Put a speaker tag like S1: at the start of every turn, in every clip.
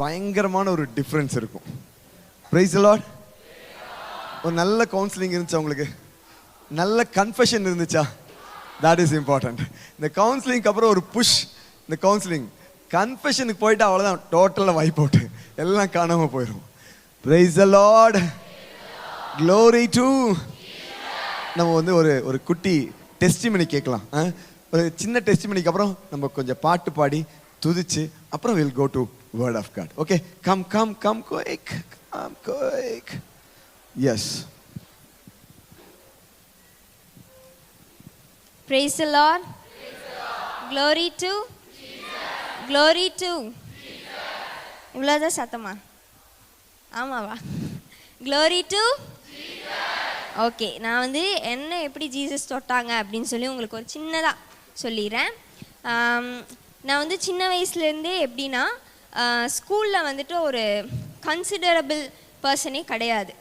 S1: பயங்கரமான ஒரு டிஃப்ரென்ஸ் இருக்கும். Price the Lord. ஒரு நல்ல கவுன்சிலிங் இருந்துச்சா உங்களுக்கு? நல்ல கன்ஃபெஷன் இருந்துச்சா? That is important. இந்த கவுன்சிலிங்க்கு அப்புறம் ஒரு புஷ். இந்த கவுன்சிலிங் கன்ஃபெஷனுக்கு போயிட்டு அவ்வளோதான், டோட்டலாக வைப் அவுட், எல்லாம் காணாமல் போயிடும். Price the Lord. Glory to. நம்ம வந்து ஒரு குட்டி டெஸ்டிமனி கேட்கலாம். ஒரு சின்ன டெஸ்டிமனிக்கு அப்புறம் நம்ம கொஞ்சம் பாட்டு பாடி துதிச்சு அப்புறம் we'll go to word of God. Okay, come quick, come quick. Yes.
S2: Praise the Lord. Glory to Jesus. Glory to Jesus. இவ்வளோதான் சத்தமா? ஆமாவா? Glory to Jesus. ஓகே, நான் வந்து என்ன எப்படி ஜீசஸ் தொட்டாங்க அப்படின்னு சொல்லி உங்களுக்கு ஒரு சின்னதாக சொல்லிடுறேன். நான் வந்து சின்ன வயசுலேருந்தே எப்படின்னா ஸ்கூலில் வந்துட்டு ஒரு கன்சிடரபிள் பர்சனே கிடையாது.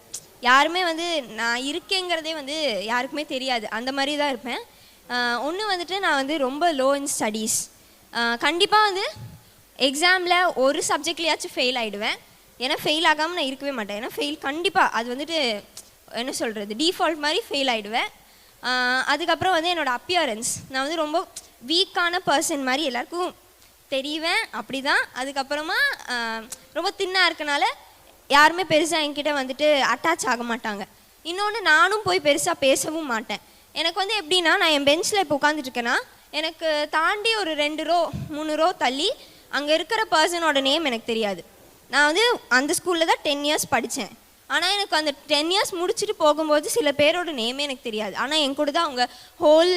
S2: யாருமே வந்து நான் இருக்கேங்கிறதே வந்து யாருக்குமே தெரியாது, அந்த மாதிரி தான் இருப்பேன். ஒன்று வந்துட்டு நான் வந்து ரொம்ப லோ இன் ஸ்டடீஸ். கண்டிப்பாக வந்து எக்ஸாமில் ஒரு சப்ஜெக்ட்லேயாச்சும் ஃபெயில் ஆகிடுவேன். ஏன்னா ஃபெயில் ஆகாமல் நான் இருக்கவே மாட்டேன். ஏன்னா ஃபெயில் கண்டிப்பாக அது வந்துட்டு என்ன சொல்கிறது, டிஃபால்ட் மாதிரி ஃபெயில் ஆகிடுவேன். அதுக்கப்புறம் வந்து என்னோடய அப்பியரன்ஸ், நான் வந்து ரொம்ப வீக்கான பர்சன் மாதிரி எல்லாருக்கும் தெரிவேன், அப்படி தான். அதுக்கப்புறமா ரொம்ப தின்னாக இருக்கனால யாருமே பெருசாக என்கிட்ட வந்துட்டு அட்டாச் ஆக மாட்டாங்க. இன்னொன்று, நானும் போய் பெருசாக பேசவும் மாட்டேன். எனக்கு வந்து எப்படின்னா, நான் என் பெஞ்சில் இப்போ உட்காந்துட்ருக்கேன்னா எனக்கு தாண்டி ஒரு 2 ரோ 3 ரோ தள்ளி அங்கே இருக்கிற பர்சனோட நேம் எனக்கு தெரியாது. நான் வந்து அந்த ஸ்கூலில் தான் 10 இயர்ஸ் படித்தேன். ஆனால் எனக்கு அந்த 10 இயர்ஸ் முடிச்சுட்டு போகும்போது சில பேரோட நேமே எனக்கு தெரியாது. ஆனால் என் கூட தான் அவங்க ஹோல்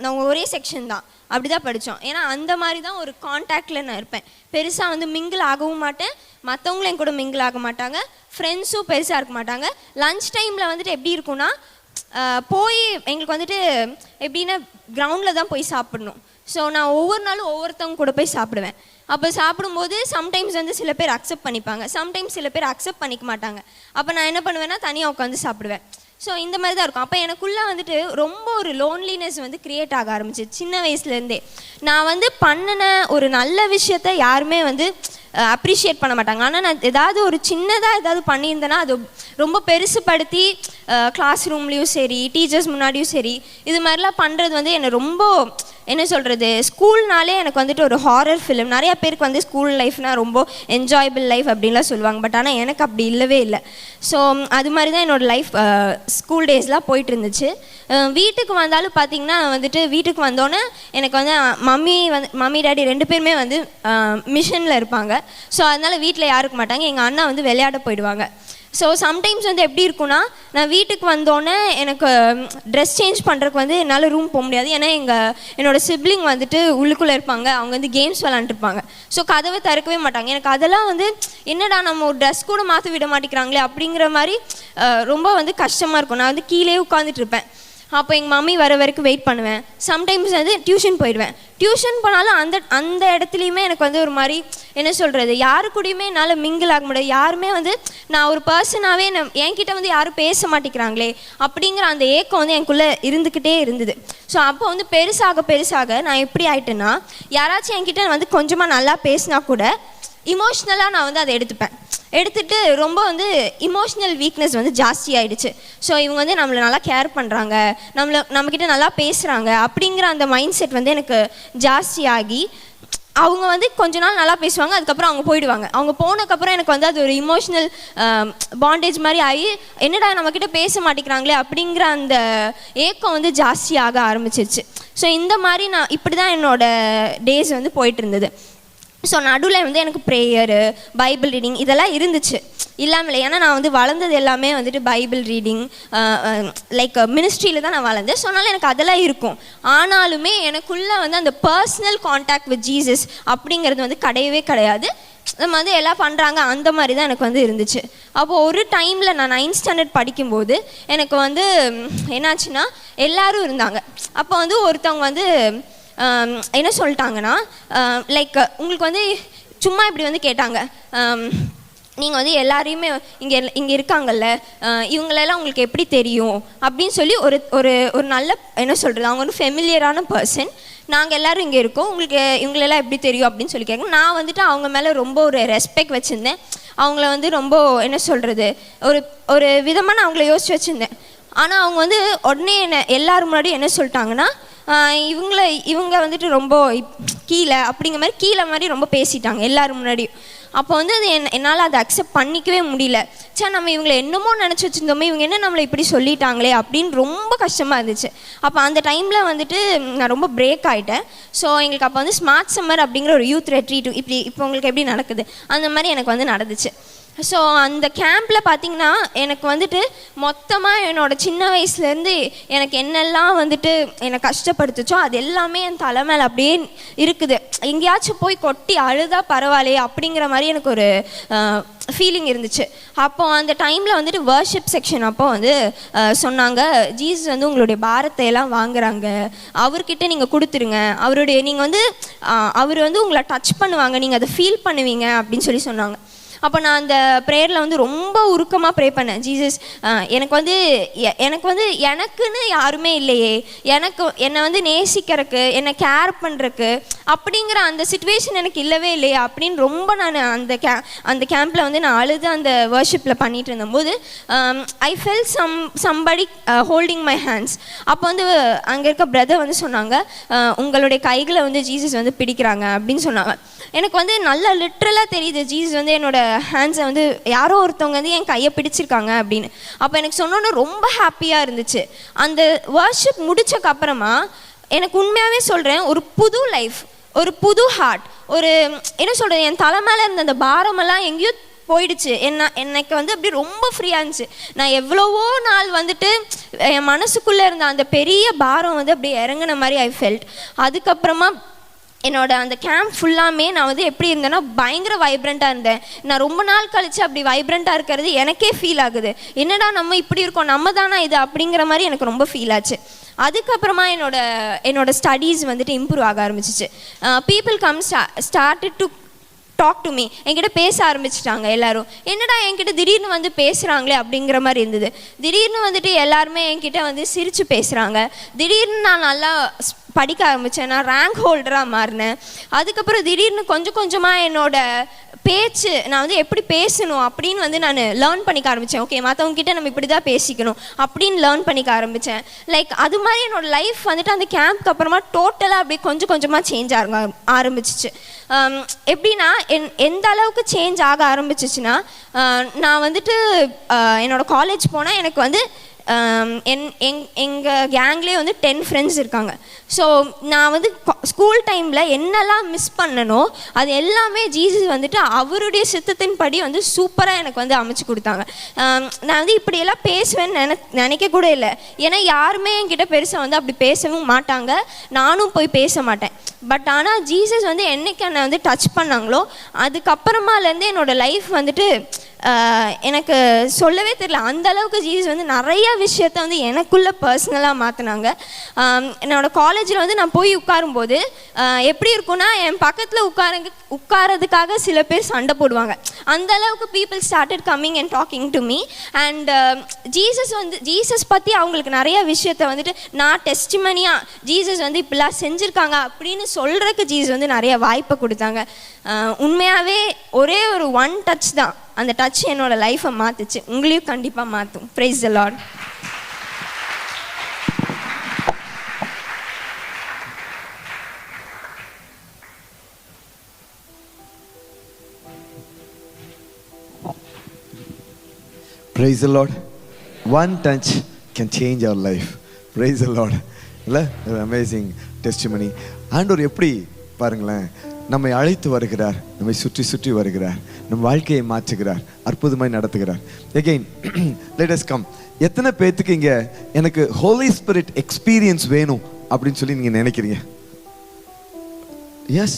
S2: நாங்கள் ஒரே செக்ஷன் தான், அப்படி தான் படித்தோம். ஏன்னா அந்த மாதிரி தான் ஒரு கான்டாக்டில் நான் இருப்பேன். பெருசாக வந்து மிங்கிள் ஆகவும் மாட்டேன், மற்றவங்களும் என் கூட மிங்கிள் ஆக மாட்டாங்க, ஃப்ரெண்ட்ஸும் பெருசாக இருக்க மாட்டாங்க. லன்ச் டைமில் வந்துட்டு எப்படி இருக்குன்னா, போய் எங்களுக்கு வந்துட்டு எப்படின்னா கிரவுண்டில் தான் போய் சாப்பிடணும். ஸோ நான் ஒவ்வொரு நாளும் ஒவ்வொருத்தவங்க கூட போய் சாப்பிடுவேன். அப்போ சாப்பிடும்போது சம்டைம்ஸ் வந்து சில பேர் அக்செப்ட் பண்ணிப்பாங்க, சம்டைம்ஸ் சில பேர் அக்செப்ட் பண்ணிக்க மாட்டாங்க. அப்போ நான் என்ன பண்ணுவேன்னா தனியாக உட்காந்து சாப்பிடுவேன். ஸோ இந்த மாதிரி தான் இருக்கும். அப்போ எனக்குள்ளே வந்துட்டு ரொம்ப ஒரு லோன்லினஸ் வந்து க்ரியேட் ஆக ஆரம்பிச்சு சின்ன வயசுலேருந்தே. நான் வந்து பண்ணின ஒரு நல்ல விஷயத்த யாருமே வந்து அப்ரிஷியேட் பண்ண மாட்டாங்க. ஆனால் நான் ஏதாவது ஒரு சின்னதாக ஏதாவது பண்ணியிருந்தேன்னா அது ரொம்ப பெருசுப்படுத்தி கிளாஸ் ரூம்லேயும் சரி, டீச்சர்ஸ் முன்னாடியும் சரி, இது மாதிரிலாம் பண்ணுறது வந்து என்னை ரொம்ப என்ன சொல்கிறது, ஸ்கூல்னாலே எனக்கு வந்துட்டு ஒரு ஹாரர் ஃபிலிம். நிறையா பேருக்கு வந்து ஸ்கூல் லைஃப்னால் ரொம்ப என்ஜாயபிள் லைஃப் அப்படின்லாம் சொல்லுவாங்க. பட் ஆனால் எனக்கு அப்படி இல்லவே இல்லை. ஸோ அது மாதிரி தான் என்னோடய லைஃப் ஸ்கூல் டேஸ்லாம் போயிட்டு இருந்துச்சு. வீட்டுக்கு வந்தாலும் பார்த்திங்கன்னா வந்துட்டு வீட்டுக்கு வந்தோன்னே எனக்கு வந்து மம்மி டாடி 2 பேருமே வந்து மிஷனில் இருப்பாங்க. ஸோ அதனால் வீட்டில் யாரும் இருக்க மாட்டாங்க. எங்கள் அண்ணா வந்து விளையாட போயிடுவாங்க. ஸோ சம்டைம்ஸ் வந்து எப்படி இருக்குன்னா, நான் வீட்டுக்கு வந்தோடனே எனக்கு ட்ரெஸ் சேஞ்ச் பண்ணுறதுக்கு வந்து என்னால் ரூம் போக முடியாது. ஏன்னா என்னோடய சிப்ளிங் வந்துட்டு உள்ளுக்குள்ளே இருப்பாங்க, அவங்க வந்து கேம்ஸ் விளாண்டுருப்பாங்க. ஸோ கதவை திறக்கவே மாட்டாங்க. எனக்கு அதெல்லாம் வந்து என்னடா நம்ம ஒரு ட்ரெஸ் கூட மாற்ற விட மாட்டேங்கிறாங்களே அப்படிங்கிற மாதிரி ரொம்ப வந்து கஷ்டமாக இருக்கும். நான் வந்து கீழே உட்காந்துட்டு இருப்பேன். அப்போ எங்கள் மம்மி வர வரைக்கும் வெயிட் பண்ணுவேன். சம்டைம்ஸ் வந்து டியூஷன் போயிடுவேன். டியூஷன் போனாலும் அந்த இடத்துலையுமே எனக்கு வந்து ஒரு மாதிரி என்ன சொல்கிறது, யாரு கூடயுமே என்னால் மிங்கிள் ஆக முடியாது. யாருமே வந்து நான் ஒரு பர்சனாகவே என்கிட்ட வந்து யாரும் பேச மாட்டேங்கிறாங்களே அப்படிங்கிற அந்த ஏக்கம் வந்து எனக்குள்ளே இருந்துக்கிட்டே இருந்தது. ஸோ அப்போ வந்து பெருசாக நான் எப்படி ஆயிட்டேன்னா, யாராச்சும் என்கிட்ட வந்து கொஞ்சமாக நல்லா பேசினா கூட இமோஷ்னலாக நான் வந்து அதை எடுத்துட்டு ரொம்ப வந்து இமோஷ்னல் வீக்னஸ் வந்து ஜாஸ்தி ஆகிடுச்சு. ஸோ இவங்க வந்து நம்மளை நல்லா கேர் பண்ணுறாங்க, நம்மக்கிட்ட நல்லா பேசுகிறாங்க அப்படிங்கிற அந்த மைண்ட் செட் வந்து எனக்கு ஜாஸ்தி ஆகி, அவங்க வந்து கொஞ்ச நாள் நல்லா பேசுவாங்க, அதுக்கப்புறம் அவங்க போயிடுவாங்க. அவங்க போனதுக்கப்புறம் எனக்கு வந்து அது ஒரு இமோஷ்னல் பாண்டேஜ் மாதிரி ஆகி, என்னடா நம்மக்கிட்ட பேச மாட்டேங்கிறாங்களே அப்படிங்கிற அந்த ஏக்கம் வந்து ஜாஸ்தி ஆக ஆரம்பிச்சிருச்சு. ஸோ இந்த மாதிரி நான் இப்படி தான் என்னோடய டேஸ் வந்து போயிட்டு இருந்தது. ஸோ நடுவில் வந்து எனக்கு ப்ரேயரு, பைபிள் ரீடிங் இதெல்லாம் இருந்துச்சு, இல்லாமல் இல்லை. ஏன்னா நான் வந்து வளர்ந்தது எல்லாமே வந்துட்டு பைபிள் ரீடிங் லைக் மினிஸ்ட்ரியில் தான் நான் வளர்ந்தேன். ஸோ அதனால் எனக்கு அதெல்லாம் இருக்கும். ஆனாலுமே எனக்குள்ளே வந்து அந்த பர்சனல் கான்டாக்ட் வித் ஜீசஸ் அப்படிங்கிறது வந்து கிடையாது. நம்ம வந்து எல்லாம் பண்ணுறாங்க அந்த மாதிரி தான் எனக்கு வந்து இருந்துச்சு. அப்போது ஒரு டைமில் நான் 9th ஸ்டாண்டர்ட் படிக்கும்போது எனக்கு வந்து என்னாச்சுன்னா, எல்லோரும் இருந்தாங்க. அப்போ வந்து ஒருத்தவங்க வந்து என்ன சொல்லிட்டாங்கன்னா, லைக் உங்களுக்கு வந்து சும்மா இப்படி வந்து கேட்டாங்க, நீங்கள் வந்து எல்லாரையுமே இங்கே இருக்காங்கல்ல, இவங்களெல்லாம் உங்களுக்கு எப்படி தெரியும் அப்படின்னு சொல்லி ஒரு ஒரு நல்ல என்ன சொல்கிறது, அவங்க ஒரு ஃபெமிலியரான பர்சன். நாங்கள் எல்லோரும் இங்கே இருக்கோம், உங்களுக்கு இவங்களெல்லாம் எப்படி தெரியும் அப்படின்னு சொல்லி கேட்க, நான் வந்துட்டு அவங்க மேலே ரொம்ப ஒரு ரெஸ்பெக்ட் வச்சுருந்தேன். அவங்கள வந்து ரொம்ப என்ன சொல்கிறது, ஒரு விதமாக நான் அவங்கள யோசிச்சு வச்சுருந்தேன். ஆனால் அவங்க வந்து உடனே என்ன எல்லாரும் முன்னாடி என்ன சொல்லிட்டாங்கன்னா, இவங்க வந்துட்டு ரொம்ப கீழே அப்படிங்கிற மாதிரி கீழே மாதிரி ரொம்ப பேசிட்டாங்க எல்லாரும் முன்னாடியும். அப்போ வந்து அது என்னால் அதை அக்செப்ட் பண்ணிக்கவே முடியல. சே, நம்ம இவங்களை என்னமோ நினச்சி வச்சுருந்தோமே, இவங்க என்ன நம்மளை இப்படி சொல்லிட்டாங்களே அப்படின்னு ரொம்ப கஷ்டமாக இருந்துச்சு. அப்போ அந்த டைமில் வந்துட்டு நான் ரொம்ப பிரேக் ஆகிட்டேன். ஸோ எங்களுக்கு அப்போ வந்து ஸ்மார்ட் சம்மர் அப்படிங்கிற ஒரு யூத் ரெட்ரீட் இப்போ உங்களுக்கு எப்படி நடக்குது அந்த மாதிரி எனக்கு வந்து நடந்துச்சு. ஸோ அந்த கேம்பில் பார்த்திங்கன்னா எனக்கு வந்துட்டு மொத்தமாக என்னோடய சின்ன வயசுலேருந்து எனக்கு என்னெல்லாம் வந்துட்டு என்னை கஷ்டப்படுத்துச்சோ அது எல்லாமே என் தலை மேலே அப்படியே இருக்குது. எங்கேயாச்சும் போய் கொட்டி அழுதா பரவாயில்லையே அப்படிங்கிற மாதிரி எனக்கு ஒரு ஃபீலிங் இருந்துச்சு. அப்போது அந்த டைமில் வந்துட்டு வர்ஷிப் செக்ஷன் அப்போ வந்து சொன்னாங்க, ஜீசஸ் வந்து உங்களுடைய பாரத்தை எல்லாம் வாங்குறாங்க, அவர்கிட்ட நீங்கள் கொடுத்துருங்க, நீங்கள் வந்து அவர் வந்து உங்களை டச் பண்ணுவாங்க, நீங்கள் அதை ஃபீல் பண்ணுவீங்க அப்படின்னு சொல்லி சொன்னாங்க. அப்போ நான் அந்த ப்ரேயரில் வந்து ரொம்ப உருக்கமாக ப்ரே பண்ணேன். ஜீசஸ், எனக்கு வந்து எனக்குன்னு யாருமே இல்லையே, என்னை வந்து நேசிக்கிறதுக்கு, என்னை கேர் பண்ணுறக்கு அப்படிங்கிற அந்த சிச்சுவேஷன் எனக்கு இல்லவே இல்லையே அப்படின்னு ரொம்ப நான் அந்த கேம்பில் வந்து நான் அழுது அந்த வர்ஷிப்பில் பண்ணிட்டு இருந்தபோது I fell somebody holding my hands. அப்போ வந்து அங்கே இருக்க பிரதர் வந்து சொன்னாங்க, உங்களுடைய கைகளை வந்து ஜீசஸ் வந்து பிடிக்கிறாங்க அப்படின்னு சொன்னாங்க. எனக்கு வந்து நல்லா லிட்ரலாக தெரியுது, ஜீசஸ் வந்து என்னோட ஹேண்ட்ஸை வந்து யாரோ ஒருத்தவங்க வந்து என் கையை பிடிச்சிருக்காங்க அப்படின்னு. அப்போ எனக்கு சொன்னோன்னு ரொம்ப ஹாப்பியாக இருந்துச்சு. அந்த வர்ஷிப் முடிச்சக்கப்புறமா எனக்கு உண்மையாகவே சொல்கிறேன், ஒரு புது லைஃப், ஒரு புது ஹார்ட், ஒரு என்ன சொல்கிறது, என் தலை மேலே இருந்த அந்த பாரமெல்லாம் எங்கேயோ போயிடுச்சு. எனக்கு வந்து அப்படி ரொம்ப ஃப்ரீயாக இருந்துச்சு. நான் எவ்வளவோ நாள் வந்துட்டு என் மனசுக்குள்ளே இருந்த அந்த பெரிய பாரம் வந்து அப்படி இறங்கின மாதிரி ஐ ஃபெல்ட். அதுக்கப்புறமா என்னோட அந்த கேம்ப் ஃபுல்லாமே நான் வந்து எப்படி இருந்தேன்னா பயங்கர வைப்ரண்ட்டாக இருந்தேன். நான் ரொம்ப நாள் கழித்து அப்படி வைப்ரண்ட்டாக இருக்கிறது எனக்கே ஃபீல் ஆகுது. என்னடா நம்ம இப்படி இருக்கோம், நம்ம தானா இது அப்படிங்கிற மாதிரி எனக்கு ரொம்ப ஃபீல் ஆச்சு. அதுக்கப்புறமா என்னோட ஸ்டடீஸ் வந்துட்டு இம்ப்ரூவ் ஆக ஆரம்பிச்சிச்சு. People started to talk to me. என்கிட்ட பேச ஆரம்பிச்சிட்டாங்க எல்லாரும். என்னடா என்கிட்ட திடீர்னு வந்து பேசுகிறாங்களே அப்படிங்கிற மாதிரி இருந்தது. திடீர்னு வந்துட்டு எல்லாருமே என்கிட்ட வந்து சிரித்து பேசுகிறாங்க. திடீர்னு நான் நல்லா படிக்க ஆரம்பித்தேன், நான் ரேங்க் ஹோல்டராக மாறினேன். அதுக்கப்புறம் திடீர்னு கொஞ்சம் கொஞ்சமாக என்னோட பேச்சு நான் வந்து எப்படி பேசணும் அப்படின்னு வந்து நான் லேர்ன் பண்ணிக்க ஆரம்பித்தேன். ஓகே, மற்றவங்ககிட்ட நம்ம இப்படி தான் பேசிக்கணும் அப்படின்னு லேர்ன் பண்ணிக்க ஆரம்பித்தேன். லைக் அது மாதிரி என்னோடய லைஃப் வந்துட்டு அந்த கேம்ப்க்கு அப்புறமா டோட்டலாக அப்படி கொஞ்சம் கொஞ்சமாக சேஞ்ச் ஆரம்பிச்சிச்சு. எப்படின்னா எந்த அளவுக்கு சேஞ்ச் ஆக ஆரம்பிச்சிச்சுன்னா, நான் வந்துட்டு என்னோடய காலேஜ் போனால் எனக்கு வந்து எங்கள் கேங்லேயே வந்து 10 ஃப்ரெண்ட்ஸ் இருக்காங்க. ஸோ நான் வந்து ஸ்கூல் டைமில் என்னெல்லாம் மிஸ் பண்ணனோ அது எல்லாமே ஜீசஸ் வந்துட்டு அவருடைய சித்தத்தின் படி வந்து சூப்பராக எனக்கு வந்து அமைச்சு கொடுத்தாங்க. நான் வந்து இப்படியெல்லாம் பேசுவேன்னு நினைக்க கூட இல்லை. ஏன்னா யாருமே என்கிட்ட பெருசாக வந்து அப்படி பேசவும் மாட்டாங்க, நானும் போய் பேச மாட்டேன். பட் ஆனால் ஜீசஸ் வந்து என்னைக்கு என்னை வந்து டச் பண்ணாங்களோ அதுக்கப்புறமாலேருந்து என்னோடய லைஃப் வந்துட்டு எனக்கு சொல்லவே தெரியல. அந்த அளவுக்கு ஜீசஸ் வந்து நிறைய விஷயத்த வந்து எனக்குள்ளே பர்சனலாக மாற்றினாங்க. என்னோடய காலேஜில் வந்து நான் போய் உட்காரும்போது எப்படி இருக்குன்னா, என் பக்கத்தில் உட்காரதுக்காக சில பேர் சண்டை போடுவாங்க. அந்த அளவுக்கு people started coming and talking to me. And Jesus பற்றி அவங்களுக்கு நிறைய விஷயத்த வந்துட்டு நான் டெஸ்டிமனியாக ஜீசஸ் வந்து இப்படிலாம் செஞ்சுருக்காங்க அப்படின்னு சொல்கிறதுக்கு ஜீசஸ் வந்து நிறைய வாய்ப்பை கொடுத்தாங்க. உண்மையாகவே ஒரே ஒரு ஒன் டச் தான், அந்த டச் என்னோட லைஃப்பை மாற்றுச்சு. உங்களையும் கண்டிப்பாக மாற்றும். Price the Lord.
S1: Praise the Lord. One touch can change our life. Praise the Lord. இல்லை, அமேசிங் டெஸ்டிமனி. ஆண்டவர் எப்படி பாருங்களேன், நம்மை அழைத்து வருகிறார், நம்மை சுற்றி சுற்றி வருகிறார், நம் வாழ்க்கையை மாற்றுகிறார், அற்புதமாய் நடத்துகிறார். Again let us come. எத்தனை பேத்துக்கு இங்கே எனக்கு ஹோலி ஸ்பிரிட் எக்ஸ்பீரியன்ஸ் வேணும் அப்படின்னு சொல்லி நீங்கள் நினைக்கிறீங்க? எஸ்,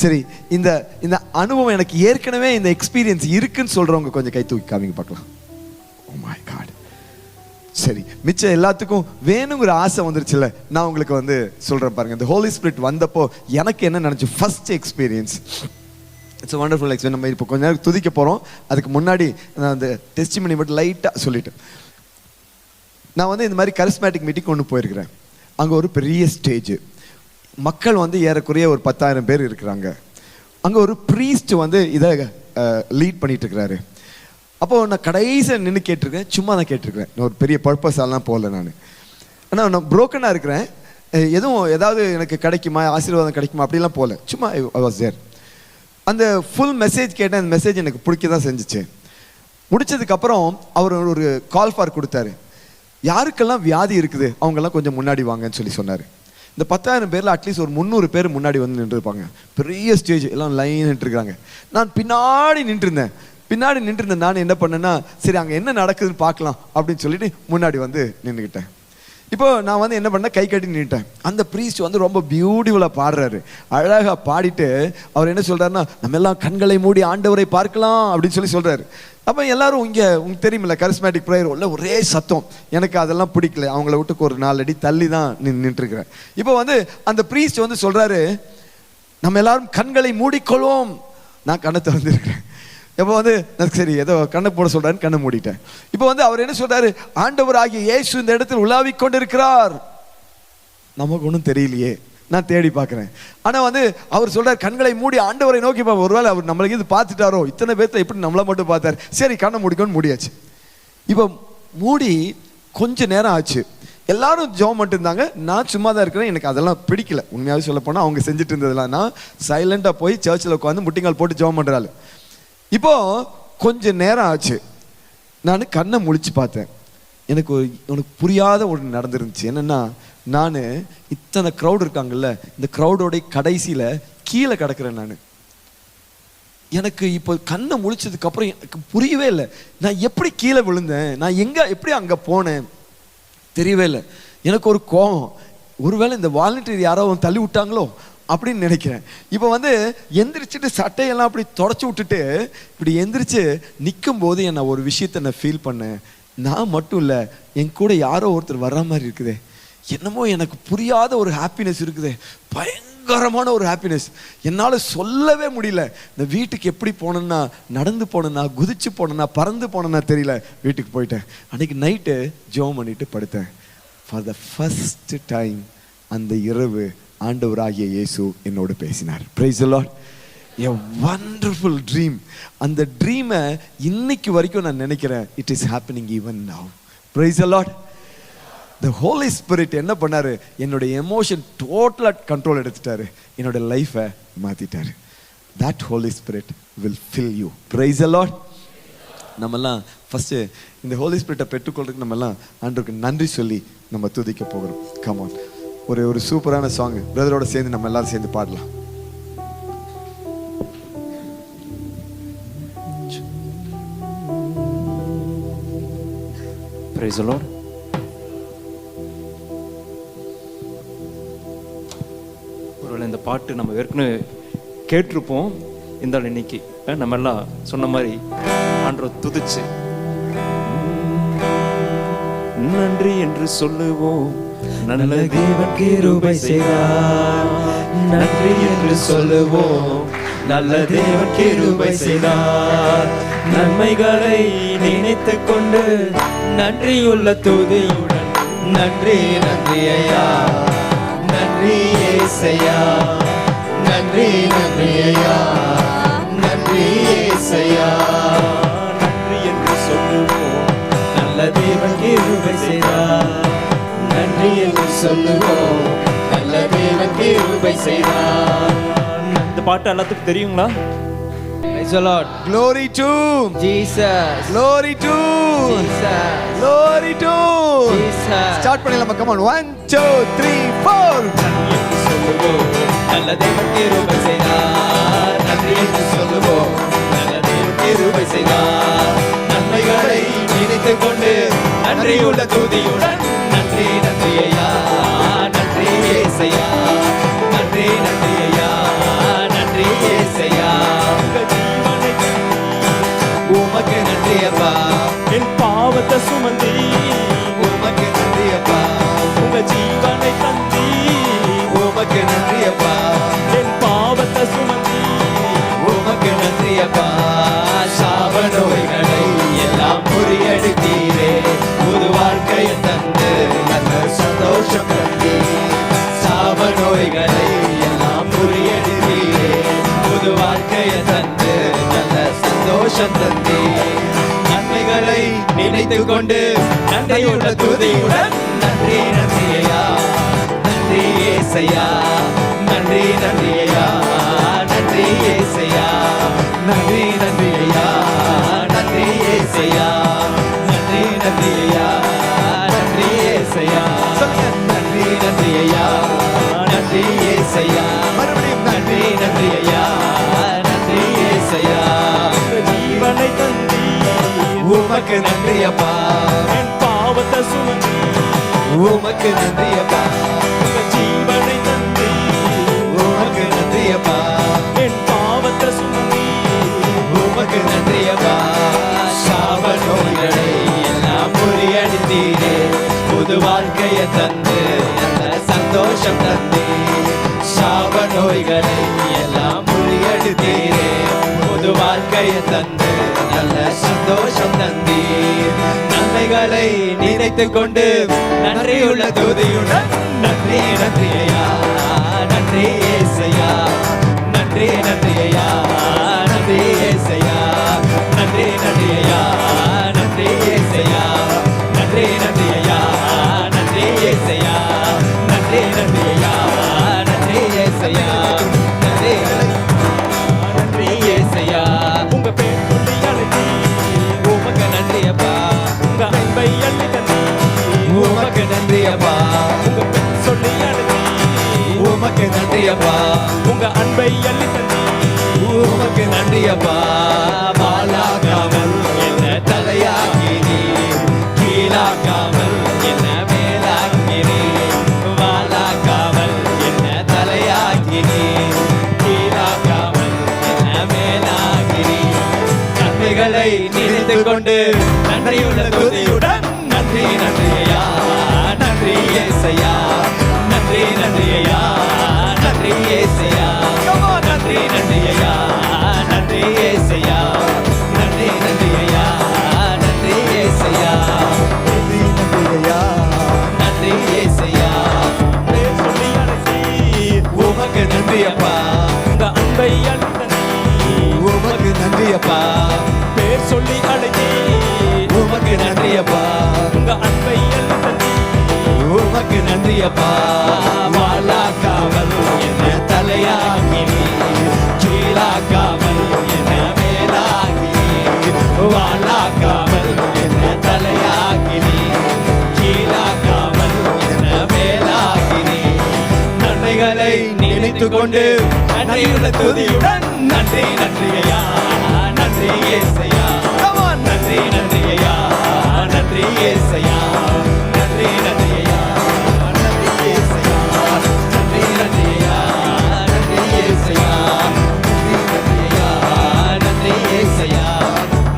S1: சரி. இந்த இந்த அனுபவம் எனக்கு ஏற்கனவே இந்த எக்ஸ்பீரியன்ஸ் இருக்குன்னு சொல்கிறவங்க கொஞ்சம் கை தூக்கி காமிங்க பார்க்கலாம். Oh my God. சரி, மிச்சம் எல்லாத்துக்கும் வேணுங்கிற ஆசை வந்துருச்சுல்ல. நான் உங்களுக்கு வந்து சொல்கிறேன் பாருங்கள். இந்த ஹோலி ஸ்பிரிட் வந்தப்போ எனக்கு என்ன நினச்சி first experience, it's wonderful experience. நம்ம இப்போ கொஞ்ச நேரம் துதிக்க போகிறோம். அதுக்கு முன்னாடி நான் அந்த டெஸ்டிமனி மட்டும் லைட்டாக சொல்லிட்டேன். நான் வந்து இந்த மாதிரி கரிஸ்மேட்டிக் மீட்டிங் கொண்டு போயிருக்கிறேன். அங்கே ஒரு பெரிய ஸ்டேஜ், மக்கள் வந்து ஏறக்குறைய ஒரு 10,000 பேர் இருக்கிறாங்க. அங்கே ஒரு ப்ரீஸ்ட் வந்து இதை லீட் பண்ணிட்டு இருக்கிறாரு. அப்போது நான் கடைசியில் நின்று கேட்டிருக்கேன், சும்மா தான் கேட்டிருக்கிறேன், நான் ஒரு பெரிய பர்பஸாலாம் போகல. ஆனால் நான் புரோக்கனாக இருக்கிறேன், ஏதாவது எனக்கு கிடைக்குமா, ஆசீர்வாதம் கிடைக்குமா அப்படிலாம் போகல, சும்மா ஐ வாஸ் தேர். அந்த ஃபுல் மெசேஜ் கேட்டேன், அந்த மெசேஜ் எனக்கு பிடிக்க தான் செஞ்சிச்சு. முடிச்சதுக்கப்புறம் அவர் ஒரு கால் ஃபார் கொடுத்தாரு. யாருக்கெல்லாம் வியாதி இருக்குது அவங்கெல்லாம் கொஞ்சம் முன்னாடி வாங்கன்னு சொன்னார். இந்த 10,000 பேரில் அட்லீஸ்ட் ஒரு 300 பேர் முன்னாடி வந்து நின்றுருப்பாங்க. பெரிய ஸ்டேஜ், எல்லாம் லைன் நின்றுருக்காங்க. நான் பின்னாடி நின்றுருந்தேன். நான் என்ன பண்ணேன்னா, சரி அங்கே என்ன நடக்குதுன்னு பார்க்கலாம் அப்படின்னு சொல்லிட்டு முன்னாடி வந்து நின்றுக்கிட்டேன். இப்போ நான் வந்து என்ன பண்ணேன், கை கட்டி நின்றுட்டேன். அந்த ப்ரீஸ்ட் வந்து ரொம்ப பியூட்டிஃபுல்லாக பாடுறாரு. அழகாக பாடிட்டு அவர் என்ன சொல்கிறாருன்னா, நம்ம எல்லாம் கண்களை மூடி ஆண்டவரை பார்க்கலாம் அப்படின்னு சொல்கிறாரு. அப்போ எல்லாரும் இங்கே உங்களுக்கு தெரியுமில்ல, கரிஸ்மேட்டிக் ப்ரேயர் உள்ள ஒரே சத்தம். எனக்கு அதெல்லாம் பிடிக்கல, அவங்கள விட்டுக்கு ஒரு 4 அடி தள்ளி தான் நின்றுருக்கிறேன். இப்போ வந்து அந்த ப்ரீஸ்ட் வந்து சொல்கிறாரு, நம்ம எல்லாரும் கண்களை மூடிக்கொள்வோம். நான் கண்ணை திறந்துருக்கிறேன். இப்போ வந்து சரி ஏதோ கண்ணை போட சொல்கிறாருன்னு கண்ணை மூடிட்டேன். இப்போ வந்து அவர் என்ன சொல்கிறாரு, ஆண்டவர் ஆகிய இயேசு இந்த இடத்தில் உலாவிக் கொண்டிருக்கிறார். நமக்கு ஒன்றும் தெரியலையே, நான் தேடி பார்க்குறேன். ஆனால் வந்து அவர் சொல்கிறார், கண்களை மூடி ஆண்டவரை நோக்கி பார்ப்போம். ஒருவேளை அவர் நம்மளுக்கு இது பார்த்துட்டாரோ, இத்தனை பேர்த்த எப்படி நம்மளை மட்டும் பார்த்தார். சரி கண்ணை மூடிக்கொண்டு மூடியாச்சு. இப்போ மூடி கொஞ்ச நேரம் ஆச்சு. எல்லாரும் ஜெபம் பண்ணிட்டு இருந்தாங்க, நான் சும்மா தான் இருக்கிறேன். எனக்கு அதெல்லாம் பிடிக்கல, உண்மையாகவே சொல்ல போனால். அவங்க செஞ்சுட்டு இருந்ததெல்லாம் நான் சைலண்டாக போய் சர்ச்சில் உட்காந்து முட்டிங்கால் போட்டு ஜெபம் பண்ணுறாள். இப்போ கொஞ்ச நேரம் ஆச்சு, நான் கண்ணை முழிச்சு பார்த்தேன். எனக்கு புரியாத ஒன்று நடந்துருந்துச்சு. என்னென்னா, நான் இத்தனை க்ரௌட் இருக்காங்கல்ல, இந்த க்ரௌடோடைய கடைசியில் கீழே கிடக்கிறேன். எனக்கு இப்போ கண்ணை முழிச்சதுக்கப்புறம் எனக்கு புரியவே இல்லை, நான் எப்படி கீழே விழுந்தேன், நான் எப்படி அங்கே போனேன் தெரியவே இல்லை. எனக்கு ஒரு கோபம், ஒருவேளை இந்த வாலண்டியர் யாரோ தள்ளி விட்டாங்களோ அப்படின்னு நினைக்கிறேன். இப்போ வந்து எந்திரிச்சிட்டு சட்டையெல்லாம் அப்படி தொடச்சி விட்டுட்டு இப்படி எந்திரிச்சு நிற்கும் போது என்ன ஒரு விஷயத்தை நான் ஃபீல் பண்ணேன். நான் மட்டும் இல்லை, என் கூட யாரோ ஒருத்தர் வர்ற மாதிரி இருக்குதே. என்னமோ எனக்கு புரியாத ஒரு ஹாப்பினஸ் இருக்குது, பயங்கரமான ஒரு ஹாப்பினஸ். என்னால் சொல்லவே முடியல. இந்த வீட்டுக்கு எப்படி போனேன்னா, நடந்து போனேன்னா, குதிச்சு போனேன்னா, பறந்து போனேன்னா தெரியல. வீட்டுக்கு போயிட்டேன். அன்றைக்கி நைட்டு ஜெபம் பண்ணிட்டு படுத்தேன். ஃபார் த ஃபர்ஸ்ட் டைம் அந்த இரவு ஆண்டவராகிய இயேசு என்னோடு பேசினார். Price the Lord. a wonderful dream. அந்த ட்ரீமை இன்னைக்கு வரைக்கும் நான் நினைக்கிறேன். it is happening even now. praise the Lord. the Holy Spirit என்ன பண்ணாரு, என்னோட எமோஷன் டோட்டலா கண்ட்ரோல் எடுத்துட்டாரு, என்னோட லைஃபை மாத்திட்டாரு. that Holy Spirit will fill you. praise the Lord. நம்மெல்லாம் ஃபர்ஸ்ட் இந்த ஹோலி ஸ்பிரிட்டை பெற்றுக்கொள்றதுக்கு நம்மெல்லாம் ஆண்டவருக்கு நன்றி சொல்லி நம்ம துதிக்க போகிறோம். கம் ஆன், ஒரு சூப்பரான சாங் பிரதரோட சேர்ந்து நம்ம எல்லாரும் சேர்ந்து பாடலாம்.
S3: Praise the Lord. ஒருவேளை இந்த பாட்டு நம்ம ஏற்கனவே கேட்டிருப்போம். இந்த இன்னைக்கு நம்ம எல்லாம் சொன்ன மாதிரி ஆண்டவரை துதிச்சு நன்றி என்று சொல்லுவோம். நல்ல தேவன் கிருபை செய்தார். நன்றி என்று சொல்லுவோம். நல்ல தேவன் கிருபை செய்தார். நன்மைகளை நினைத்துக் கொண்டு நன்றியுள்ள துதியுடன் நன்றி நன்றி ஐயா, நன்றி ஏசையா, நன்றி நன்றி ஐயா, நன்றி ஏசையா. நன்றி என்று சொல்லுவோம். நல்ல தேவன் கிருபை செய்தார். நன்றி என்று சொல்லுவோம். நல்ல தேவன் கிருபை செய்தார். இந்த பாட்டு எல்லாத்துக்கும் தெரியுங்களா?
S4: Praise the Lord.
S1: Glory to
S4: Jesus.
S1: Glory to
S4: Jesus.
S1: Glory to
S4: Jesus.
S1: Start பண்ணலாமா? Come on. 1 2 3 4.
S3: நன்றி என்று சொல்லுவோம். நல்ல தேவன் கிருபை செய்தார். நன்றி என்று சொல்லுவோம். நல்ல தேவன் கிருபை செய்தார். நன்மைகளை நினைத்துக் கொண்டு நன்றியுள்ள துதியுடன் நன்றி நன்றி ஐயா, நன்றி ஏசையா, நன்றி நன்றி ஐயா, நன்றி ஏசையா. உமக்கு நன்றி அப்பா, என் பாவத்தை சுமந்தி. உமக்கு நன்றி அப்பா, உங்க ஜீவனை தந்தி. உமக்கு நன்றி அப்பா, என் பாவத்தை சுமந்தி. உமக்கு நன்றி அப்பா, சாப நோய்களை எல்லாம் முறியடித்தீரே. புது வாழ்க்கையை தந்து நல்ல சந்தோஷம் தந்தீர். சாப நோய்களை
S4: சந்தோஷம் தந்தே. நன்மைகளை நினைத்துக் கொண்டு நன்றியுள்ள துதியுடன் நன்றி நன்றி ஐயா, நன்றி ஏசையா, நன்றி நன்றி ஐயா, நன்றி ஏசையா, நன்றி நன்றி ஐயா, நன்றி ஏசையா, நன்றி நன்றி ஐயா, நன்றி ஏசையா, நன்றி நன்றி ஐயா, நன்றி ஏசையா, மறுபடியும் நன்றி நன்றி ஐயா, நன்றி ஏசையா. ஜீவனை தந்தி உமக்கு நன்றி அப்பா, என் பாவத்தை சுமந்தி உமக்கு நன்றி அப்பா, ஜீவனை தந்தி உமக்கு நன்றி அப்பா, என் பாவத்தை சுமந்தி உமக்கு நன்றி அப்பா. சாப நோய்களை எல்லாம் முறியடித்தீரே, புது வாழ்க்கையை தந்து நல்ல சந்தோஷம் தந்தே. சாப நோய்களை எல்லாம் முறியடித்தீரே, புது வாழ்க்கையை தந்து நல்ல சந்தோஷம் தந்தீர். நன்மைகளை நினைத்துக் கொண்டு நன்றியுள்ள துதியுடன் நன்றி நன்றி ஐயா, நன்றி ஏசையா, நன்றி நன்றி ஐயா, நன்றி ஏசையா, நன்றி நன்றி ஐயா, நன்றி ஏசையா, நன்றி நன்றி ஐயா, நன்றி ஏசையா, நன்றி நன்றி ஐயா, நன்றி ஏசையா, நன்றி நன்றி ஏசையா. உங்க பேர் சொல்லி அழைச்சி உமக்கு நன்றி அப்பா, உங்க அன்பை அள்ளி தந்தி உமக்கு நன்றி அப்பா, உங்க பேர் சொல்லி அழைச்சி உமக்கு நன்றி அப்பா, உங்க அன்பை அள்ளி தந்தி உமக்கு நன்றி அப்பா. வாழாக்காமல் என்ன தலையாக்கினி, கீழாக்காமல் என்ன மேலாக்கினி, வாழாக்காமல் என்ன தலையாக்கினி, கீழாக்காமல் என்ன மேலாக்கினி. நன்மைகளை நினைத்துக் கொண்டு நன்றியுள்ள துதியுடன் நன்றி நன்றி ஐயா, நன்றி ஏசையா, நன்றி நன்றி ஐயா, நன்றி ஏசையா, நன்றி நன்றி ஐயா, நன்றி ஏசையா, நன்றி நன்றி ஐயா, நன்றி ஏசையா, நன்றி நன்றி ஐயா, நன்றி ஏசையா. பேர் சொல்லி அழைச்சி உமக்கு நன்றி அப்பா, உங்க அன்பை அளித்தனி உமக்கு நன்றி அப்பா, பேர் சொல்லி அழைச்சி உமக்கு நன்றி அப்பா, உங்க அன்பை அளித்தனி உமக்கு நன்றி அப்பா. வாழாக்காமல் என்ன தலையாகினி, கீழாக்காமல் என்ன மேலாகினி, வாழாக்காமல் என்ன தலையாகினி, கீழாக்காமல் என்ன மேலாகினி. நன்மைகளை நினைத்துக் கொண்டு நன்றியுள்ள துதியுடன் நன்றி நன்றி ஐயா, நன்றி ஏசையா, நன்றி நன்றி ஐயா, நன்றி ஏசையா, நன்றி நன்றி ஐயா, நன்றி ஏசையா, நன்றி நன்றி ஐயா, நன்றி ஏசையா, நன்றி நன்றி ஐயா, நன்றி ஏசையா,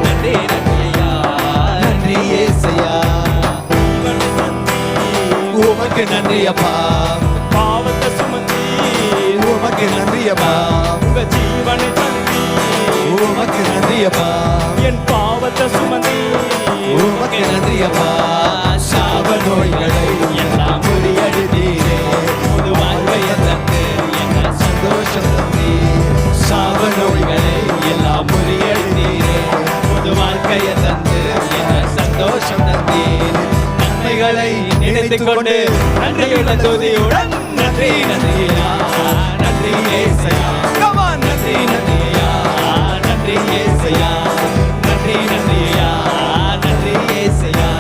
S4: நன்றி நன்றி ஐயா, நன்றி ஏசையா. உமக்கு நன்றி அப்பா, பாவத்தை சுமந்தி உமக்கு நன்றி அப்பா, உங்க ஜீவனை தந்தி உமக்கு நன்றி அப்பா, என் பாவத்தை சுமந்தி உமக்கு நன்றி அப்பா. சாப நோய்களை எல்லாம் முறியடித்தீரே, புது வாழ்க்கையை தந்து என்ன சந்தோஷம் தந்தீர். சாப நோய்களை எல்லாம் முறியடித்தீரே, புது வாழ்க்கையை தந்து என்ன சந்தோஷம் தந்தீர். நன்மைகளை நினைத்துக் கொண்டு நன்றியுள்ள துதியுடன் நன்றி நன்றி ஐயா, நன்றி ஏசையா, நன்றி நன்றி ஐயா, நன்றி ஏசையா, நன்றி நன்றி ஐயா, நன்றி ஏசையா,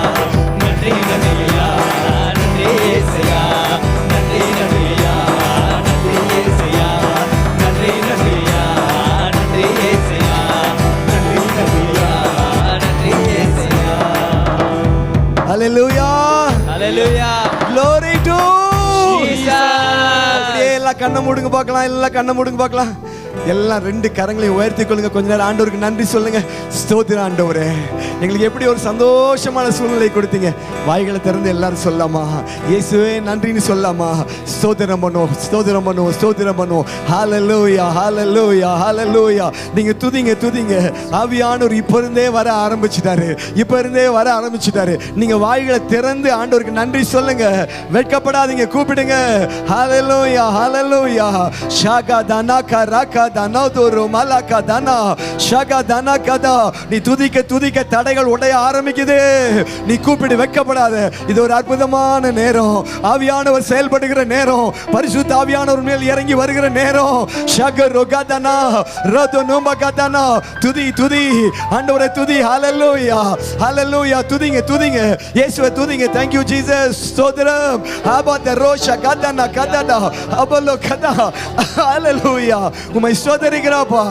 S4: நன்றி நன்றி ஐயா, நன்றி ஏசையா, நன்றி நன்றி ஐயா, நன்றி ஏசையா, நன்றி நன்றி ஐயா, நன்றி ஏசையா, நன்றி நன்றி ஐயா, நன்றி ஏசையா.
S1: Hallelujah.
S4: Hallelujah.
S1: Glory to
S4: Jesus.
S1: அப்படியே எல்லாம் கண்ணை மூடுங்க பார்க்கலாம், எல்லாம் கண்ணை மூடுங்க பார்க்கலாம். எல்லாம் ரெண்டு கரங்களையும் உயர்த்தி கொள்ளுங்க. கொஞ்ச நேரம் ஆண்டவருக்கு நன்றி சொல்லுங்க. ஸ்தோத்திரம் ஆண்டவரே, எங்களுக்கு எப்படி ஒரு சந்தோஷமான சூழ்நிலை கொடுத்தீங்க. வாய்களை திறந்து எல்லாரும் சொல்லாமா, இயேசுவே நன்றின்னு சொல்லாமா. ஸ்தோத்திரம் பண்ணுவோம், ஸ்தோத்திரம் பண்ணுவோம், ஸ்தோத்திரம் பண்ணுவோம். ஹல்லேலூயா, ஹல்லேலூயா, ஹல்லேலூயா. நீங்க துதிங்க, துதிங்க. ஆவியானவர் இப்ப இருந்தே வர ஆரம்பிச்சிட்டாரு, இப்ப இருந்தே வர ஆரம்பிச்சிட்டாரு. நீங்க வாய்களை திறந்து ஆண்டவருக்கு நன்றி சொல்லுங்க. வெட்கப்படாதீங்க, கூப்பிடுங்க. ஹல்லேலூயா, ஹல்லேலூயா. ஷாகா தனாகா ராகா தனா தோரு மலக தனா ஷக தனா கதா. நீ துதிக்க துதிக்க தடைகள் உடைய ஆரம்பிக்குது. நீ கூப்பிடு, வெட்கப்படாத. இது ஒரு அற்புதமான நேரம். ஆவியானவர் செயல்படுகிற நேரம். பரிசுத்த ஆவியானவர் மேல் இறங்கி வருகிற நேரம். ஷக ரோகதனா ரதனோம கதனா. துதி துதி ஆண்டவரே, துதி. ஹalleluya ஹalleluya. துதிங்க துதிங்க இயேசுவை துதிங்க. thank you jesus. ஸ்தோத்திரம். ஆபாத ரோஷ கதனா கதனா அபலோ கதா. ஹalleluya. உம்மை ஸ்தோத்திரிக்கிறோம்ப்பா.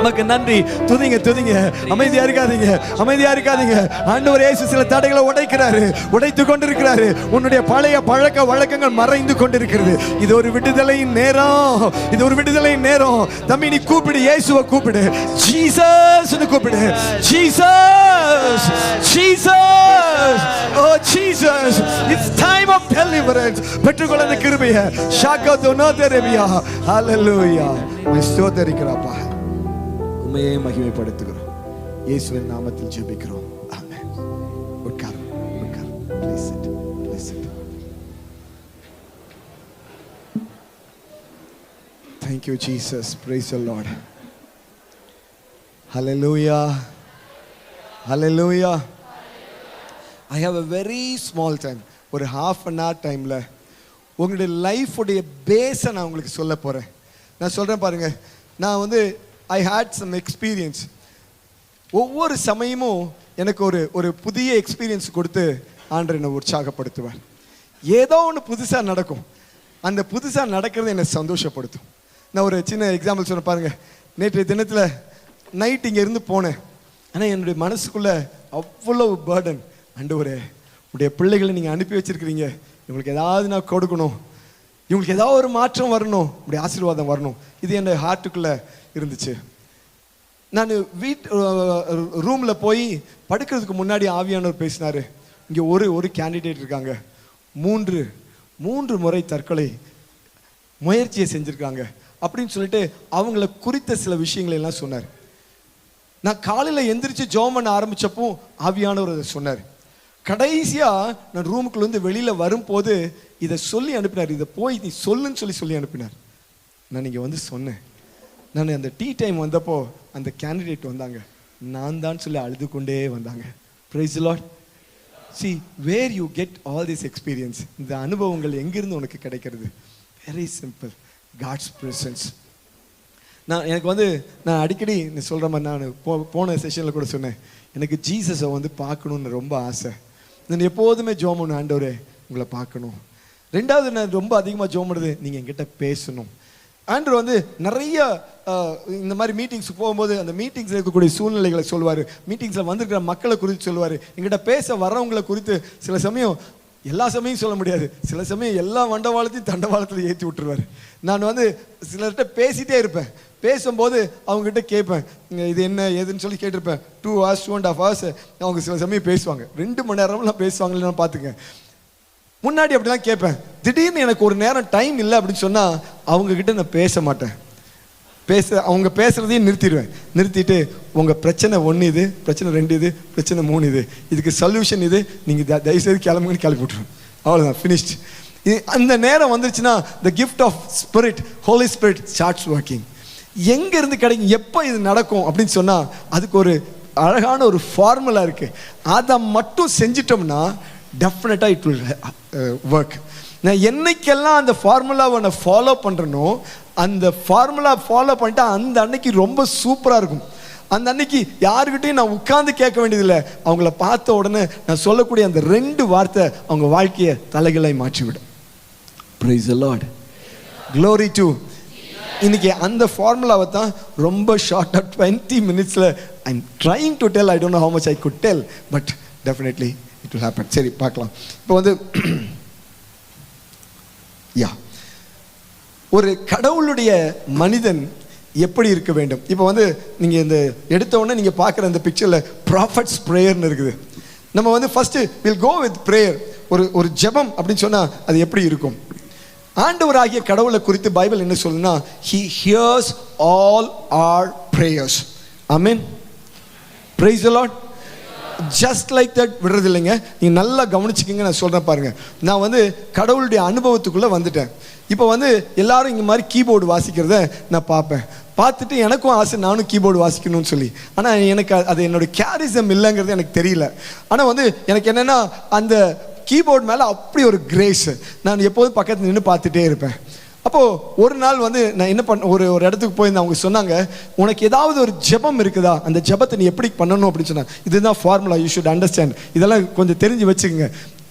S1: உமக்கு நன்றி. துதிங்க துதிங்க. அமைதியா இருக்காதீங்க, அமைதியா இருக்காதீங்க. ஆண்டவர் இயேசு சில தடைகளை உடைக்கிறாரு, உடைத்து கொண்டிருக்கிறாரு. உன்னுடைய பழைய பழக்க வழக்கங்கள் மறைந்து கொண்டிருக்கிறது. இது ஒரு விடுதலையின் நேரம். இது ஒரு விடுதலையின் நேரம். தம்பி, நீ கூப்பிடு, இயேசுவை கூப்பிடு. ஜீசஸ் கூப்பிடு. Jesus Jesus oh Jesus. It's time of deliverance. பெற்றுக்கொள்ள அந்த கிருபையை. ஷாகதோ நோதரேபியா. ஹalleluya. உம்மை ஸ்தோத்திரிக்கிறோம்ப்பா. உம்மையே மகிமைப்படுத்துகிறோம். இயேசுவின் நாமத்தில் ஜெபிக்கிறோம். ஆமென். உட்கார் உட்கார். Please sit please sit. Thank you Jesus. Praise the Lord. Hallelujah. Hallelujah. I have a very small time. ஒரு half an hour டைம்ல உங்களுடைய லைஃப் உடைய பேஸை நான் உங்களுக்கு சொல்ல போறேன். நான் சொல்றேன் பாருங்க. நான் வந்து I had some experience. ஒவ்வொரு சமயமும் எனக்கு ஒரு புதிய எக்ஸ்பீரியன்ஸ் கொடுத்து ஆண்டவர் என்னை உற்சாகப்படுத்துவார். ஏதோ ஒன்று புதுசாக நடக்கும். அந்த புதுசாக நடக்கிறது என்னை சந்தோஷப்படுத்தும். நான் ஒரு சின்ன எக்ஸாம்பிள் சொல்ல பாருங்க. நேற்றைய தினத்தில் நைட் இங்கே இருந்து போனேன். ஆனால் என்னுடைய மனசுக்குள்ளே அவ்வளோ பேர்டன். ஆண்டவரே, உடைய பிள்ளைகளை நீங்கள் அனுப்பி வச்சிருக்கிறீங்க. இவங்களுக்கு ஏதாவது நான் கொடுக்கணும், இவங்களுக்கு ஏதாவது ஒரு மாற்றம் வரணும், உடைய ஆசீர்வாதம் வரணும். இது என்னுடைய ஹார்ட்டுக்குள்ளே இருந்துச்சு. நான் ரூமில் போய் படுக்கிறதுக்கு முன்னாடி ஆவியானவர் பேசினார். இங்கே ஒரு கேண்டிடேட் இருக்காங்க, மூன்று முறை தற்கொலை முயற்சியை செஞ்சுருக்காங்க அப்படின்னு சொல்லிட்டு அவங்கள குறித்த சில விஷயங்களை எல்லாம் சொன்னார். நான் காலையில் எந்திரிச்சு ஜெபம் பண்ண ஆரம்பித்தப்போ ஆவியானவர் அதை சொன்னார். கடைசியாக நான் ரூமுக்குள்ளேருந்து வெளியில் வரும்போது இதை சொல்லி அனுப்பினார். இதை போய் நீ சொல்லுன்னு சொல்லி அனுப்பினார். நான் இங்கே வந்து சொன்னேன். நான் அந்த டீ டைம் வந்தப்போ அந்த கேண்டிடேட் வந்தாங்க. நான் தான் சொல்லி அழுது கொண்டே வந்தாங்க. Praise the Lord. See, where you get all this experience, இந்த அனுபவங்கள் எங்கிருந்து உனக்கு கிடைக்கிறது? Very simple. God's presence. நான் அடிக்கடி சொல்கிற மாதிரி நான் போன செஷனில் கூட சொன்னேன். எனக்கு ஜீசஸை வந்து பார்க்கணுன்னு ரொம்ப ஆசை. நான் எப்போதுமே ஜெபம் பண்ண, ஆண்டவரே உங்களை பார்க்கணும். ரெண்டாவது நான் ரொம்ப அதிகமாக ஜெபம் பண்ணுறது, நீங்கள் என்கிட்ட பேசணும். ஆண்டவர் வந்து நிறைய இந்த மாதிரி மீட்டிங்ஸுக்கு போகும்போது அந்த மீட்டிங்ஸில் இருக்கக்கூடிய சூழ்நிலைகளை சொல்லுவார். மீட்டிங்ஸில் வந்திருக்கிற மக்களை குறித்து சொல்லுவார். எங்கிட்ட பேச வர்றவங்களை குறித்து சில சமயம், எல்லா சமயம் சொல்ல முடியாது, சில சமயம் எல்லா வண்டவாளத்தையும் தண்டவாளத்தில் ஏற்றி விட்டுருவார். நான் வந்து சிலர்கிட்ட பேசிகிட்டே இருப்பேன். பேசும்போது அவங்ககிட்ட கேட்பேன், இது என்ன ஏதுன்னு சொல்லி கேட்டிருப்பேன். 2 hours 2.5 hours அவங்க சில சமயம் பேசுவாங்க. 2 மணி நேரம்லாம் பேசுவாங்கன்னு பார்த்துங்க. முன்னாடி அப்படிலாம் கேட்பேன். திடீர்னு எனக்கு ஒரு நேரம் டைம் இல்லை அப்படின்னு சொன்னால் அவங்கக்கிட்ட நான் பேச மாட்டேன். அவங்க பேசுகிறதையும் நிறுத்திட்டு உங்கள் பிரச்சனை 1 இது, பிரச்சனை 2 இது, பிரச்சனை 3 இது, இதுக்கு சொல்யூஷன் இது, நீங்கள் தயவுசெய்து கிளம்புங்கன்னு கிளப்பி விட்டுருவேன். அவ்வளோதான், ஃபினிஷ்ட். அந்த நேரம் வந்துருச்சுன்னா the gift of spirit, Holy Spirit starts working. எங்கேருந்து கிடைக்கும், எப்போ இது நடக்கும் அப்படின்னு சொன்னால் அதுக்கு ஒரு அழகான ஒரு ஃபார்முலா இருக்குது. அதை மட்டும் செஞ்சிட்டோம்னா டெஃபினட்டாக இட் வில் ஒர்க். நான் என்னைக்கெல்லாம் அந்த ஃபார்முலாவை நான் ஃபாலோ பண்ணுறேனோ, அந்த ஃபார்முலா ஃபாலோ பண்ணிட்டா அந்த அன்னைக்கு ரொம்ப சூப்பராக இருக்கும். அந்த அன்னைக்கு யாருக்கிட்டையும் நான் உட்கார்ந்து கேட்க வேண்டியதில்லை. அவங்கள பார்த்த உடனே நான் சொல்லக்கூடிய அந்த 2 வார்த்தை அவங்க வாழ்க்கையை தலைகளை மாற்றிவிடும். Praise the Lord. Glory to. இன்னைக்கு அந்த ஃபார்முலாவை தான் ரொம்ப ஷார்ட்டாக 20 minutesல I'm trying to tell. I don't know how much I could tell, but definitely it will happen. சரி, பார்க்கலாம். இப்போ வந்து ஒரு கடவுளுடைய மனிதன் எப்படி இருக்க வேண்டும். இப்போ வந்து நீங்கள் இந்த எடுத்த உடனே நீங்கள் பார்க்குற இந்த பிக்சரில் ப்ராஃபட்ஸ் ப்ரேயர்னு இருக்குது. நம்ம வந்து first will go with prayer. ஒரு ஜெபம் அப்படின்னு சொன்னால் அது எப்படி இருக்கும்? ஆண்டவராகிய கடவுளை குறித்து பைபிள் என்ன சொல்லுன்னா, he hears all our prayers. Amen. Praise the Lord. Just like that விடுறது இல்லைங்க. நீங்கள் நல்லா கவனிச்சுக்கிங்க. நான் சொல்கிறேன் பாருங்கள். நான் வந்து கடவுளுடைய அனுபவத்துக்குள்ளே வந்துட்டேன். இப்போ வந்து எல்லாரும் இங்கே மாதிரி கீபோர்டு வாசிக்கிறத நான் பார்த்துட்டு எனக்கும் ஆசை நானும் கீபோர்டு வாசிக்கணும்னு சொல்லி. ஆனால் எனக்கு அது என்னோட கேரிசம் இல்லைங்கிறது எனக்கு தெரியல. ஆனால் வந்து எனக்கு என்னென்னா அந்த கீபோர்டு மேலே அப்படி ஒரு கிரேஸ், நான் எப்போதும் பக்கத்தில் நின்று பார்த்துட்டே இருப்பேன். அப்போது ஒரு நாள் வந்து நான் என்ன பண்ண ஒரு இடத்துக்கு போயிருந்தேன். அவங்க சொன்னாங்க, உனக்கு ஏதாவது ஒரு ஜெபம் இருக்குதா, அந்த ஜெபத்தை நீ எப்படி பண்ணணும் அப்படின்னு சொன்னாங்க. இதுதான் ஃபார்முலா, யூ ஷுட் அண்டர்ஸ்டாண்ட், இதெல்லாம் கொஞ்சம் தெரிஞ்சு வச்சுக்கோங்க.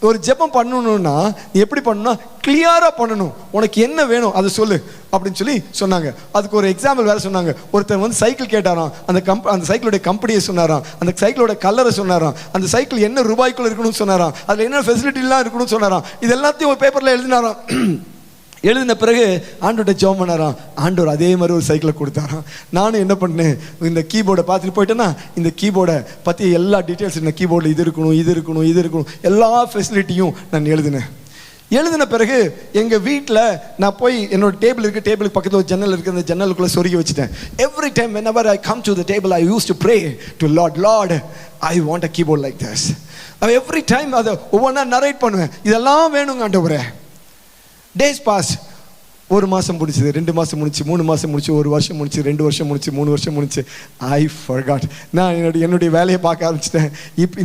S1: ஒரு ஜெபம் பண்ணணும்னா நீ எப்படி பண்ணணும்னா கிளியராக பண்ணணும், உனக்கு என்ன வேணும் அதை சொல்லு அப்படின்னு சொல்லி சொன்னாங்க. அதுக்கு ஒரு எக்ஸாம்பிள் வேறு சொன்னாங்க. ஒருத்தர் வந்து சைக்கிள் கேட்டாராம், அந்த சைக்கிளோட கம்பெனியை சொன்னாராம், அந்த சைக்கிளோட கலரை சொன்னாராம், அந்த சைக்கிள் என்ன ரூபாய்க்குள்ள இருக்கணும்னு சொன்னாராம், அதில் என்ன ஃபெசிலிட்டிலாம் இருக்கணும்னு சொன்னாராம். இது எல்லாத்தையும் ஒரு பேப்பரில் எழுதினாராம். எழுதின பிறகு ஆண்டோட ஜெபம் பண்ணாராம். ஆண்டவர் அதே மாதிரி ஒரு சைக்கிளை கொடுத்தாராம். நானும் என்ன பண்ணேன், இந்த கீபோர்டை பார்த்துட்டு போயிட்டேன்னா இந்த கீபோர்டை பற்றி எல்லா டீட்டெயில்ஸ், இந்த கீபோர்டில் இது இருக்கணும், இது இருக்கணும், இது இருக்கணும், எல்லா ஃபெசிலிட்டியும் நான் எழுதின பிறகு எங்கள் வீட்டில் நான் போய் என்னோட டேபிள் இருக்குது, டேபிளுக்கு பக்கத்தில் ஒரு ஜன்னல் இருக்குது, அந்த ஜன்னலுக்குள்ளே சொருகி வச்சுட்டேன். Every time whenever I come to the table I used to pray to Lord I want a keyboard like this. Every time அதை ஒவ்வொன்றா நரேட் பண்ணுவேன், இதெல்லாம் வேணுங்க ஆண்டவரே. டேஸ் பாஸ், 1 மாதம் முடிச்சுது, 2 மாதம் முடிச்சு, 3 மாதம் முடிச்சு, 1 வருஷம் முடிச்சு, 2 வருஷம் முடிச்சு, 3 வருஷம் முடிச்சு. I forgot. நான் என்னுடைய வேலையை பார்க்க ஆரம்பிச்சிட்டேன்.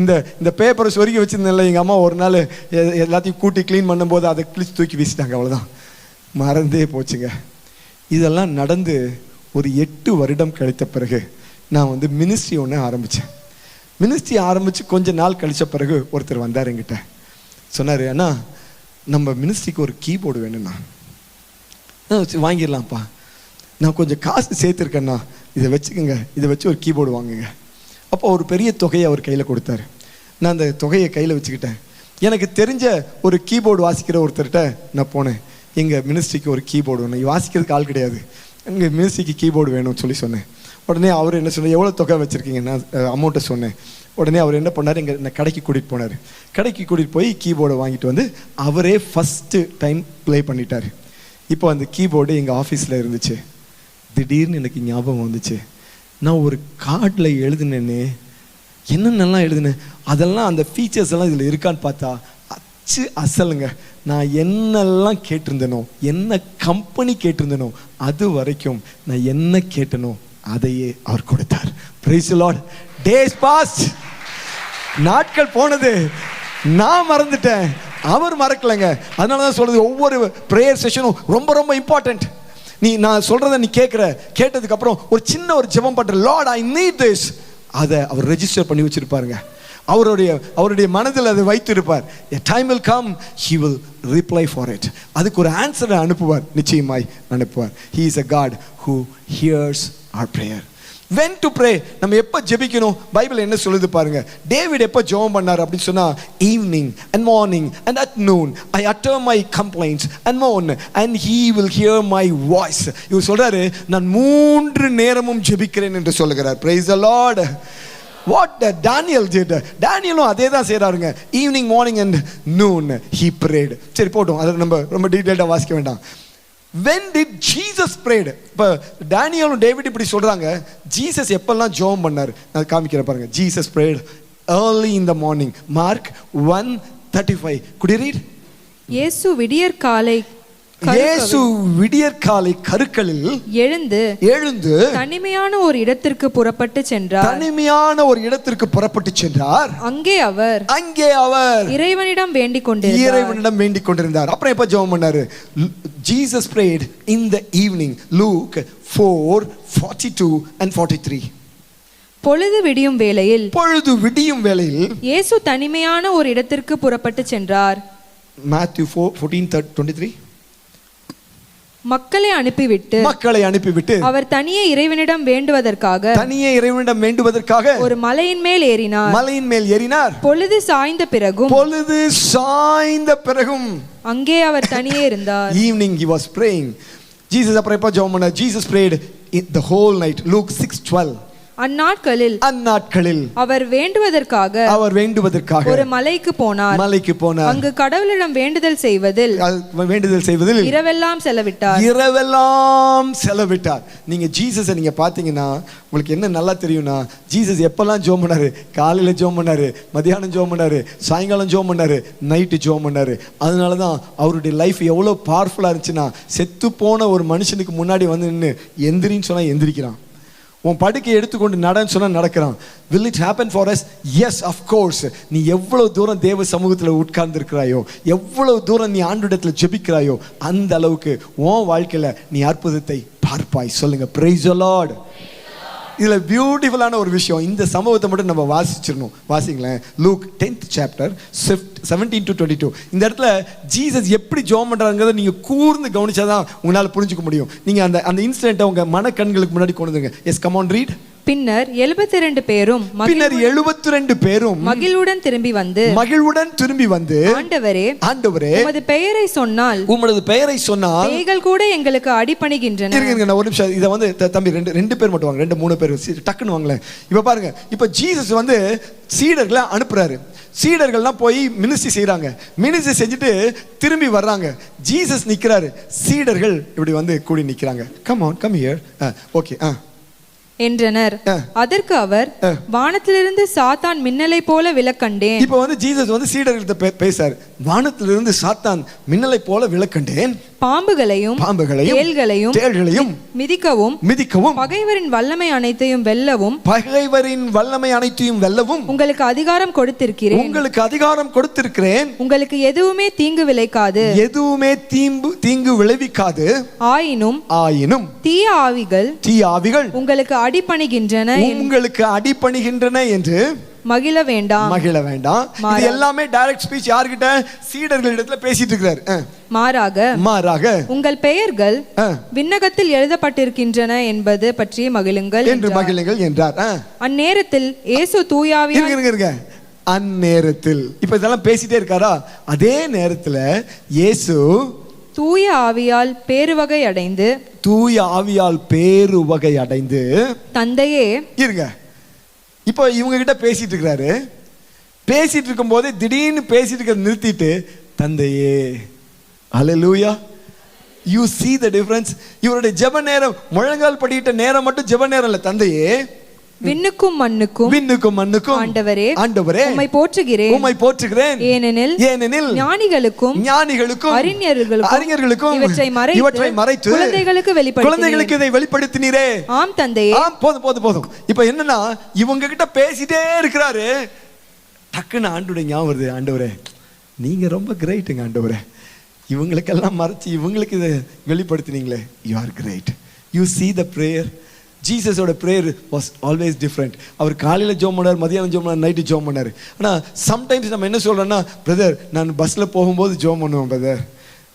S1: இந்த பேப்பரை சொருகி வச்சுருந்தேன்ல, எங்கள் அம்மா ஒரு நாள் எல்லாத்தையும் கூட்டி க்ளீன் பண்ணும்போது அதை கிழிச்சு தூக்கி வீசிட்டாங்க. அவ்வளோதான், மறந்தே போச்சுங்க. இதெல்லாம் நடந்து ஒரு 8 வருடம் கழித்த பிறகு நான் வந்து மினிஸ்ட்ரி ஒன்று ஆரம்பித்தேன். மினிஸ்ட்ரி ஆரம்பித்து கொஞ்ச நாள் கழித்த பிறகு ஒருத்தர் வந்தார் என்கிட்ட. சொன்னார், அண்ணா நம்ம மினிஸ்ட்ரிக்கு ஒரு கீபோர்டு வேணும்ண்ணா. வாங்கிடலாம்ப்பா, நான் கொஞ்சம் காசு சேர்த்துருக்கேண்ணா, இதை வச்சுக்கோங்க, இதை வச்சு ஒரு கீபோர்டு வாங்குங்க. அப்போ ஒரு பெரிய தொகையை அவர் கையில் கொடுத்தாரு. நான் அந்த தொகையை கையில் வச்சுக்கிட்டேன். எனக்கு தெரிஞ்ச ஒரு கீபோர்டு வாசிக்கிற ஒருத்தர்கிட்ட நான் போனேன். எங்கள் மினிஸ்ட்ரிக்கு ஒரு கீபோர்டு வேணும், வாசிக்கிறதுக்கு ஆள் கிடையாது, எங்கள் மினிஸ்ட்ரிக்கு கீபோர்டு வேணும்னு சொல்லி சொன்னேன். உடனே அவர் என்ன சொன்னார், எவ்வளோ தொகை வச்சுருக்கீங்க, நான் அமௌண்ட்டை சொன்னேன். உடனே அவர் என்ன பண்ணார், என்னை கடைக்கு கூட்டிகிட்டு போனார். கடைக்கு கூட்டிகிட்டு போய் கீபோர்டை வாங்கிட்டு வந்து அவரே ஃபஸ்ட்டு டைம் ப்ளே பண்ணிட்டார். இப்போ அந்த கீபோர்டு எங்கள் ஆஃபீஸில் இருந்துச்சு. திடீர்னு எனக்கு ஞாபகம் வந்துச்சு, நான் ஒரு கார்டில் எழுதுனேன்னு, என்னென்னலாம் எழுதுனேன், அதெல்லாம் அந்த ஃபீச்சர்ஸ் எல்லாம் இதில் இருக்கான்னு பார்த்தா அச்சு அசலுங்க. நான் என்னெல்லாம் கேட்டிருந்தேனோ, என்ன கம்பெனி கேட்டிருந்தேனோ, அது வரைக்கும் நான் என்ன கேட்டனோ அதையே அவர் கொடுத்தார். Praise the Lord. Days passed, நாட்கள் போனது, நான் மறந்துட்டேன், அவர் மறக்கலைங்க. அதனால தான் சொல்றது, ஒவ்வொரு ப்ரேயர் செஷனும் ரொம்ப ரொம்ப இம்பார்ட்டன்ட். நான் சொல்றதை நீ கேட்டதுக்கு அப்புறம் ஒரு சின்ன ஒரு ஜெபம் பண்ற, லார்ட் ஐ நீட் திஸ், அதை அவர் ரெஜிஸ்டர் பண்ணி வச்சிருப்பாருங்க. அவருடைய மனதில் அதை வைத்திருப்பார். a time will come he will reply for it. அதுக்கு ஒரு ஆன்சரை அனுப்புவார், நிச்சயமாய் அனுப்புவார். he is a God who hears our prayer. when to pray, நம்ம எப்போ ஜெபிக்கணும், பைபிள் என்ன சொல்லுது பாருங்க. டேவிட் எப்போ ஜெபம் பண்ணார் அப்படின்னு சொன்னா, evening and morning and at noon I utter my complaints and mourn and he will hear my voice. இவர் சொல்றாரு, நான் 3 நேரமும் ஜெபிக்கிறேன் என்று சொல்லுகிறார். praise the Lord. What Daniel did, Danielum அதே தான் செய்றாருங்க. Evening morning and noon he prayed. சரி போட்டும், அதை நம்ம ரொம்ப டீடைல்டாக வாசிக்க வேண்டாம். when did Jesus prayed? இப்போ டேனியலும் டேவிட் இப்படி சொல்றாங்க, ஜீசஸ் எப்பெல்லாம் ஜெபம் பண்ணார் நான் காமிக்கிறேன் பாருங்க. Jesus prayed early in the morning. Mark 1:35. could you read?
S5: இயேசு
S1: விடியற்காலை கருக்களில் எழுந்து
S5: தனிமையான ஒரு இடத்திற்கு புறப்பட்டு சென்றார். அங்கே அவர் இறைவனிடம் வேண்டிக்
S1: கொண்டிருந்தார். அப்புறம் எப்ப ஜெபம் பண்ணாரு? Jesus prayed in the evening. Luke 4:42 and 43.
S5: பொழுது விடியும் வேளையில்
S1: இயேசு
S5: தனிமையான ஒரு இடத்திற்கு புறப்பட்டு சென்றார்.
S1: Matthew 4:23.
S5: மக்களை அனுப்பிவிட்டு அவர் தனியே இறைவனிடம் வேண்டுவதற்காக ஒரு மலையின் மேல் ஏறினார். பொழுது சாய்ந்த பிறகும் அங்கே அவர் தனியே இருந்தார்.
S1: Evening he was praying. Jesus அப்புறம் எப்ப ஜெபம் பண்ணார்? Jesus prayed the whole night. Luke 6:12.
S5: அந்நாட்களில் அவர் வேண்டுவதற்காக ஒரு மலைக்கு போனார். அங்கு கடவுளிடம் வேண்டுதல் செய்வதில் இரவெல்லாம் செலவிட்டார்.
S1: நீங்க ஜீசஸை நீங்க பாத்தீங்கன்னா உங்களுக்கு என்ன நல்லா தெரியும்னா, ஜீசஸ் எப்பெல்லாம் ஜெபம் பண்ணாரு? காலையில ஜெபம் பண்ணாரு, மதியானம் ஜெபம் பண்ணாரு, சாயங்காலம் ஜெபம் பண்ணாரு, நைட்டு ஜெபம் பண்ணாரு. அதனாலதான் அவருடைய லைஃப் எவ்வளவு பவர்ஃபுல்லா இருந்துச்சுன்னா, செத்து போன ஒரு மனுஷனுக்கு முன்னாடி வந்து நின்று எந்திரின்னு சொன்னா எந்திரிக்கிறான், உன் படுக்கையை எடுத்துக்கொண்டு நடன்னு சொன்னா நடக்கிறான். Will it happen for us? Yes, of course. நீ எவ்வளவு தூரம் தேவ சமூகத்தில் உட்கார்ந்து இருக்கிறாயோ, எவ்வளவு தூரம் நீ ஆண்டவரிடத்தில் ஜெபிக்கிறாயோ, அந்த அளவுக்கு உன் வாழ்க்கையில நீ அற்புதத்தை பார்ப்பாய். சொல்லுங்க, praise the Lord. இதுல பியூட்டிஃபுல்லான ஒரு விஷயம், இந்த சம்பவத்தை மட்டும் நம்ம வாசிச்சிடணும். வாசிங்களேன், லூக் 10th chapter 17 to 22. இந்த இடத்துல ஜீசஸ் எப்படி ஜெபம் பண்றாங்கறத நீங்க கூர்ந்து கவனிச்சாதான் உங்களால புரிஞ்சுக்க முடியும். நீங்க அந்த இன்சிடென்ட்டை உங்க மன கண்களுக்கு முன்னாடி கொண்டு வந்துங்க. Yes, come on, read.
S5: பின்னர் 72 பேரும் மகிழ்வுடன் திரும்பி வந்து ஆண்டவரே உமது பெயரை சொன்னால் பேய்கள் கூட எங்களுக்கு அடிபணிகின்றன.
S1: இருங்க ஒரு நிமிஷம், இத வந்து தம்பி ரெண்டு பேர் மட்டும் வாங்க, 2-3 பேர் டக்குன்னு வாங்களேன். இப்ப பாருங்க, இப்ப ஜீசஸ் வந்து சீடர்களை அனுப்புறாரு. சீடர்கள்லாம் போய் மினிஸ்ட்ரி செய்யறாங்க. மினிஸ்ட்ரி செஞ்சுட்டு திரும்பி வர்றாங்க. ஜீசஸ் நிக்கிறாரு, சீடர்கள் இப்படி வந்து கூடி நிக்கிறாங்க. Come on, come here, okay
S5: என்றனர். அதற்கு அவர், வானத்திலிருந்து சாத்தான் மின்னலை போல விழக்கண்டேன்.
S1: இப்போ வந்து ஜீசஸ் வந்து சீடர்கள்ட்ட பேசாரு. வானத்திலிருந்து சாத்தான் மின்னலை போல விழக்கண்டேன்.
S5: பாம்புகளையும் தேள்களையும் மிதிக்கவும் பகைவரின் வல்லமை அனைத்தையும் வெல்லவும் உங்களுக்கு அதிகாரம் கொடுத்திருக்கிறேன். உங்களுக்கு எதுவுமே தீங்கு விளைவிக்காது. ஆயினும் தீய ஆவிகள் உங்களுக்கு அடிபணிகின்றன என்று மகிழ வேண்டாம்.
S1: இது எல்லாமே டைரக்ட் ஸ்பீச். யார்கிட்ட? சீடர்களிடத்துல பேசிட்டு இருக்கிறார்.
S5: மாறாக உங்கள் பெயர்கள் விண்ணகத்தில் எழுதப்பட்டிருக்கின்றன என்பது பற்றி மகிழுங்கள்
S1: என்றார்.
S5: அந்நேரத்தில் இயேசு தூயாவியால்
S1: அந்நேரத்தில் இப்ப இதெல்லாம் பேசிட்டே இருக்காரா? அதே நேரத்துல இயேசு
S5: தூய ஆவியால் பேருவகை அடைந்து தந்தையே இருங்க.
S1: இப்போ இவங்க கிட்ட பேசிட்டு இருக்கிறாரு. பேசிட்டு இருக்கும் போதே திடீர்னு பேசிட்டு இருக்க நிறுத்திட்டு, தந்தையே, hallelujah. You see the difference. இவருடைய ஜெப நேரம், முழங்கால் படியிட்ட நேரம் மட்டும் ஜெப நேரம் இல்ல. தந்தையே,
S5: விண்ணுக்கும் மண்ணுக்கும் ஆண்டவரே உம்மை போற்றுகிறேன். ஏனெனில் ஞானிகளுக்கும் அறிஞர்களுக்கும் இவற்றை மறைத்து குழந்தைகளுக்கு இதை வெளிப்படுத்தினீரே. ஆம் தந்தையே.
S1: போதும். இப்போ என்னன்னா, இவங்க கிட்ட பேசிட்டே இருக்கிறாரு. டக்குன்னு ஆண்டவருடைய ஞாபகம் வருது. ஆண்டவரே, நீங்க ரொம்ப கிரேட்டுங்க ஆண்டவரே. இவங்களுக்கெல்லாம் மறைச்சு இவங்களுக்கு இதை வெளிப்படுத்தினீங்களே. You are great. You see the prayer. ஜீசஸோட ப்ரேயர் வாஸ் ஆல்வேஸ் டிஃப்ரெண்ட். அவர் காலையில் ஜெபம் பண்ணார், மதியானம் ஜெபம் பண்ணார், நைட்டு ஜெபம் பண்ணார். ஆனால் சம்டைம்ஸ் நம்ம என்ன சொல்கிறோன்னா, பிரதர் நான் பஸ்ஸில் போகும்போது ஜெபம் பண்ணுவேன், பிரதர்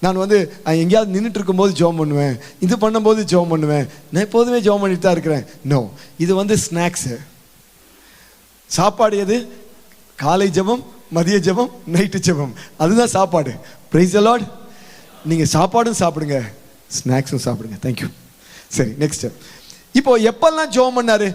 S1: நான் வந்து எங்கேயாவது நின்றுட்டு இருக்கும்போது ஜெபம் பண்ணுவேன், இது பண்ணும்போது ஜெபம் பண்ணுவேன், நான் எப்போதுமே ஜெபம் பண்ணிட்டு தான் இருக்கிறேன். நோ, இது வந்து ஸ்நாக்ஸு. சாப்பாடு எது? காலை ஜெபம், மதிய ஜெபம், நைட்டு ஜெபம், அதுதான் சாப்பாடு. Price the Lord. நீங்கள் சாப்பாடும் சாப்பிடுங்க, ஸ்நாக்ஸும் சாப்பிடுங்க. தேங்க்யூ. சரி, நெக்ஸ்ட். இப்போ எப்பெல்லாம் ஜெபம் பண்ணாரு?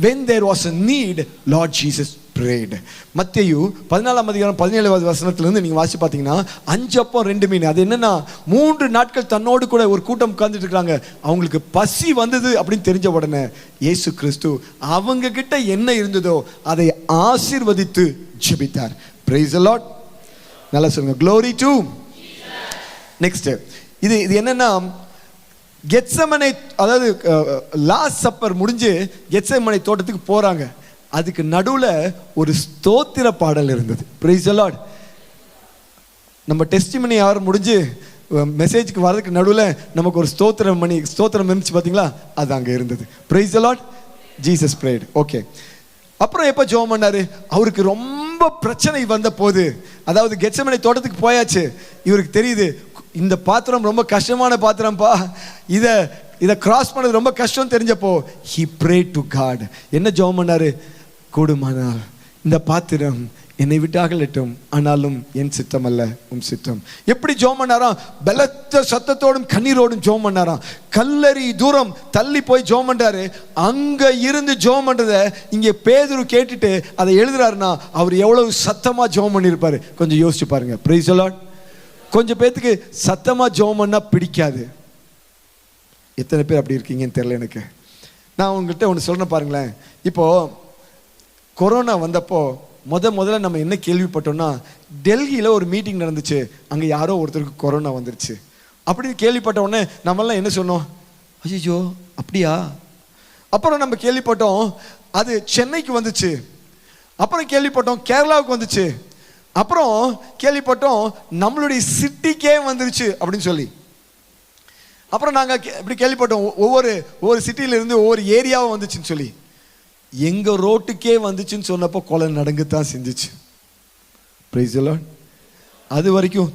S1: when there was a need, Lord Jesus prayed. மத்தேயு 14:17 நீங்க வாசி பார்த்தீங்கன்னா, 5 அப்பம் 2 மீன். அது என்னன்னா, 3 நாட்கள் தன்னோடு கூட ஒரு கூட்டம் உட்கார்ந்துட்டு இருக்காங்க. அவங்களுக்கு பசி வந்தது அப்படின்னு தெரிஞ்ச உடனே இயேசு கிறிஸ்து அவங்க கிட்ட என்ன இருந்ததோ அதை ஆசீர்வதித்து ஜெபித்தார். praise the Lord. நல்லா சொல்லுங்க, glory to Jesus. நெக்ஸ்ட், இது என்னன்னா, கெத்செமனே, அதாவது லாஸ்ட் சப்பர் முடிஞ்சு கெத்செமனே தோட்டத்துக்கு போறாங்க. அதுக்கு நடுவுல ஒரு ஸ்தோத்திர பாடல் இருந்தது. Praise the Lord. நம்ம டெஸ்டிமனி யார் முடிஞ்சு மெசேஜ்க்கு வரதுக்கு நடுவுல நமக்கு ஒரு ஸ்தோத்திரம் இருந்துச்சு பாத்தீங்களா? அது அங்க இருந்தது. Praise the Lord. Jesus prayed. Okay. அப்புறம் எப்ப ஜெபம் பண்ணாரு? அவருக்கு ரொம்ப பிரச்சனை வந்த போது, அதாவது கெத்செமனே தோட்டத்துக்கு போயாச்சு, இவருக்கு தெரியுது இந்த பாத்திரம் ரொம்ப கஷ்டமான பாத்திரம்ப்பா, இதை கிராஸ் பண்ணது ரொம்ப கஷ்டம் தெரிஞ்சப்போ he prayed to God. என்ன ஜெபம் பண்ணாரு? கூடுமானால் இந்த பாத்திரம் என்னை விட்டு அகலட்டும், ஆனாலும் என் சித்தம் அல்ல உம் சித்தம். எப்படி ஜெபம் பண்ணாராம்? பலத்த சத்தத்தோடும் கண்ணீரோடும் ஜெபம் பண்ணாராம். கல்லறி தூரம் தள்ளி போய் ஜெபம் பண்றாரு. அங்க இருந்து ஜெபம் பண்றத இங்கே பேதுரு கேட்டுட்டு அதை எழுதுறாருன்னா அவர் எவ்வளவு சத்தமா ஜெபம் பண்ணியிருப்பாரு கொஞ்சம் யோசிச்சு பாருங்க. Price the Lord. கொஞ்சம் பேத்துக்கு சத்தமா ஜெபம் பண்ணா பிடிக்காது. எத்தனை பேர் அப்படி இருக்கீங்கன்னு தெரியல எனக்கு. நான் உங்கள்கிட்ட ஒன்று சொல்றேன் பாருங்களேன். இப்போ கொரோனா வந்தப்போ முதல்ல நம்ம என்ன கேள்விப்பட்டோம்னா, டெல்லியில் ஒரு மீட்டிங் நடந்துச்சு, அங்கே யாரோ ஒருத்தருக்கு கொரோனா வந்துருச்சு அப்படின்னு கேள்விப்பட்ட உடனே நம்மெல்லாம் என்ன சொன்னோம்? ஐயோ அப்படியா? அப்புறம் நம்ம கேள்விப்பட்டோம் அது சென்னைக்கு வந்துச்சு, அப்புறம் கேள்விப்பட்டோம் கேரளாவுக்கு வந்துச்சு, அப்புறம் கேள்விப்பட்டோம் நம்மளுடைய சிட்டிக்கே வந்துருச்சு அப்படின்னு சொல்லி. அப்புறம் நாங்கள் இப்படி கேள்விப்பட்டோம் ஒவ்வொரு சிட்டியிலிருந்து ஒவ்வொரு ஏரியாவும் வந்துச்சுன்னு சொல்லி. எங்க ரோட்டுக்கே வந்துச்சுன்னு சொன்னப்போ கொலை நடங்கத்தான் செஞ்சிச்சு. Price the Lord. அது வரைக்கும்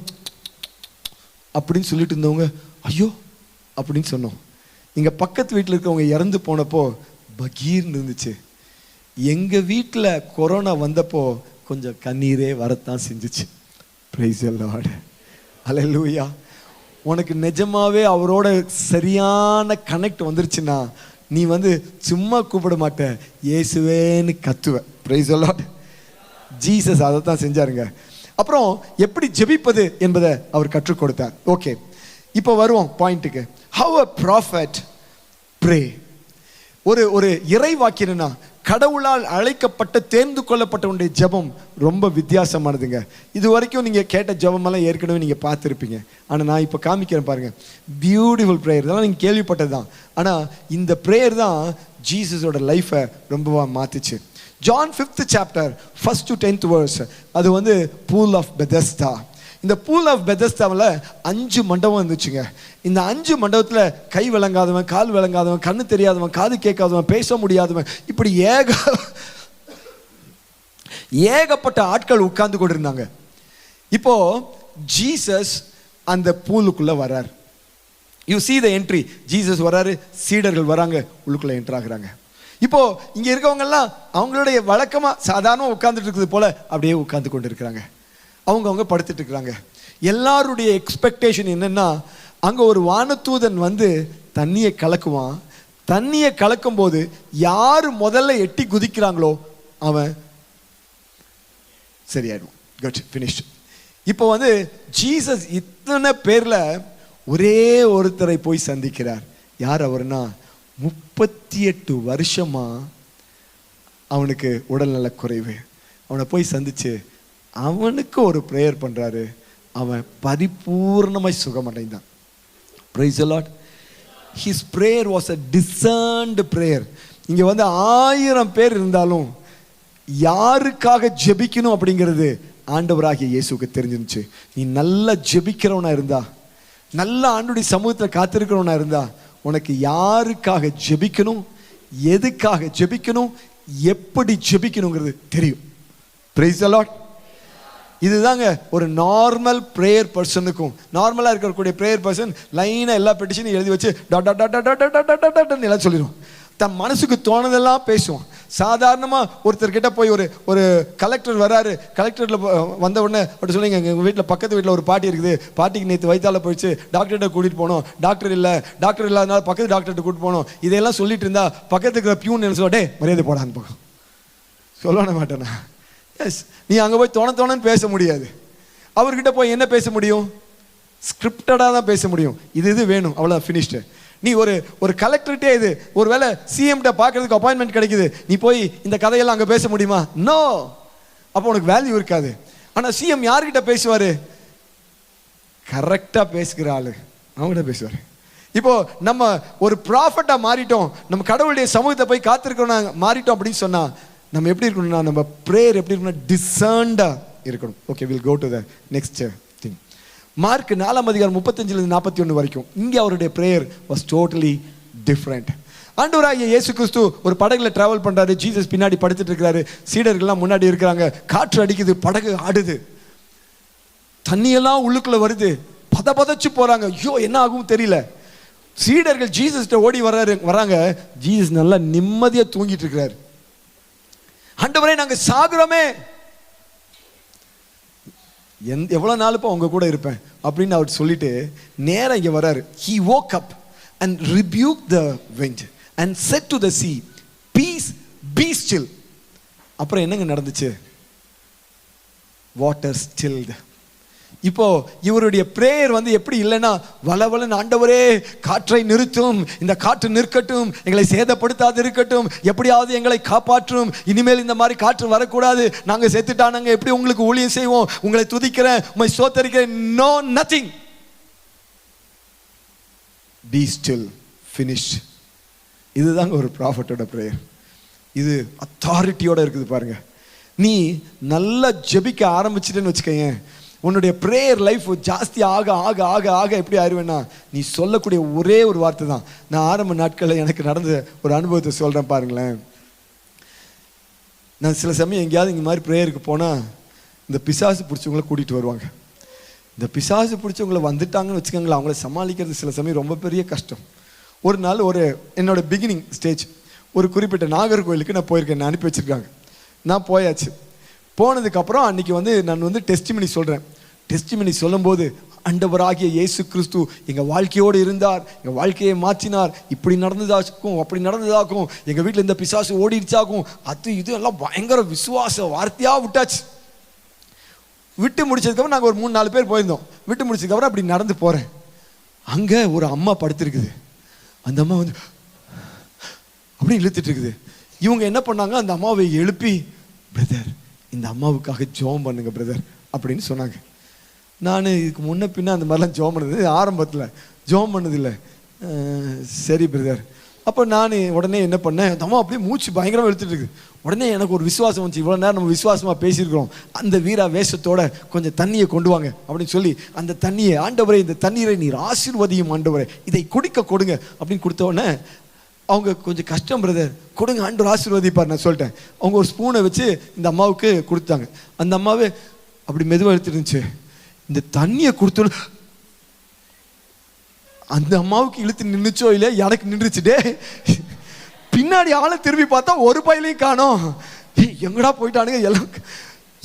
S1: அப்படின்னு சொல்லிட்டு இருந்தவங்க ஐயோ அப்படின்னு சொன்னோம். இங்க பக்கத்து வீட்டில் இருக்கவங்க இறந்து போனப்போ பகீர்னு இருந்துச்சு. எங்க வீட்டில் கொரோனா வந்தப்போ கொஞ்சம் கண்ணீரே வரத்தான் செஞ்சிச்சு. Price the Lord. ஹல்லேலூயா. உனக்கு நிஜமாவே அவரோட சரியான கனெக்ட் வந்துருச்சுன்னா நீ சும்மா கூப்பிட மாட்ட, இயேசுவேன்னு கத்துவ. Praise the Lord. ஜீசஸ் அதை தான் செஞ்சாருங்க. அப்புறம் எப்படி ஜெபிப்பது என்பதை அவர் கற்றுக் கொடுத்தார். ஓகே, இப்போ வருவோம் பாயிண்ட்டுக்கு. How a prophet pray. ஒரு இறைவாக்கினா கடவுளால் அழைக்கப்பட்ட தேர்ந்து கொள்ளப்பட்டவனுடைய ஜெபம் ரொம்ப வித்தியாசமானதுங்க. இது வரைக்கும் நீங்கள் கேட்ட ஜெபமெல்லாம் ஏற்கனவே நீங்கள் பார்த்துருப்பீங்க. ஆனால் நான் இப்போ காமிக்கிறேன் பாருங்க. Beautiful prayer. இதெல்லாம் நீங்கள் கேள்விப்பட்டது தான். ஆனால் இந்த ப்ரேயர் தான் ஜீசஸோட லைஃப்பை ரொம்பவா மாற்றிச்சு. John 5th chapter 1st to 10th verse. அது பூல் ஆஃப் பெதஸ்தா. இந்த பூல் ஆஃப் பெதஸ்தாவில் 5 மண்டபம் இருந்துச்சுங்க. இந்த 5 மண்டபத்தில் கை விளங்காதவன், கால் விளங்காதவன், கண்ணு தெரியாதவன், காது கேட்காதவன், பேச முடியாதவன், இப்படி ஏகப்பட்ட ஆட்கள் உட்கார்ந்து கொண்டு இருந்தாங்க. இப்போ ஜீசஸ் அந்த பூலுக்குள்ள வர்றார். You see the entry. Jesus வர்றாரு, சீடர்கள் வராங்க, உள்ளுக்குள்ள என்டர் ஆகுறாங்க. இப்போ இங்க இருக்கவங்க எல்லாம் அவங்களுடைய வழக்கமா சாதாரண உட்கார்ந்துட்டு இருக்குது போல அப்படியே உட்கார்ந்து கொண்டு இருக்கிறாங்க. அவங்க படுத்துட்டு இருக்கிறாங்க. எல்லாருடைய எக்ஸ்பெக்டேஷன் என்னன்னா, அங்க ஒரு வானதூதன் தண்ணியை கலக்குவான். தண்ணியை கலக்கும் போது யாரு முதல்ல எட்டி குதிக்கிறாங்களோ அவன் சரியாயிடும். Good, finished. இப்போ ஜீசஸ் இத்தனை பேர்ல ஒரே ஒருத்தரை போய் சந்திக்கிறார். யார் அவர்னா, 38 வருஷமா அவனுக்கு உடல்நல குறைவு. அவனை போய் சந்திச்சு அவனுக்கு ஒரு ப்ரேயர் பண்றாரு. அவன் பரிபூர்ணமாய் சுகமடைந்தான். Praise the Lord. His prayer was a discerned prayer. இங்க 1000 பேர் இருந்தாலும் யாருக்காக ஜெபிக்கணும் அப்படிங்கிறது ஆண்டவராகிய இயேசுவுக்கு தெரிஞ்சிருந்துச்சு. நீ நல்லா ஜெபிக்கிறவனா இருந்தா, நல்ல ஆண்டுடைய சமூகத்தில் காத்திருக்கிறவனா இருந்தா, உனக்கு யாருக்காக ஜெபிக்கணும், எதுக்காக ஜெபிக்கணும், எப்படி ஜெபிக்கணுங்கிறது தெரியும். Praise the Lord. இதுதாங்க ஒரு நார்மல் ப்ரேயர் பர்சனுக்கும். நார்மலாக இருக்கக்கூடிய ப்ரேயர் பர்சன் லைனாக எல்லா பெட்டிஷனும் எழுதி வச்சு எல்லாம் சொல்லிடுவோம். தன் மனசுக்கு தோணுதெல்லாம் பேசுவோம். சாதாரணமாக ஒருத்தர்கிட்ட போய் ஒரு கலெக்டர் வராரு. கலெக்டரில் வந்த உடனே அப்படி சொல்லிங்க, எங்கள் வீட்டில் பக்கத்து வீட்டில் ஒரு பாட்டி இருக்குது, பாட்டிக்கு நேற்று வயிற்றால போயிடுச்சு, டாக்டர்கிட்ட கூட்டிகிட்டு போனோம், டாக்டர் இல்லாதனால பக்கத்து டாக்டர்கிட்ட கூட்டிட்டு போனோம். இதெல்லாம் சொல்லிட்டு இருந்தா பக்கத்துக்கு இருக்கிற பியூன் என்ன சொல்ல, டே மரியாதை போடான்னு போகும். சொல்ல மாட்டேனா? எஸ், நீ அங்கே போய் தோணன்னு பேச முடியாது. அவர்கிட்ட போய் என்ன பேச முடியும்? ஸ்கிரிப்டடாக தான் பேச முடியும். இது வேணும், அவ்வளோ ஃபினிஷ்டு. நீ ஒரு கலெக்டர்கிட்டே இது ஒரு வேளை சிஎம்கிட்ட பார்க்கறதுக்கு அப்பாயின்மெண்ட் கிடைக்குது, நீ போய் இந்த கதையெல்லாம் அங்கே பேச முடியுமா? நோ. அப்போ உனக்கு வேல்யூ இருக்காது. ஆனால் சிஎம் யார்கிட்ட பேசுவார்? கரெக்டாக பேசுகிற ஆளு அவங்ககிட்ட பேசுவார். இப்போ நம்ம ஒரு ப்ராஃபட்டா மாறிட்டோம், நம்ம கடவுளுடைய சமூகத்தை போய் காத்திருக்கோம் மாறிட்டோம் அப்படின்னு சொன்னா நம்ம எப்படி இருக்கணும்னா, நம்ம ப்ரேயர் எப்படி இருக்கணும்னா டிசர்ன்டா இருக்கணும். Okay, will go to the next thing. Mark 4:35-41 வரைக்கும் இங்கே அவருடைய ப்ரேயர் வாஸ் டோட்டலி டிஃப்ரெண்ட். ஆண்டவராகிய இயேசு கிறிஸ்து ஒரு படகுல டிராவல் பண்றாரு. ஜீசஸ் பின்னாடி படுத்துட்டு இருக்கிறாரு, சீடர்கள்லாம் முன்னாடி இருக்கிறாங்க. காற்று அடிக்குது, படகு ஆடுது, தண்ணியெல்லாம் உள்ளுக்குள்ள வருது, பதச்சு போறாங்க. ஐயோ என்ன ஆகும் தெரியல. சீடர்கள் ஜீசஸ்ட ஓடி வராங்க. ஜீசஸ் நல்லா நிம்மதியா தூங்கிட்டு இருக்கிறாரு. ஆண்டவரே நாங்க சாகுறோமே, எவ்வளோ நாளுப்பா உங்க கூட இருப்பேன் அப்படின்னு அவர் சொல்லிட்டு நேராக இங்கே வராரு. He woke up and rebuked the wind and said to the sea, peace, be still. அப்புறம் என்னங்க நடந்துச்சு? Water stilled. இப்போ இவருடைய பிரேயர் எப்படி இல்லைன்னா, வளவலன் ஆண்டவரே காற்றை நிறுத்தும், இந்த காற்று நிற்கட்டும், எங்களை சேதப்படுத்தாது இருக்கட்டும், எப்படியாவது எங்களை காப்பாற்றும், இனிமேல் இந்த மாதிரி காற்று வரக்கூடாது, நாங்க செத்துட்டானாங்க எப்படி உங்களுக்கு ஊழியம் செய்வோம், உங்களை துதிக்கிறேன், உம்மை ஸ்தோத்திரிக்கிறேன். No, nothing. Be still, finished. இதுதாங்க ஒரு ப்ராஃபட்டோட பிரேயர். இது அத்தாரிட்டியோட இருக்குது பாருங்க. நீ நல்லா ஜெபிக்க ஆரம்பிச்சிட்டேன்னு வச்சுக்கோங்க, உன்னுடைய ப்ரேயர் லைஃப் ஜாஸ்தி ஆக ஆக ஆக ஆக எப்படி ஆயிடுவேன்னா, நீ சொல்லக்கூடிய ஒரே ஒரு வார்த்தை தான். நான் ஆரம்ப நாட்களில் எனக்கு நடந்த ஒரு அனுபவத்தை சொல்கிறேன் பாருங்களேன். நான் சில சமயம் எங்கேயாவது இந்த மாதிரி ப்ரேயருக்கு போனால் இந்த பிசாசு பிடிச்சவங்கள கூட்டிகிட்டு வருவாங்க. இந்த பிசாசு பிடிச்சவங்கள வந்துட்டாங்கன்னு வச்சுக்கோங்களேன், அவங்கள சமாளிக்கிறது சில சமயம் ரொம்ப பெரிய கஷ்டம். ஒரு நாள் என்னோட பிகினிங் ஸ்டேஜ் ஒரு குறிப்பிட்ட நாகர்கோயிலுக்கு நான் போயிருக்கேன். நான் அனுப்பி வச்சுருக்காங்க. நான் போயாச்சு. போனதுக்கப்புறம் அன்றைக்கி நான் டெஸ்டிமனி சொல்கிறேன். டெஸ்டிமனி சொல்லும்போது, ஆண்டவராகிய இயேசு கிறிஸ்து எங்கள் வாழ்க்கையோடு இருந்தார், எங்கள் வாழ்க்கையை மாற்றினார், இப்படி நடந்ததாக்கும் அப்படி நடந்ததாக்கும், எங்கள் வீட்டில் இந்த பிசாசு ஓடிடுச்சாக்கும், அது இது எல்லாம் பயங்கர விசுவாச வார்த்தையாக விட்டாச்சு. விட்டு முடிச்சதுக்கப்புறம் நாங்கள் ஒரு 3-4 பேர் போயிருந்தோம். விட்டு முடிச்சதுக்கப்புறம் அப்படி நடந்து போகிறேன். அங்கே ஒரு அம்மா படுத்திருக்குது. அந்த அம்மா அப்படி இழுத்துட்டு இருக்குது. இவங்க என்ன பண்ணாங்க, அந்த அம்மாவை எழுப்பி, பிரதர் இந்த அம்மாவுக்காக ஜெபம் பண்ணுங்க பிரதர் அப்படின்னு சொன்னாங்க. நான் இதுக்கு முன்ன பின்ன அந்த மாதிரிலாம் ஜெபம் பண்ணது ஆரம்பத்தில் ஜெபம் பண்ணதில்லை. சரி பிரதர். அப்போ நான் உடனே என்ன பண்ணேன், அந்த அம்மா அப்படியே மூச்சு பயங்கரமாக எடுத்துட்டு இருக்குது. உடனே எனக்கு ஒரு விசுவாசம் வந்துச்சு, இவ்வளோ நேரம் நம்ம விசுவாசமாக பேசியிருக்கிறோம், அந்த வீரா வேஷத்தோட கொஞ்சம் தண்ணியை கொண்டு வாங்க அப்படின்னு சொல்லி அந்த தண்ணியை, ஆண்டவரே இந்த தண்ணீரை நீர் ஆசீர்வதியும் ஆண்டவரே, இதை குடிக்க கொடுங்க அப்படின்னு கொடுத்த உடனே அவங்க கொஞ்சம் கஷ்டம் பிரதர், கொடுங்க ஆண்டவர் ஆசீர்வதிப்பார் நான் சொல்லிட்டேன். அவங்க ஒரு ஸ்பூனை வச்சு இந்த அம்மாவுக்கு கொடுத்தாங்க. அந்த அம்மாவே அப்படி மெதுவாக எடுத்துருந்துச்சு. இந்த தண்ணியை கொடுத்தோன்னு அந்த அம்மாவுக்கு இழுத்து நின்றுச்சோ இல்லையா, எனக்கு நின்றுச்சுட்டே. பின்னாடி ஆளை திரும்பி பார்த்தா ஒரு பையிலையும் காணோம். எங்கடா போயிட்டானுங்க எல்லாம்.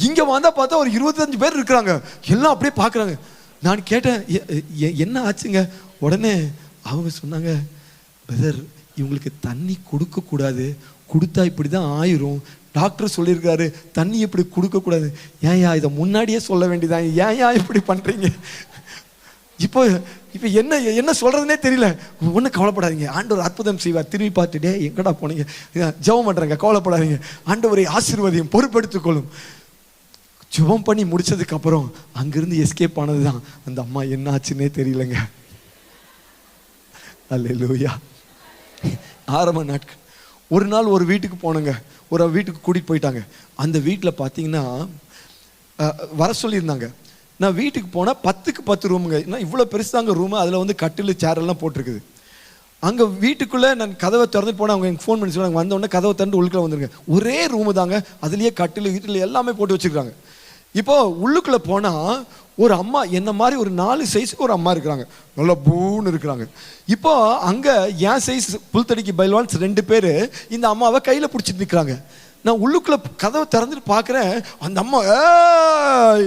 S1: இங்கே வந்தால் பார்த்தா ஒரு 25 பேர் இருக்கிறாங்க. எல்லாம் அப்படியே பார்க்குறாங்க. நான் கேட்டேன் என்ன ஆச்சுங்க. உடனே அவங்க சொன்னாங்க, பிரதர் இவங்களுக்கு தண்ணி கொடுக்கக்கூடாது, கொடுத்தா இப்படி தான் ஆயிரும், டாக்டர் சொல்லியிருக்காரு தண்ணி இப்படி கொடுக்கக்கூடாது. ஏன்யா இதை முன்னாடியே சொல்ல வேண்டியதான், ஏன்யா இப்படி பண்ணுறீங்க? இப்போ என்ன சொல்கிறதுனே தெரியல. ஒன்றும் கவலைப்படாதீங்க, ஆண்டவர் அற்புதம் செய்வார். திரும்பி பார்த்துட்டே எங்கடா போனீங்க, ஜெபம் பண்ணுறேங்க, கவலைப்படாதீங்க, ஆண்டவரை ஆசீர்வதியும் பொறுப்பெடுத்துக்கொள்ளும். ஜெபம் பண்ணி முடிச்சதுக்கப்புறம் அங்கேருந்து எஸ்கேப் ஆனது தான். அந்த அம்மா என்ன ஆச்சுன்னே தெரியலங்க. அல்லேலூயா. ஆரம்ப நாட்கள் ஒரு நாள் ஒரு வீட்டுக்கு போனோங்க. ஒரு வீட்டுக்கு கூட்டிகிட்டு போயிட்டாங்க. அந்த வீட்டில் பார்த்தீங்கன்னா வர சொல்லியிருந்தாங்க. நான் வீட்டுக்கு போனால் 10க்கு 10 ரூமுங்க. நான் இவ்வளோ பெருசாங்க ரூமு. அதில் கட்டில் சேரெல்லாம் போட்டிருக்குது. அங்கே வீட்டுக்குள்ளே நான் கதவை திறந்துட்டு போனால் அவங்க எனக்கு ஃபோன் பண்ணி சொல்லுவாங்க, வந்தோடனே கதவை திறந்து உள்ளுக்குள்ளே வந்துருங்க. ஒரே ரூமு தாங்க, அதுலேயே கட்டில் வீட்டில் எல்லாமே போட்டு வச்சுருக்காங்க. இப்போ உள்ளுக்குள்ளே போனால் ஒரு அம்மா என்ன மாதிரி ஒரு 4 சைஸுக்கு ஒரு அம்மா இருக்கிறாங்க, நல்லா பூன்னு இருக்கிறாங்க. இப்போ அங்கே என் சைஸ் புல்தடிக்கு பைல்வான்ஸ் 2 பேர் இந்த அம்மாவை கையில் பிடிச்சிட்டு நிற்கிறாங்க. நான் உள்ளுக்குள்ளே கதவை திறந்துட்டு பார்க்குறேன், அந்த அம்மா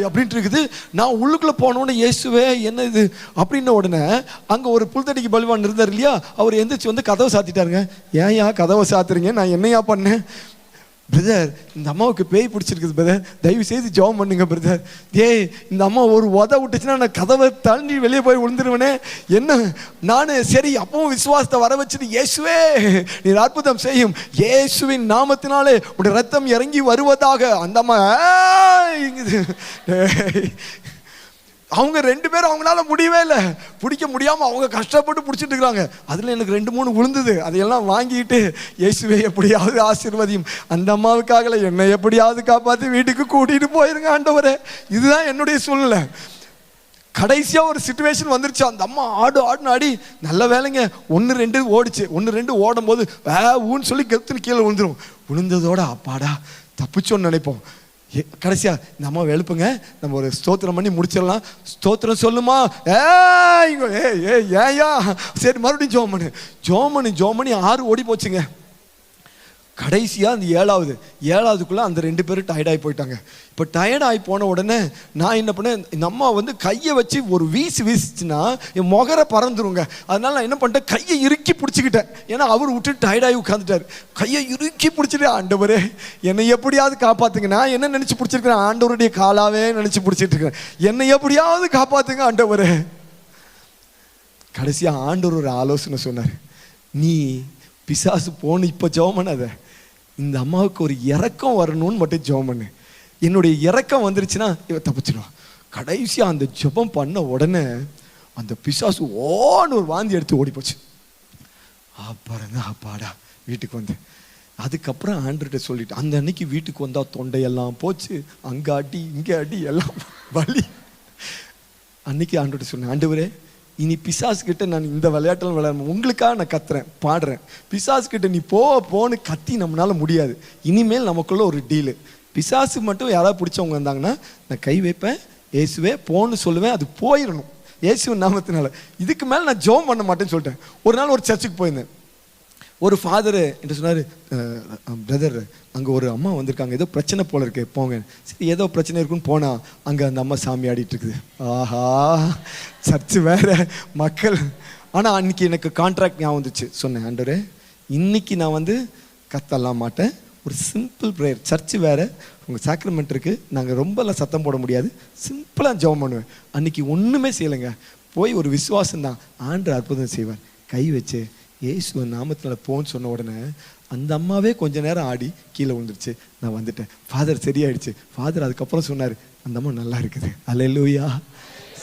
S1: அப்படின்ட்டு இருக்குது. நான் உள்ளுக்குள்ளே போனோடனே இயேசுவே என்ன இது அப்படின்ன உடனே அங்கே ஒரு புல்தடிக்கு பல்வான் இருந்தார் இல்லையா, அவர் எந்திரிச்சு கதவை சாத்திட்டாருங்க. ஏன்யா கதவை சாத்துறீங்க, நான் என்னையா பண்ணேன்? பிரதர் இந்த அம்மாவுக்கு பேய் பிடிச்சிருக்குது பிரதர், தயவு செய்து ஜெபம் பண்ணுங்க பிரதர். இந்த அம்மா ஒரு உத விட்டுச்சுன்னா நான் கதவை தள்ளி வெளியே போய் விழுந்துருவேனே என்ன. நான் சரி அப்பவும் விசுவாசத்தை வர வச்சுட்டு, இயேசுவே நீர் அற்புதம் செய்யும், இயேசுவின் நாமத்தினாலே உடைய ரத்தம் இறங்கி வருவதாக. அந்த அம்மா அவங்க 2 பேரும் அவங்களால முடியவே இல்லை, பிடிக்க முடியாமல் அவங்க கஷ்டப்பட்டு பிடிச்சிட்டு இருக்கிறாங்க. அதில் எனக்கு 2-3 விழுந்தது. அதையெல்லாம் வாங்கிட்டு இயேசுவே எப்படியாவது ஆசீர்வதியும், அந்த அம்மாவுக்காக என்னை எப்படியாவது காப்பாற்றி வீட்டுக்கு கூட்டிகிட்டு போயிருங்க ஆண்டவரே. இதுதான் என்னுடைய சூழ்நிலை. கடைசியாக ஒரு சிச்சுவேஷன் வந்துருச்சு. அந்த அம்மா ஆடுன்னு ஆடி, நல்ல வேலைங்க 1-2 ஓடிச்சு. 1-2 ஓடும் போது ஊன்னு சொல்லி கெத்துன்னு கீழே விழுந்துடும். விழுந்ததோட அப்பாடா தப்பிச்சோன்னு நினைப்போம். கடைசியா இந்த அம்மாவை எழுப்புங்க, நம்ம ஒரு ஸ்தோத்திரம் பண்ணி முடிச்சிடலாம். ஸ்தோத்திரம் சொல்லுமா, ஏயா சரி மறுபடியும் ஜோம் பண்ணி 6 ஓடி போச்சுங்க. கடைசியாக அந்த ஏழாவதுக்குள்ளே அந்த 2 பேரும் டயர்டாகி போயிட்டாங்க. இப்போ டயர்டாகி போன உடனே நான் என்ன பண்ணேன், இந்த அம்மா வந்து கையை வச்சு ஒரு வீசுச்சுன்னா என் முகரை பறந்துருங்க. அதனால நான் என்ன பண்ணிட்டேன், கையை இறுக்கி பிடிச்சிக்கிட்டேன். ஏன்னா அவர் விட்டுட்டு டயர்டாகி உட்காந்துட்டார். கையை இறுக்கி பிடிச்சிட்டு, ஆண்டவரே என்னை எப்படியாவது காப்பாற்றுங்க. நான் என்ன நினச்சி பிடிச்சிருக்கிறேன், ஆண்டவருடைய காலாவே நினச்சி பிடிச்சிட்டு இருக்கிறேன். என்னை எப்படியாவது காப்பாற்றுங்க ஆண்டவரே. கடைசியாக ஆண்டவர் ஒரு ஆலோசனை சொன்னார், நீ பிசாசு போன இப்போ ஜெபம் பண்ணாத, இந்த அம்மாவுக்கு ஒரு இரக்கம் வரணும்னு மட்டும் ஜெபம் பண்ணு. என்னுடைய இரக்கம் வந்துருச்சுன்னா இவ தப்பிச்சிடுவான். கடைசியாக அந்த ஜெபம் பண்ண உடனே அந்த பிசாசு ஓன்னு ஒரு வாந்தி எடுத்து ஓடி போச்சு. அப்புறம் தான் அப்பாடா வீட்டுக்கு வந்து, அதுக்கப்புறம் ஆண்டர்கிட்ட சொல்லிட்டு, அந்த அன்னைக்கு வீட்டுக்கு வந்தால் தொண்டையெல்லாம் போச்சு, அங்கே அடி இங்கே அடி எல்லாம் வலி. அன்னைக்கு ஆண்டர்கிட்ட சொன்னேன், ஆண்டவரே இனி பிசாசு கிட்ட நான் இந்த விளையாட்டெல்லாம் விளையாட, உங்களுக்காக நான் கத்துறேன் பாடுறேன், பிசாசு கிட்ட நீ போன்னு கத்தி நம்மளால முடியாது. இனிமேல் நமக்குள்ள ஒரு டீலு, பிசாசு மட்டும் யாராவது பிடிச்சவங்க வந்தாங்கன்னா நான் கை வைப்பேன், இயேசுவே போன்னு சொல்லுவேன், அது போயிடணும் இயேசுவின் நாமத்தினால. இதுக்கு மேலே நான் ஜெபம் பண்ண மாட்டேன்னு சொல்லிட்டேன். ஒரு நாள் ஒரு சர்ச்சுக்கு போயிருந்தேன். ஒரு ஃபாதரு என்று சொன்னார், பிரதர் அங்கே ஒரு அம்மா வந்திருக்காங்க, ஏதோ பிரச்சனை போல இருக்கு போங்க. சரி ஏதோ பிரச்சனை இருக்குன்னு போனால் அங்கே அந்த அம்மா சாமி ஆடிட்டு இருக்குது. ஆஹா, சர்ச்சு வேற மக்கள். ஆனால் அன்னைக்கு எனக்கு கான்ட்ராக்ட் ஞாபகம் வந்துச்சு. சொன்னேன், ஆண்டவரே இன்னைக்கு நான் வந்து கத்தலாம் மாட்டேன், ஒரு சிம்பிள் ப்ரேயர், சர்ச்சு வேறு, உங்கள் சாக்ரமெண்ட் இருக்குது, நாங்கள் ரொம்பலாம் சத்தம் போட முடியாது, சிம்பிளாக ஜெபம் பண்ணுவேன். அன்றைக்கி ஒன்றுமே செய்யலைங்க, போய் ஒரு விசுவாசம்தான், ஆண்டவர் அற்புதம் செய்வார். கை வச்சு இயேசுவின் நாமத்தில் போன்னு சொன்ன உடனே அந்த அம்மாவே கொஞ்ச நேரம் ஆடி கீழே விழுந்துருச்சு. நான் வந்துட்டேன். ஃபாதர் சரியாயிடுச்சு. ஃபாதர் அதுக்கப்புறம் சொன்னார், அந்த அம்மா நல்லா இருக்குது. அல்லேலூயா.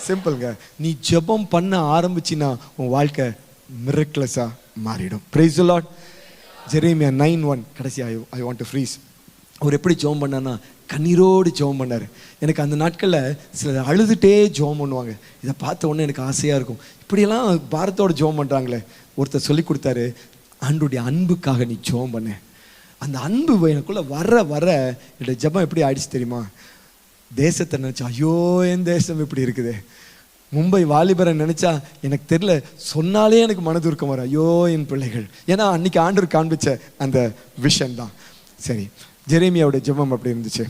S1: சிம்பிள்ங்க. நீ ஜெபம் பண்ண ஆரம்பிச்சின்னா உன் வாழ்க்கை மிரக்கிளஸாக மாறிடும். Price the Lord. ஜெரேமியா 9:1 கடைசி ஐ வாண்ட் டு ஃப்ரீஸ். அவர் எப்படி ஜெபம் பண்ணான்னா கண்ணீரோடு ஜெபம் பண்ணார். எனக்கு அந்த நாட்களில் சிலர் அழுதுகிட்டே ஜெபம் பண்ணுவாங்க. இதை பார்த்த உடனே எனக்கு ஆசையாக இருக்கும், இப்படியெல்லாம் பாரத்தோடு ஜெபம் பண்ணுறாங்களே. ஒருத்தர் சொல்லி கொடுத்தாரு, ஆண்டவருடைய அன்புக்காக நீ ஜெபம் பண்ண. அந்த அன்பு எனக்குள்ளே வர என்னோட ஜெபம் எப்படி ஆயிடுச்சு தெரியுமா? தேசத்தை நினச்சா, ஐயோ என் தேசம் இப்படி இருக்குது. மும்பை வாலிபரை நினச்சா எனக்கு தெரியல, சொன்னாலே எனக்கு மனதுருக்கம் வரும், ஐயோ என் பிள்ளைகள். ஏன்னா அன்னைக்கு ஆண்டவர் காண்பிச்ச அந்த விஷன் தான். சரி, ஜெரேமியாவோட ஜெபம் அப்படி இருந்துச்சு.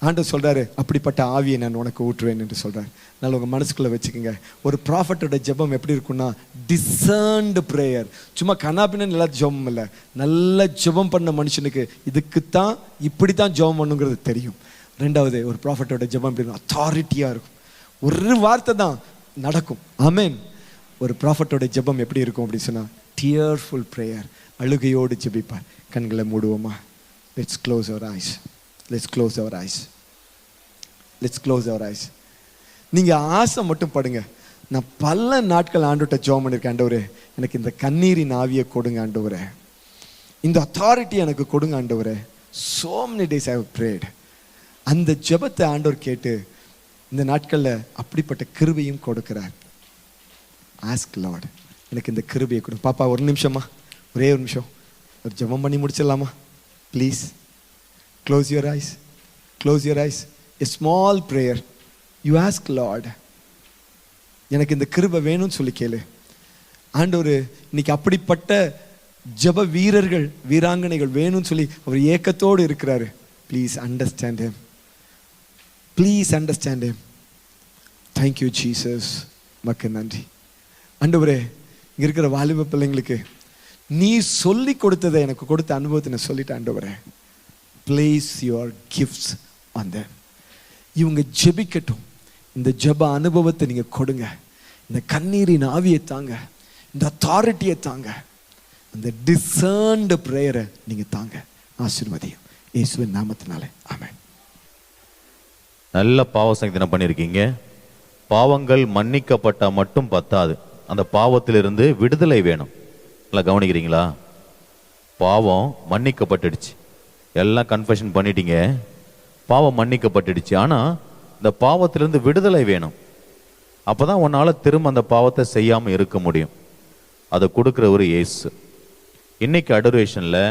S1: ஆண்டவர் சொல்கிறாரு, அப்படிப்பட்ட ஆவியை நான் உனக்கு ஊற்றுவேன் என்று சொல்கிறார். அதனால் உங்கள் மனசுக்குள்ளே வச்சுக்கோங்க, ஒரு ப்ராஃபட்டோட ஜெபம் எப்படி இருக்குன்னா டிசர்ன்டு ப்ரேயர். சும்மா கனாபின்னு நல்லா ஜெபம் இல்லை, நல்ல ஜெபம் பண்ண மனுஷனுக்கு இதுக்குத்தான் இப்படி தான் ஜெபம் பண்ணுங்கிறது தெரியும். ரெண்டாவது, ஒரு ப்ராஃபட்டோட ஜெபம் எப்படி இருக்கும், அத்தாரிட்டியாக இருக்கும், ஒரு வார்த்தை தான் நடக்கும். ஆமென். ஒரு ப்ராஃபட்டோட ஜெபம் எப்படி இருக்கும் அப்படின்னு சொன்னால் டியர்ஃபுல் ப்ரேயர், அழுகையோடு ஜெபிப்பார். கண்களை மூடுவோமா? Let's close our eyes. Let's close our eyes. Let's close our eyes. நீங்கள் ஆசை மட்டும் படுங்க. நான் பல நாட்கள் ஆண்டவர்கிட்ட ஜெபம் பண்ணியிருக்கேன், ஆண்டவரே எனக்கு இந்த கண்ணீரின் ஆவியை கொடுங்க ஆண்டவரே, இந்த அத்தாரிட்டி எனக்கு கொடுங்க ஆண்டவரே. So many days I have prayed. அந்த ஜெபத்தை ஆண்டவர் கேட்டு இந்த நாட்களில் அப்படிப்பட்ட கிருபையும் கொடுக்கிறார். Ask Lord, எனக்கு இந்த கிருபையை கொடு. பாப்பா ஒரு நிமிஷமா, ஒரே ஒரு நிமிஷம் ஒரு ஜெபம் பண்ணி முடிச்சிடலாமா? Please close your eyes. Close your eyes. A small prayer. You ask Lord, எனக்கு இந்த கிருபை வேணும்னு சொல்லி கேளு. ஆண்டவர் இன்னைக்கு அப்படிப்பட்ட ஜெப வீரர்கள் வீராங்கனைகள் வேணும்னு சொல்லி அவர் ஏக்கத்தோடு இருக்கிறாரு. Please understand him. Please understand him. Thank you Jesus. மக்கு நன்றி ஆண்டவரே. இங்க இருக்கிற வாலிப பிள்ளைங்களுக்கு நீ சொல்லி கொடுத்ததை எனக்கு கொடுத்த அனுபவத்தை நான் சொல்லிட்டேன் ஆண்டவரே. Place your gifts on them. இவங்க ஜெபிக்கட்டும். இந்த ஜெப அனுபவத்தை நீங்க கொடுங்க. இந்த கண்ணீரின் ஆவியை தாங்க, இந்த அத்தாரிட்டியை தாங்க, அந்த டிசர்ன்டு பிரேயரை நீங்க தாங்க. ஆசீர்வதியும் இயேசுவின் நாமத்தினாலே ஆமென்.
S6: நல்ல பாவ சங்கீதனை பண்ணியிருக்கீங்க. பாவங்கள் மன்னிக்கப்பட்டா மட்டும் பத்தாது, அந்த பாவத்திலிருந்து விடுதலை வேணும். நல்லா கவனிக்கிறீங்களா? பாவம் மன்னிக்கப்பட்டுடுச்சு, எல்லாம் கன்ஃபெஷன் பண்ணிட்டீங்க, பாவம் மன்னிக்கப்பட்டுடுச்சு. ஆனால் இந்த பாவத்திலிருந்து விடுதலை வேணும். அப்போ தான் உன்னால் திரும்ப அந்த பாவத்தை செய்யாமல் இருக்க முடியும். அதை கொடுக்குற ஒரு இயேசு. இன்னைக்கு அடோரேஷனில்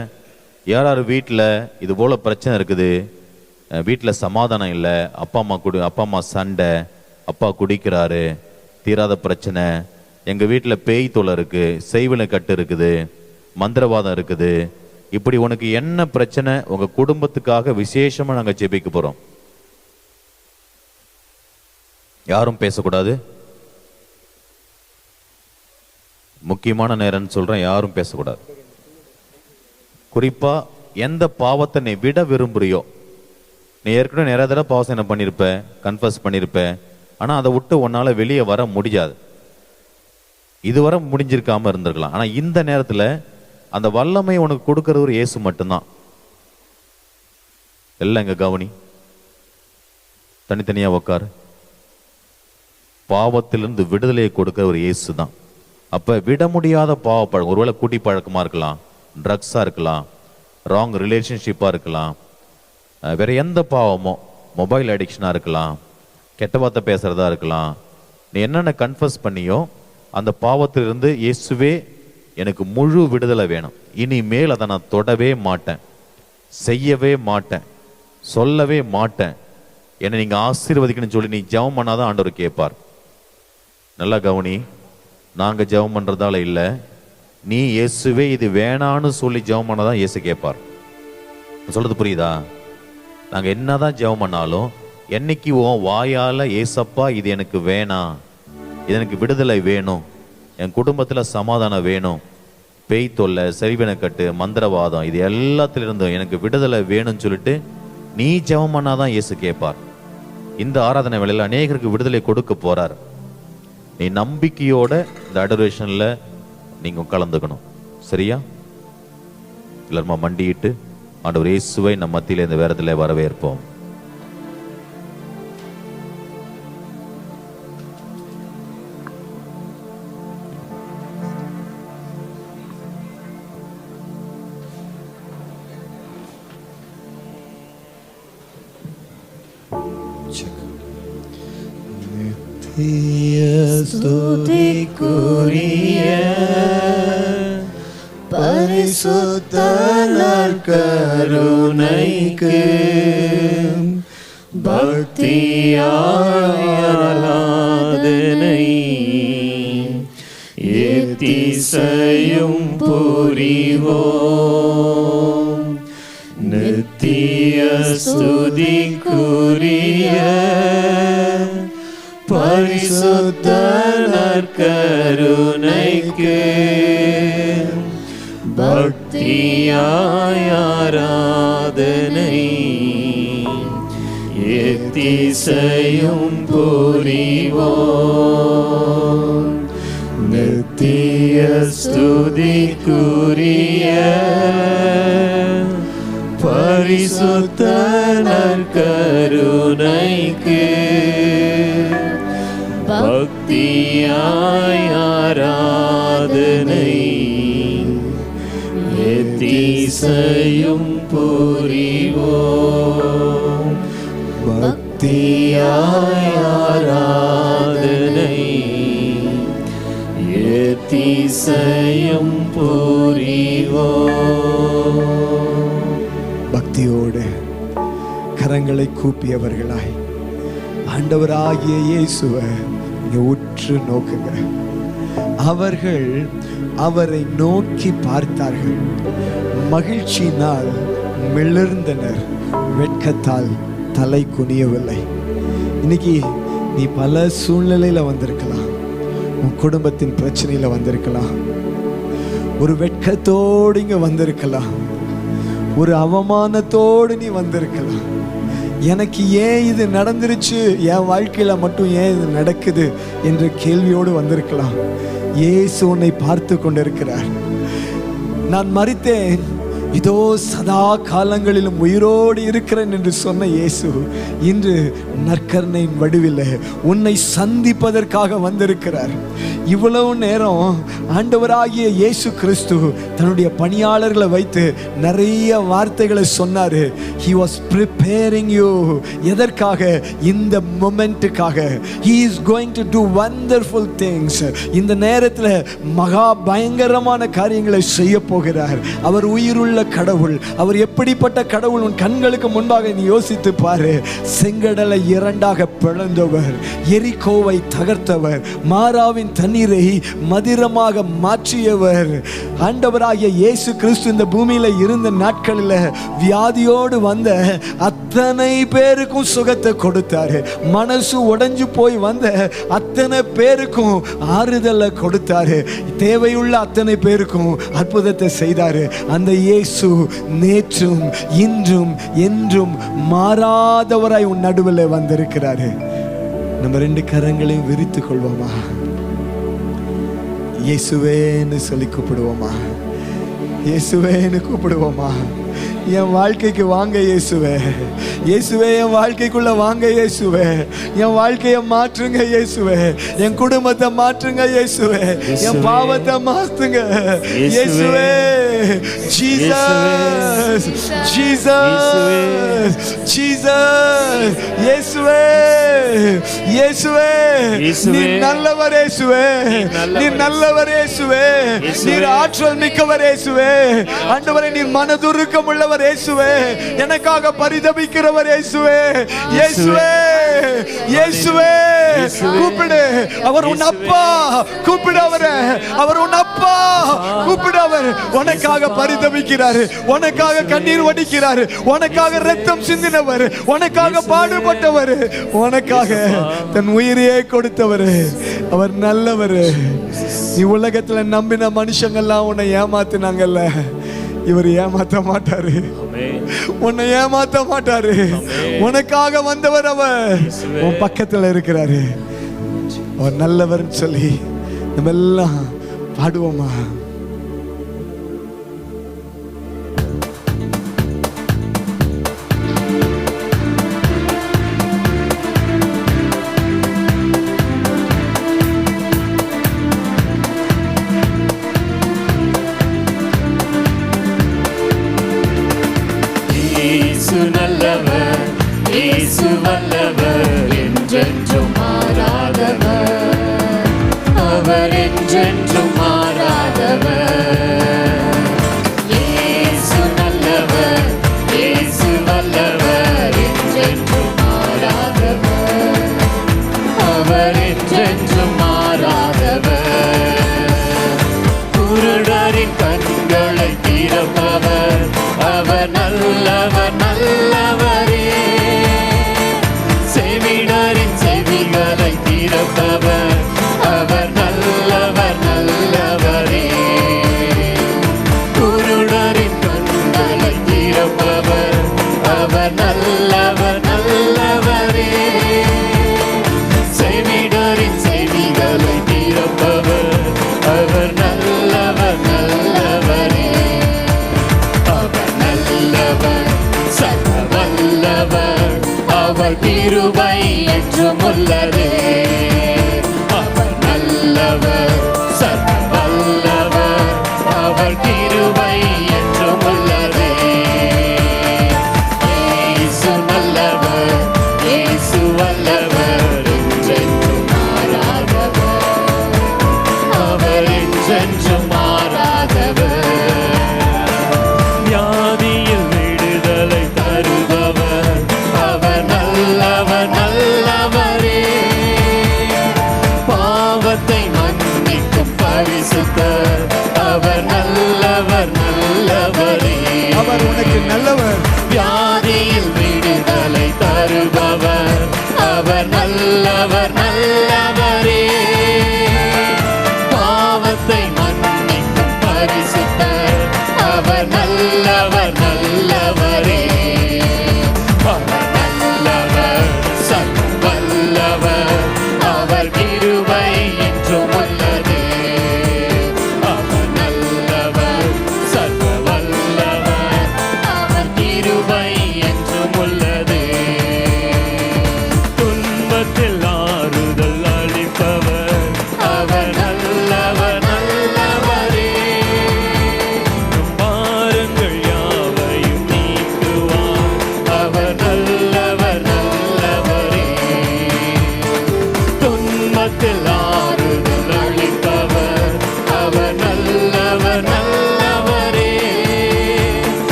S6: யார் யார் வீட்டில் இது போல் பிரச்சனை இருக்குது, வீட்டில் சமாதானம் இல்லை, அப்பா அம்மா சண்டை, அப்பா குடிக்கிறாரு, தீராத பிரச்சனை, எங்கள் வீட்டில் பேய் தொல்லை இருக்குது, செய்வினை கட்டு இருக்குது, மந்திரவாதம் இருக்குது, இப்படி உனக்கு என்ன பிரச்சனை, உங்க குடும்பத்துக்காக விசேஷமா நாங்க ஜெபிக்க போறோம். யாரும் பேசக்கூடாது. முக்கியமான நேரம்னு சொல்றேன், யாரும் பேசக்கூடாது. குறிப்பா எந்த பாவத்தை நீ விட விரும்புறியோ, நீ ஏற்கனவே நிறைய தடவை பாவம் என்ன பண்ணியிருப்ப, கன்ஃபஸ் பண்ணியிருப்ப, ஆனா அதை விட்டு உன்னால வெளியே வர முடியாது. இதுவரை முடிஞ்சிருக்காம இருந்திருக்கலாம். ஆனா இந்த நேரத்துல அந்த வல்லமை உனக்கு கொடுக்கறது ஒரு இயேசு மட்டும்தான். எல்லாம் இங்க கவனி, தனித்தனியா உக்காரு. பாவத்திலிருந்து விடுதலையை கொடுக்கிற ஒரு இயேசு தான். அப்ப விட முடியாத பாவ பழக்கம், ஒருவேளை கூட்டி பழக்கமா இருக்கலாம், ட்ரக்ஸா இருக்கலாம், ராங் ரிலேஷன்ஷிப்பா இருக்கலாம், வேற எந்த பாவமோ, மொபைல் அடிக்ஷனா இருக்கலாம், கெட்ட வார்த்தை பேசுறதா இருக்கலாம். நீ என்னென்ன கன்ஃபஸ் பண்ணியோ அந்த பாவத்திலிருந்து இயேசுவே எனக்கு முழு விடுதலை வேணும், இனிமேல் அதை நான் தொடவே மாட்டேன், செய்யவே மாட்டேன், சொல்லவே மாட்டேன், என்னை நீங்க ஆசீர்வதிக்கணும்னு சொல்லி நீ ஜெபம் பண்ணாதான் ஆண்டவர் கேட்பார். நல்லா கவனி, நாங்க ஜெபம் பண்றதால இல்லை, நீ இயேசுவே இது வேணான்னு சொல்லி ஜெபம் பண்ணாதான் இயேசு கேட்பார். சொல்றது புரியுதா? நாங்க என்னதான் ஜெபம் பண்ணாலும் என்னைக்கு உன் வாயால ஏசப்பா இது எனக்கு வேணாம், இது எனக்கு விடுதலை வேணும், என் குடும்பத்துல சமாதானம் வேணும், பேய் தொல்லை, செறிவினக்கட்டு, மந்திரவாதம், இது எல்லாத்திலிருந்தும் எனக்கு விடுதலை வேணும்னு சொல்லிட்டு நீ ஜெபம் பண்ணாதான் இயேசு கேட்பார். இந்த ஆராதனை வேளையில அநேகருக்கு விடுதலை கொடுக்க போறார். நீ நம்பிக்கையோட இந்த அடோரேஷன்ல நீங்க கலந்துக்கணும். சரியா? எல்லாருமா மண்டியிட்டு ஆண்டவர் இயேசுவை நம் மத்தியில இந்த வேரத்துல வரவேற்போம்.
S4: ஸ்துதிக்குரிய பரிசுத்த நற்கருணைக்கு பக்தியாராதனை எத்திசையும் புரிவோம். நித்திய ஸ்துதிக்குரிய பரிசுத்த நற்கருணைக்கு பக்தியாய் ஆராதனை எத்திசையும் புரிவோம். நித்திய ஸ்துதிக்குரிய பரிசுத்த நற்கருணைக்கு பக்தியாய் ஆராதனை எத்திசையும் புரிவோம். பக்தியாய் ஆராதனை எத்திசையும் புரிவோம்.
S1: பக்தியோடு கரங்களை கூப்பியவர்களாய் ஆண்டவராகிய இயேசுவை நீங்க உற்று நோக்குங்க. அவர்கள் அவரை நோக்கி பார்த்தார்கள், மகிழ்ச்சியினால் மிளர்ந்தனர், வெட்கத்தால் தலை குனியவில்லை. இன்னைக்கு நீ பல சூழ்நிலையில வந்திருக்கலாம், உன் குடும்பத்தின் பிரச்சனையில வந்திருக்கலாம், ஒரு வெட்கத்தோடு இங்க வந்திருக்கலாம், ஒரு அவமானத்தோடு நீ வந்திருக்கலாம். எனக்கு ஏன் இது நடந்துருச்சு, என் வாழ்க்கையில மட்டும் ஏன் இது நடக்குது என்ற கேள்வியோடு வந்திருக்கலாம். இயேசு உன்னை பார்த்து கொண்டிருக்கிறார். நான் மரித்தேன், இதோ சதா காலங்களிலும் உயிரோடு இருக்கிறேன் என்று சொன்ன இயேசு இன்று நற்கருணையின் வடிவில் உன்னை சந்திப்பதற்காக வந்திருக்கிறார். இவ்வளவு நேரம் ஆண்டவராகிய இயேசு கிறிஸ்து தன்னுடைய பணியாளர்களை வைத்து நிறைய வார்த்தைகளை சொன்னாரு. He was preparing you. எதற்காக? இந்த மொமெண்ட்டுக்காக. He is going to do wonderful things. இந்த நேரத்தில் மகா பயங்கரமான காரியங்களை செய்ய போகிறார். அவர் உயிருள்ள உள்ள கடவுள். அவர் எப்படிப்பட்ட கடவுள் உன் கண்களுக்கு முன்பாக நீ யோசித்து பாரு. செங்கடலை இரண்டாக பிளந்தவர், எரிகோவை தகர்த்தவர், மாராவின் தண்ணீரை மதுரமாக மாற்றியவர். ஆண்டவராகிய இயேசு கிறிஸ்து இந்த பூமியில இருந்த நாட்களில் வியாதியோடு வந்த அத்தனை பேருக்கும் சுகத்தை கொடுத்தாரு. மனசு உடைஞ்சு போய் வந்த அத்தனை பேருக்கும் ஆறுதலை கொடுத்தாரு. தேவையுள்ள அத்தனை பேருக்கும் அற்புதத்தை செய்தாரு. அந்த இயேசு நேற்றும் இன்றும் என்றும் மாறாதவராய் உன் நடுவில் வந்திருக்கிறாரு. நம்ம ரெண்டு கரங்களையும் விரித்துக் கொள்வோமா? இயேசுவேன்னு சொல்லி கூப்பிடுவோமா? இயேசுவேன்னு கூப்பிடுவோமா? என் வாழ்க்கைக்கு வாங்க இயேசுவே, இயேசுவே என் வாழ்க்கைக்குள்ள வாங்க இயேசுவே, என் வாழ்க்கையை மாற்றுங்க இயேசுவே, என் குடும்பத்தை மாற்றுங்க இயேசுவே, என் பாவத்தை மாற்றுங்க இயேசுவே. ஜீசஸ் ஜீசஸ் ஜீசஸ் இயேசுவே இயேசுவே, நீர் நல்லவர் இயேசுவே, நீர் நல்லவர் இயேசுவே, நீர் ஆற்றல் மிக்கவர் இயேசுவே. ஆண்டவரே நீர் மனதுருக்கம் உள்ளவர் இயேசுவே, எனக்காக பரிதபிக்கிறவர் இயேசுவே. இயேசுவே இயேசுவே கூப்பிடு, அவர் உன் அப்பா. கூப்பிடு அவரை, அவர் உன் அப்பா. கூப்பிடு, அவர் உனக்காக பரிதபிக்கிறார், உனக்காக கண்ணீர் வடிக்கிறார், உனக்காக இரத்தம் சிந்தினவர், உனக்காக பாடுபட்டவர், உனக்காக தன் உயிரையே கொடுத்தவர். அவர் நல்லவர். நீ உலகத்துல நம்பின மனுஷங்கள்லாம் உன்னை ஏமாத்தினாங்கல்ல, இவர் ஏமாத்த மாட்டாரு, உன்னை ஏமாத்த மாட்டாரு. உனக்காக வந்தவர் அவர் உன் பக்கத்துல இருக்கிறாரு. அவர் நல்லவர் சொல்லி நம்ம எல்லாம் பாடுவோமா?
S4: நல்லவர், இயேசு வல்லவர், என்றென்றும் மாறாதவர், அவர் என்றென்றும் மாறாதவர். இயேசு நல்லவர், இயேசு வல்லவர், என்றென்றும் மாறாதவர், அவர் என்றென்றும் மாறாதவர். குருடரின் கண்களை திறப்பவர், அவர் நல்லவர் நல்லவரே. செவிடரின் செவிகளை திறப்பவர், அவர் நல்லவர் நல்லவரே. குருடரின் கண்களை திறப்பவர், அவர் நல்லவர் நல்லவரே. செவிடரின் செவிகளை திறப்பவர், அவர் நல்லவர் நல்லவரே. சர்வ வல்லவர், அவர் கிருபை என்றும் உள்ளதே. அவர் நல்லவர், சர்வ வல்லவர், அவர் கிருபை என்றும் உள்ளதே. இயேசு நல்லவர், இயேசு வல்லவர், என்றென்றும் மாறாதவர், அவர் என்றென்றும் மாறாதவர். வியாதியில் விடுதலை தருபவர், அவர் நல்லவர்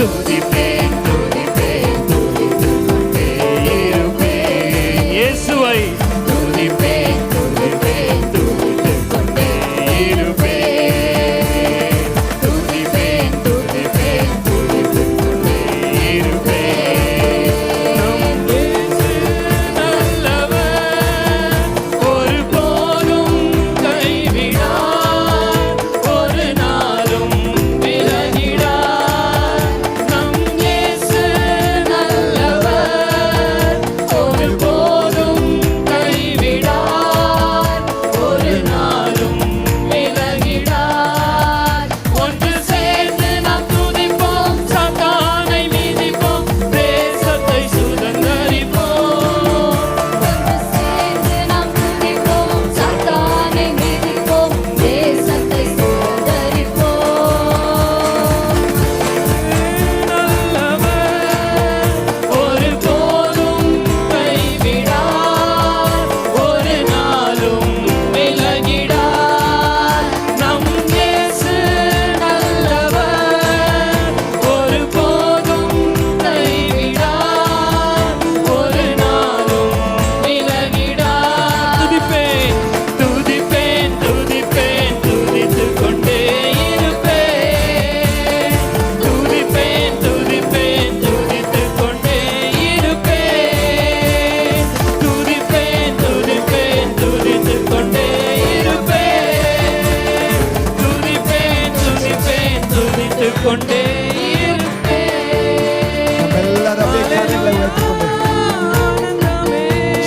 S4: துதிப்பேன் துதிப்பேன் துதித்துக் கொண்டே இருப்பேன். இயேசுவை துதிப்பேன் துதிப்பேன் துதித்துக் கொண்டே இருப்பேன். துதிப்பேன் துதிப்பேன் துதித்துக் கொண்டே இருப்பேன். நம் இயேசு நல்லவர், ஒருபோதும் கைவிடார், ஒரு நாளும் விலகிடார். நம் இயேசு நல்லவர், ஒருபோதும் கைவிடார், ஒரு நாளும் விலகிடார். ஒன்று சேர்ந்து நாம் துதிப்போம், சாத்தானை மிதிப்போம், தேசத்தை சுதந்தரிப்போம்.
S7: ஒன்று சேர்ந்து நாம் துதிப்போம், சாத்தானை மிதிப்போம், தேசத்தை சுதந்தரிப்போம்.
S4: நல்லவர், ஒருபோதும் கைவிடார், ஒரு நாளும் விலகிடார். நம் இயேசு நல்லவர், ஒருபோதும் கைவிடார், ஒரு நாளும் விலகிடார். துதிப்பேன் துதிப்பேன் துதிப்பேன் துதித்துக் கொண்டே இருப்பேன். துதிப்பேன் துதிப்பேன் துதித்துக் கொண்டே இருப்பேன். துதிப்பேன் துதிப்பேன் துதித்துக் கொண்டே இருப்பேன். துதிப்பேன் துதிப்பேன் துதித்துக் கொண்டே இருப்பேன்.
S1: நம்ம எல்லாரும் அப்படியே கரங்களை உயர்த்திக்கொண்டு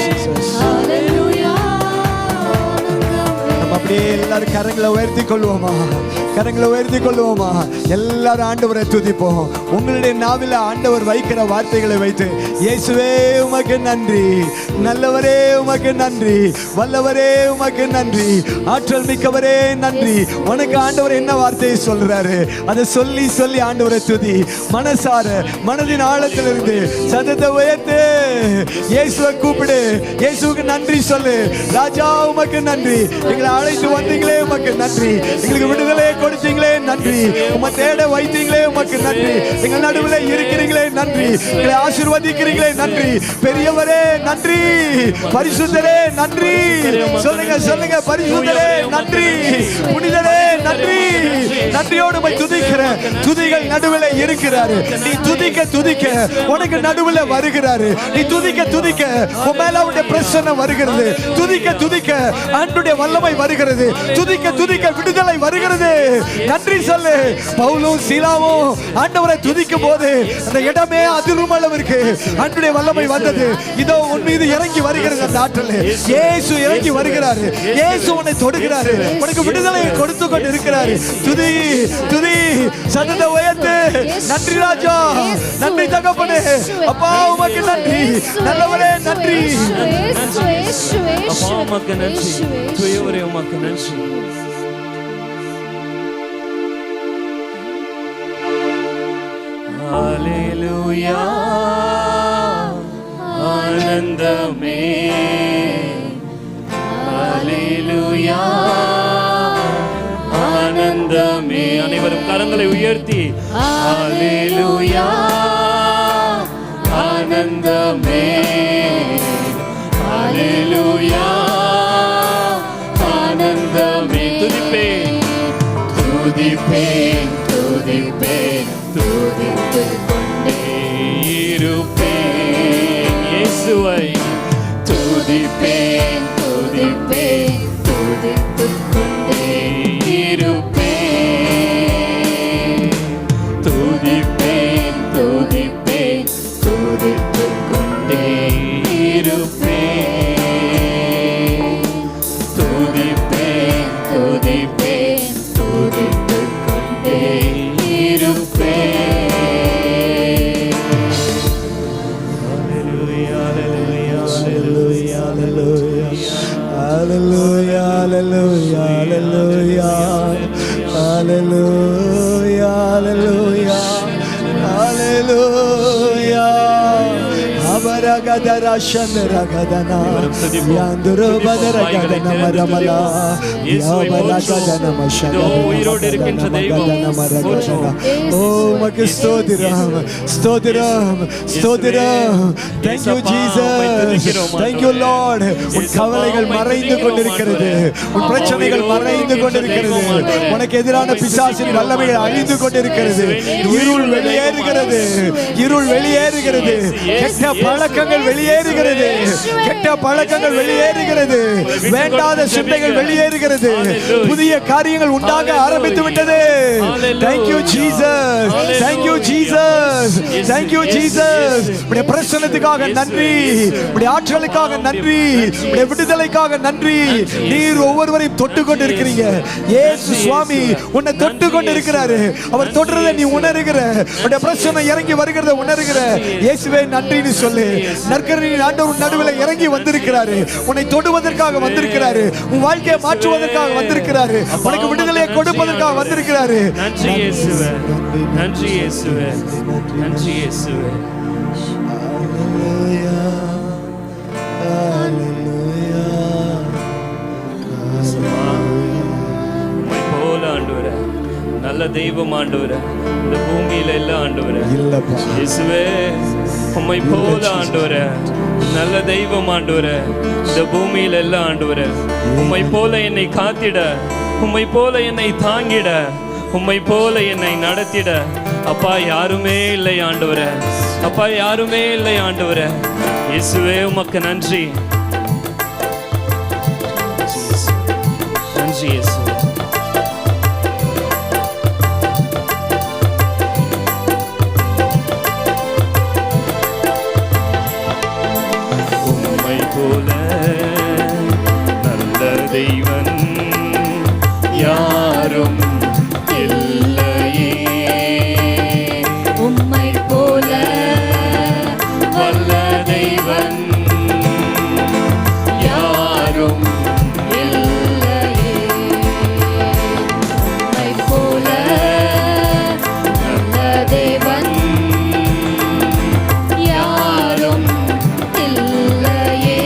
S1: Jesus.
S7: ஹalleluya.
S1: நம்ம அப்படியே எல்லாரும் கரங்களை உயர்த்தி கொள்வோமா, கரங்களை உயர்த்தி கொள்வோமா. எல்லாரும் ஆண்டவரை துதிப்போம். உங்களுடைய நாவில ஆண்டவர் வைக்கிற வார்த்தைகளை வைத்து, இயேசுவே உமக்கு நன்றி, நல்லவரே உமக்கு நன்றி, வல்லவரே உமக்கு நன்றி, ஆற்றல் மிக்கவரே நன்றி. உனக்கு ஆண்டவர் என்ன வார்த்தையை சொல்றாரு அதை சொல்லி சொல்லி ஆண்டவரை துதி. மனசார மனதின் ஆழத்திலிருந்து சத்தத்தை உயர்த்து, இயேசுவை கூப்பிடு, இயேசுவுக்கு நன்றி சொல்லு. ராஜா உமக்கு நன்றி, எங்களை அழைத்து வந்தீங்களே உமக்கு நன்றி, எங்களுக்கு விடுதலையை கொடுத்தீங்களே நன்றி, உம்மை தேட வைத்தீங்களே உமக்கு நன்றி, எங்கள் நடுவில் இருக்கிறீங்களே நன்றி, எங்களை ஆசீர்வதிக்கிறீங்களே நன்றி, பெரியவரே நன்றி, பரிசுத்தரே நன்றி. சொல்லுங்க சொல்லுங்க, பரிசுத்தரே நன்றி, புனிதரே நன்றி. நன்றியோடு உம்மை துதிக்கிற துதிகள் நடுவில் இருக்கிறாரு. நீ துதிக்க துதிக்க உனக்கு நடுவில் வருகிறாரு. நீ துதிக்க துதிக்க உன் மேல அவருடைய பிரசன்னம் வருகிறது. துதிக்க துதிக்க ஆண்டவருடைய வல்லமை வருகிறது. துதிக்க துதிக்க விடுதலை வருகிறது. நன்றி சொல்லு. பவுலும் சீலாவும் ஆண்டவரை துதிக்கும் போது அந்த இடமே அதிரும் அளவிற்கு ஆண்டவருடைய வல்லமை வந்தது. இதோ உன் மீது இறங்கி வருகிறது அந்த ஆற்றல். இயேசு இறங்கி வருகிறாரு. இயேசு உன்னை தொடுகிறாரு. உனக்கு விடுதலையை கொடுத்து கொண்டு இருக்கிறாரு. துதி துதி, சத்தத்தை உயர்த்து. நன்றி ராஜா, நன்றி தகப்பனே, அப்பா உமக்கு நன்றி, நல்லவரே நன்றி.
S4: அப்பா உமக்கு நன்றி, தூயவரே உமக்கு நன்றி. ஹalleluya, ஆனந்தமே. ஹalleluya, ஆனந்தமே. அனைவரும் கரங்களை உயர்த்தி ஹalleluya, ஆனந்தமே. ஹalleluya, ஆனந்தமே. துதிப்பேன் துதிப்பேன் துதிப்பேன் துதித்துக் கொண்டே இருப்பேன். இயேசுவை துதிப்பேன் துதிப்பேன் துதித்துக் கொண்டே இருப்பேன். துதிப்பேன்
S1: ரகதரா சந்தரகதனா யாந்துரு பதரகதன மரமலா யாபரகதன மஷகதன
S4: உயிரோடு இருக்கின்ற தெய்வம்.
S1: ஓ உமக்கு ஸ்தோத்திரம் ஸ்தோத்திரம் ஸ்தோத்திரம். Thank you Jesus, thank you Lord. உன் கவலைகள் மறைந்து கொண்டிருக்கிறது, உன் பிரச்சனைகள் மறைந்து கொண்டிருக்கிறது, உனக்கு எதிரான பிசாசின் வல்லமைகள் அழிந்து கொண்டிருக்கிறது. இருள் வெளியேறுகிறது, இருள் வெளியேறுகிறது, கெட்ட பழக்கங்கள் வெளியேறுகிறது, கெட்ட பழக்கங்கள் வெளியேறுகிறது, வேண்டாத சிந்தைகள் வெளியேறுகிறது, புதிய காரியங்கள் உண்டாக ஆரம்பித்து விட்டது. Thank you Jesus, thank you Jesus, thank you Jesus. உம்முடைய பிரசன்னத்துக்காக நன்றி, உம்முடைய ஆற்றலுக்காக நன்றி, உம்முடைய விடுதலைக்காக நன்றி. நீர் ஒவ்வொருவரையும் தொட்டு கொண்டு இருக்கிறீங்க. இயேசு சுவாமி உன்னை தொட்டு கொண்டு இருக்கிறாரு. அவர் தொடுறதை நீ உணர்கிற, உன்னுடைய பிரச்சனை இறங்கி வருகிறத உணர்கிற. இயேசுவே நன்றின்னு சொல்லு. நற்கருணையின் ஆண்டவர் நடுவில் இறங்கி வந்திருக்கிறாரு, உன்னை தொடுவதற்காக வந்திருக்கிறாரு, உன் வாழ்க்கையை மாற்றுவதற்காக வந்திருக்கிறாரு, உனக்கு விடுதலையை கொடுப்பதற்காக வந்திருக்கிறாரு.
S4: நன்றி இயேசுவே, நன்றி இயேசுவே, நன்றி இயேசுவே. உம்மை போல ஆண்டவரே, நல்ல தெய்வம் ஆண்டவரே, இந்த பூமியில எல்லாம் ஆண்டவரே இயேசுவே. உம்மை போல ஆண்டவரே, நல்ல தெய்வம் ஆண்டவரே, இந்த பூமியில எல்லாம் ஆண்டவரே. உம்மை போல என்னை காத்திட, உம்மை போல என்னை தாங்கிட, உம்மை போல என்னை நடத்திட அப்பா யாருமே இல்லை ஆண்டவரே, அப்பா யாருமே இல்லை ஆண்டவரே. இயேசுவே உமக்கு நன்றி, நன்றி இயேசுவே. உம்மை போல நல்ல தெய்வன் யாரும் இல்லையே,
S7: உம்மை போல
S4: வல்ல தெய்வன்
S7: யாரும் இல்லையே, உம்மை போல நல்ல தேவன் யாரும் இல்லையே,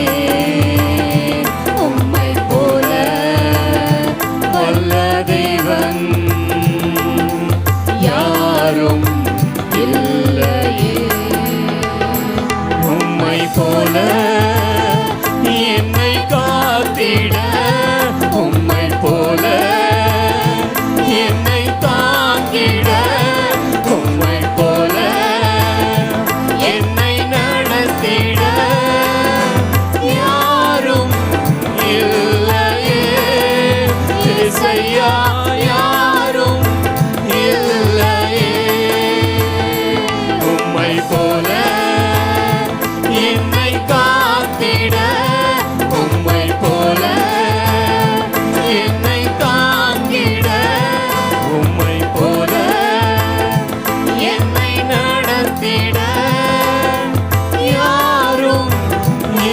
S7: உம்மை போல
S4: வல்ல தெய்வன்
S7: யாரும் இல்லையே,
S4: உம்மை போல என்னை காத்திட, உம்மை போல என்னை தாங்கிட, உம்மை போல என்னை நடத்திட யாரும் இல்லையே, இயேசையா யாரும் இல்லையே. உம்மை போல என்னை காத்திட, உம்மை போல என்னை தாங்கிட, உம்மை போல என்னை நடத்திட யாரும்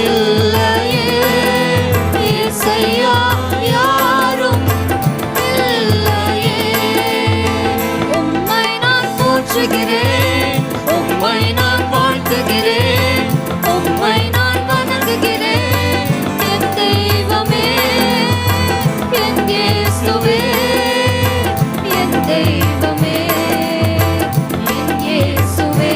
S4: இல்லையே, இயேசையா யாரும் இல்லையே.
S7: உம்மை நான் போற்றுகிறேன், உம்மை நான் வாழ்த்துகிறேன், உம்மை நான் வணங்குகிறேன், என் தெய்வமே, என் இயேசுவே, என் தெய்வமே, என் இயேசுவே,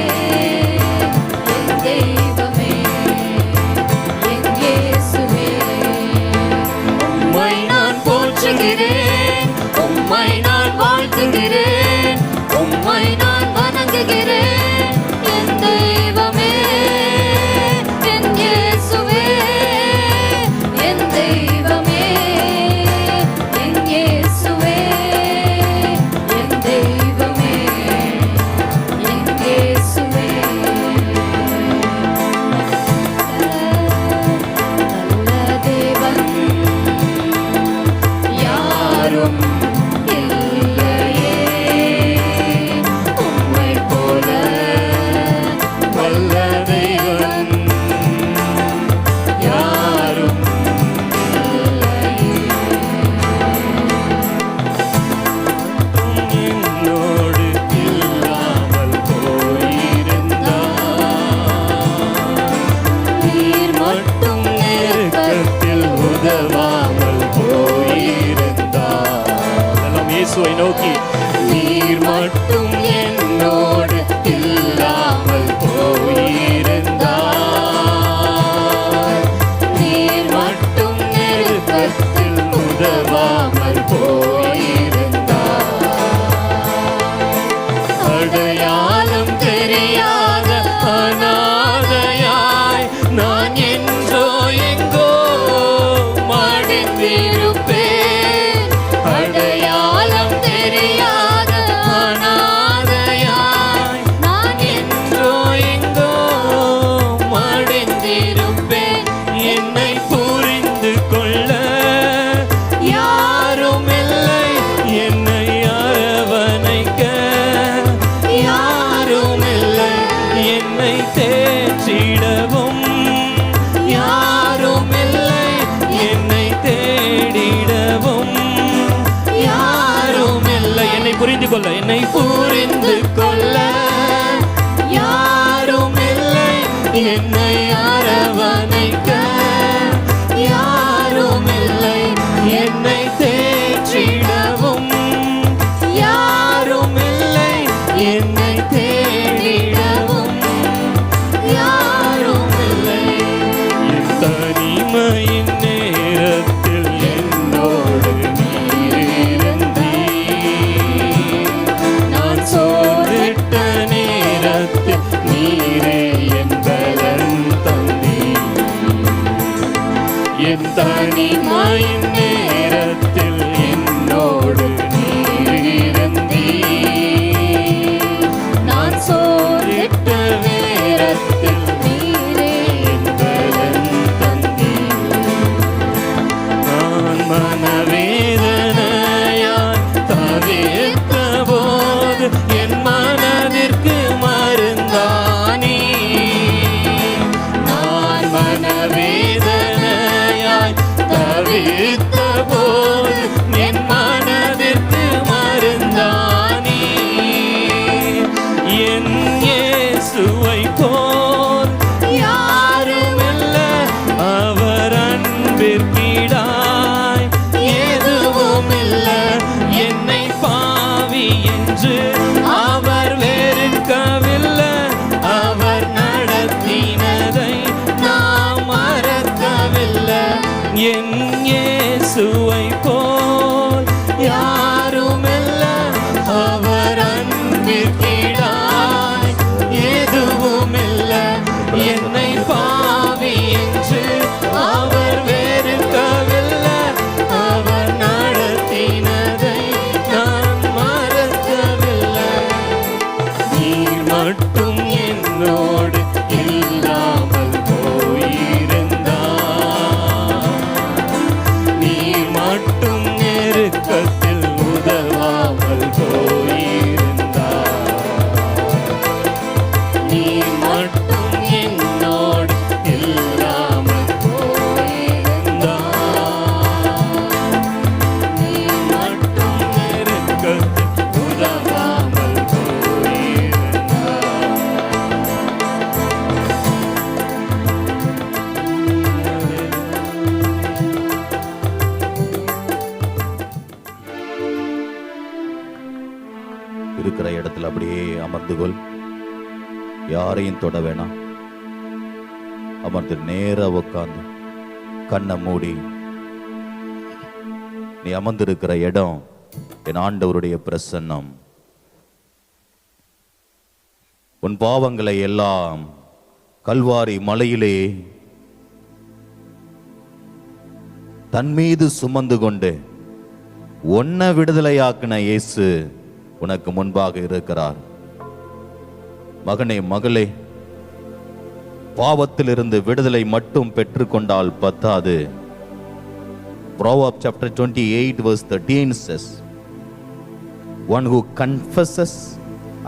S4: என்னை தேற்றிடவும் யாரும் இல்லை, என்னை தேடிடவும் யாரும் இல்லை. என்னை புரிந்து கொள்ள, என்னை புரிந்து கொள்ள யாரும் இல்லை, என்னை அரவணைக்க யாரும் இல்லை, என்னை தேற்றிடவும் யாரும் இல்லை, என்னை தேடிடவும் யாரும் இல்லை. என் தனிமையின் நேரத்தில் என்னோடு நான் சோர்ந்திட்ட நேரத்தில் நீரே என் பலன் தந்தீர். என் தனிமையின் நேரத்தில் என்னோடு நான் சோர்ந்திட்ட நேரத்தில் நீரே என் பலன் தந்தீர். நான் மனவேதனையால் தவித்த போது என் மனதிற்கு மருந்தானி. நான் மனவேதனையாய் தவித்த போது என் மனதிற்கு மருந்தானி. என் இயேசுவை போல் யாருமில்ல, அவர் அன்பிற்கிடாய் எதுவும் இல்ல. என்னை பாவி என்று அவர் வெறுக்கவில்லை, அவர் நடத்தினதை நாம் மறக்கவில்லை. என் இயேசுவை போல் யாருமில்ல, அவர் அன்பிற்கிடாய் எதுவும் இல்ல. என்னை பாவி என்று அவர் வெறுக்கவில்லை, அவர் நடத்தினதை நான் மறக்கவில்லை. நீர் மட்டும் என்னோடு இல்லாமல் போயிருந்தார், நீர் மட்டும் நெருக்கத்தில் உதவாமல் போயிருந்தார், நீர் மட்டும் என்னோடு இல்லாமல் போயிருந்தார், நீர் மட்டும் நெருக்கத்தில் உதவாமல் போயிருந்தார்.
S6: இருக்கிற இடத்துல அப்படியே அமர்ந்து கொள். யாரையும் தொட வேணாம். அமர்ந்து நேரா உட்கார்ந்து கண்ணை மூடி. நீ அமர்ந்திருக்கிற இடம் என் ஆண்டவருடைய பிரசன்னம். உன் பாவங்களை எல்லாம் கல்வாரி மலையிலே தன் மீது சுமந்து கொண்டு உன்னை விடுதலையாக்கின இயேசு உனக்கு முன்பாக இருக்கிறார். மகனே, மகளே, பாவத்திலிருந்து விடுதலை மட்டும் பெற்றுக்கொண்டால் பத்தாது. Proverbs chapter 28 verse 13 says, one who confesses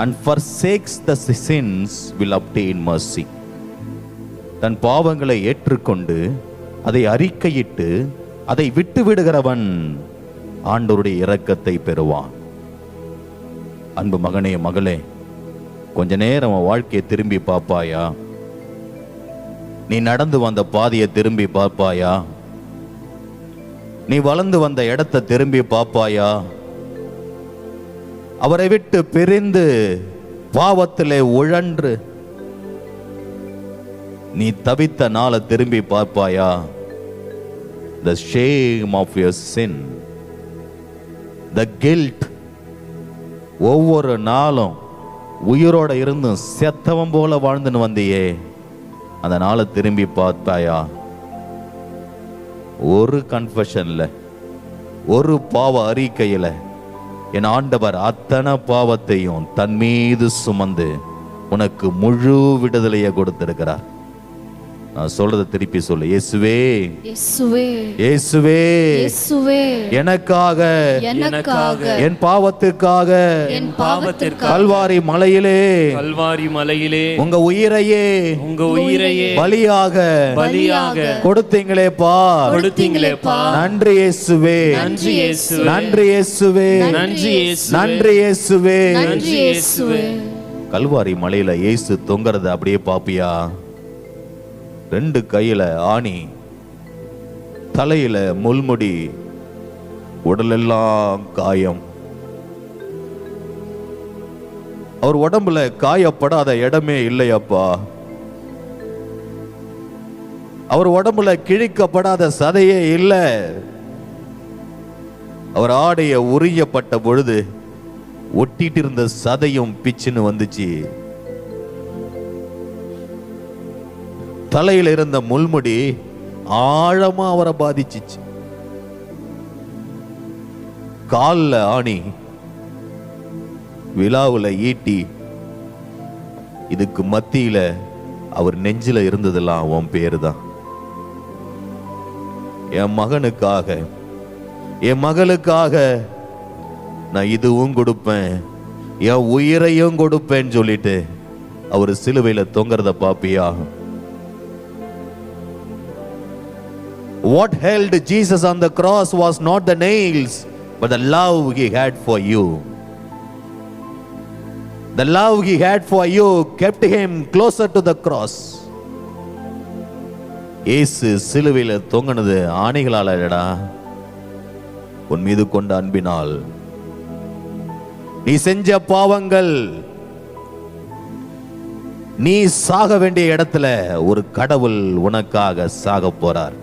S6: and forsakes the sins will obtain mercy. தன் பாவங்களை ஏற்றுக்கொண்டு அதை அறிக்கையிட்டு அதை விட்டு விடுகிறவன் ஆண்டவருடைய இரக்கத்தை பெறுவான். அன்பு மகனே, மகளே, கொஞ்ச நேரம் உன் வாழ்க்கையை திரும்பி பார்ப்பாயா? நீ நடந்து வந்த பாதையை திரும்பி பார்ப்பாயா? நீ வளர்ந்து வந்த இடத்தை திரும்பி பார்ப்பாயா? அவரை விட்டு பிரிந்து பாவத்திலே உழன்று நீ தவித்த நாளை திரும்பி பார்ப்பாயா? The shame of your sin, the guilt. ஒவ்வொரு நாளும் உயிரோட இருந்தும் செத்தவன் போல வாழ்ந்துன்னு வந்தியே, அந்த நாளை திரும்பி பார்த்தாயா? ஒரு கன்ஃபெஷன்ல, ஒரு பாவ அறிக்கையில என் ஆண்டவர் அத்தனை பாவத்தையும் தன் மீது சுமந்து உனக்கு முழு விடுதலையை கொடுத்திருக்கிறார். நான் சொல்றத திருப்பி சொல்லு. இயேசுவே,
S7: இயேசுவே,
S6: இயேசுவே,
S7: இயேசுவே,
S6: எனக்காக,
S4: எனக்காக,
S6: என் பாவத்துக்காக,
S7: என் பாவத்திற்காக
S6: கல்வாரி மலையிலே,
S4: கல்வாரி மலையிலே
S6: உங்க உயிரையே,
S4: உங்க உயிரையே
S6: பலியாக,
S4: பலியாக
S6: கொடுத்தீங்களேப்பா,
S4: கொடுத்தீங்களேப்பா.
S6: நன்றி இயேசுவே,
S4: நன்றி இயேசுவே,
S6: நன்றி இயேசுவே,
S4: நன்றி இயேசுவே,
S6: நன்றி இயேசுவே.
S7: நன்றி இயேசுவே.
S6: கல்வாரி மலையில இயேசு தொங்கறத அப்படியே பாப்பியா? 2 கையில ஆணி, தலையில முள்முடி, உடலெல்லாம் காயம். அவர் உடம்புல காயப்படாத இடமே இல்லையப்பா. அவர் உடம்புல கிழிக்கப்படாத சதையே இல்லை. அவர் ஆடைய உரியப்பட்ட பொழுது ஒட்டிட்டு இருந்த சதையும் பிச்சுன்னு வந்துச்சு. தலையில இருந்த முள்முடி ஆழமா அவரை பாதிச்சிச்சு. கால்ல ஆணி, விழாவுல ஈட்டி, இதுக்கு மத்தியில அவர் நெஞ்சில இருந்ததெல்லாம் உன் பேரு தான். என் மகனுக்காக, என் மகளுக்காக நான் இதுவும் கொடுப்பேன், என் உயிரையும் கொடுப்பேன்னு சொல்லிட்டு அவர் சிலுவையில தொங்குறத பாப்பியா? What held Jesus on the cross was not the nails, but the love he had for you. The love he had for you kept him closer to the cross. இயேசு சிலுவையில தொங்கினது ஆணிகளால் இல்லடா, உன் மீது கொண்ட அன்பினால். நீ செஞ்ச பாவங்கள், நீ சாக வேண்டிய இடத்துல ஒரு கடவுள் உனக்காக சாக போறார்,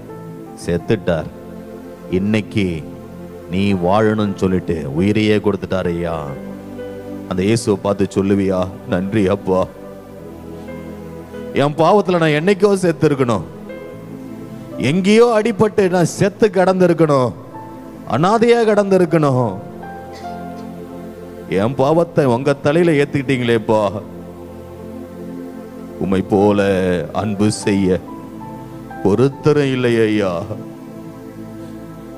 S6: செத்துட்டார். இன்னைக்கு நீ வாழணும்னு சொல்லிட்டு உயிரையே கொடுத்துட்டார் ஐயா. அந்த இயேசுவை பார்த்து சொல்லுவியா? நன்றி அப்பா, என் பாவத்துல நான் என்னைக்கோ செத்து இருக்கணும், எங்கேயோ அடிபட்டு நான் செத்து கடந்து இருக்கணும், அனாதையா கடந்து இருக்கணும். என் பாவத்தை உங்க தலையில ஏத்துக்கிட்டீங்களேப்பா. உம்மை போல அன்பு செய்ய ஒருத்தரும் இல்லை ஐயா.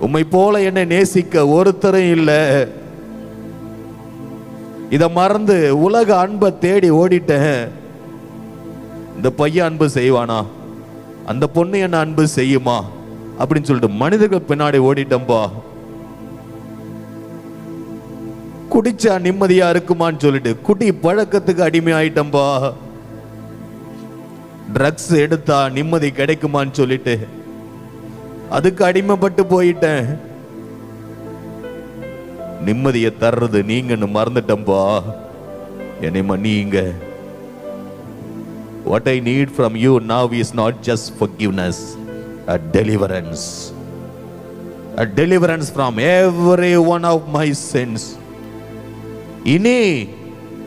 S6: உம்மை போல என்னை நேசிக்க ஒருத்தரும் இல்லை. இத மறந்து உலக அன்பை தேடி ஓடிட்டேன். இந்த பையன் அன்பு செய்வானா, அந்த பொண்ணு என்ன அன்பு செய்யுமா அப்படின்னு சொல்லிட்டு மனிதர்கள் பின்னாடி ஓடிட்டம்பா. குடிச்சா நிம்மதியா இருக்குமான்னு சொல்லிட்டு குடி பழக்கத்துக்கு அடிமை ஆயிட்டம்பா. ட்ரக்ஸ் எடுத்தா நிம்மதி கிடைக்குமான்னு சொல்லிட்டு அதுக்கு அடிமைப்பட்டு போயிட்டேன். நிம்மதியை தர்றது நீங்கன்னு மறந்துட்டம்பா. என்னை மன்னியுங்க. What I need from you now is not just forgiveness, a deliverance. A deliverance from every one of my sins. இனி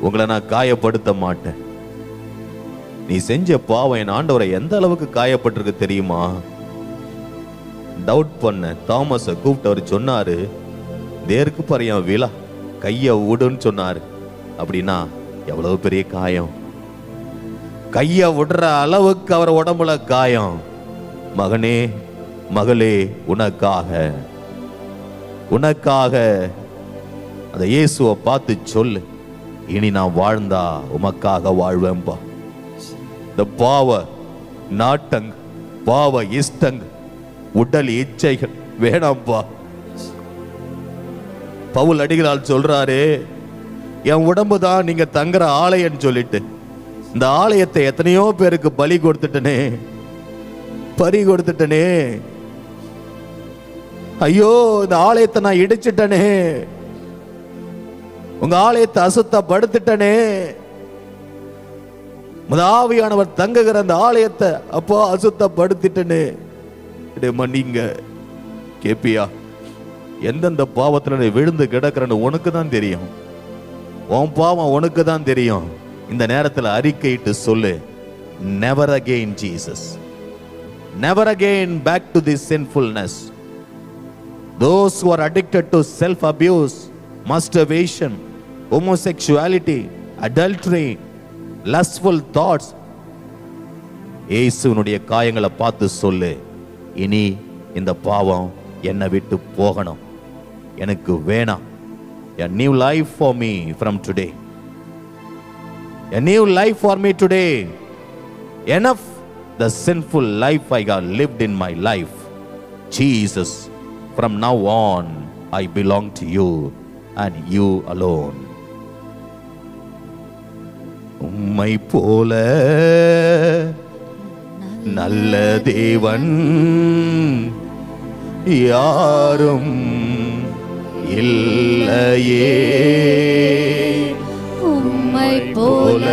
S6: உங்களை நான் காயப்படுத்த மாட்டேன். நீ செஞ்ச பாவம் என் ஆண்டவரை எந்த அளவுக்கு காயப்பட்டிருக்கு தெரியுமா? டவுட் பண்ண தாமஸை கூப்பிட்டு அவர் சொன்னாரு, தேருக்கு பாரு என் விழா, கைய விடுன்னு சொன்னாரு. அப்படின்னா எவ்வளவு பெரிய காயம்! கைய விடுற அளவுக்கு அவர் உடம்புல காயம். மகனே, மகளே, உனக்காக, உனக்காக அந்த இயேசுவை பார்த்து சொல்லு, இனி நான் வாழ்ந்தா உமக்காக வாழ்வேன்பா. இந்த பாவ நாட்டங்க, பாவ இஷ்டங்க, உடல் இச்சைகள் வேணாம்பா. பவுல் அடிகளால் சொல்றாரு, என் உடம்பு தான் நீங்க தங்குற ஆலயம்னு சொல்லிட்டு இந்த ஆலயத்தை எத்தனையோ பேருக்கு பலி கொடுத்துட்டனே, பறி கொடுத்துட்டனே. ஐயோ, இந்த ஆலயத்தை நான் இடிச்சிட்டனே, உங்க ஆலயத்தை அசுத்தப்படுத்திட்டனே. ஆவியானவர் தங்குகிற அந்த ஆலயத்தை அப்போ அசுத்தப்படுத்திட்டனே. மன்னிங்க. கேப்பியா? எந்தெந்த பாவத்துல நீ விழுந்து கிடக்கிறன்னு உனக்கு தான் தெரியும். உன் பாவம் உனக்கு தான் தெரியும். இந்த நேரத்தில் அறிக்கையிட்டு சொல்லு, never again Jesus, never again back to this sinfulness. Those who are addicted to self abuse, masturbation, homosexuality, adultery, lustful thoughts, இயேசுவினுடைய காயங்களை பார்த்து சொல்லு, இனி இந்த பாவம் என்னை விட்டு போகணும், எனக்கு வேணாம். A new life for me from today. A new life for me today. Enough the sinful life I got lived in my life. Jesus, from now on I belong to you and you alone. உம்மை போல நல்ல தேவன் யாரும் இல்லையே,
S7: உம்மை போல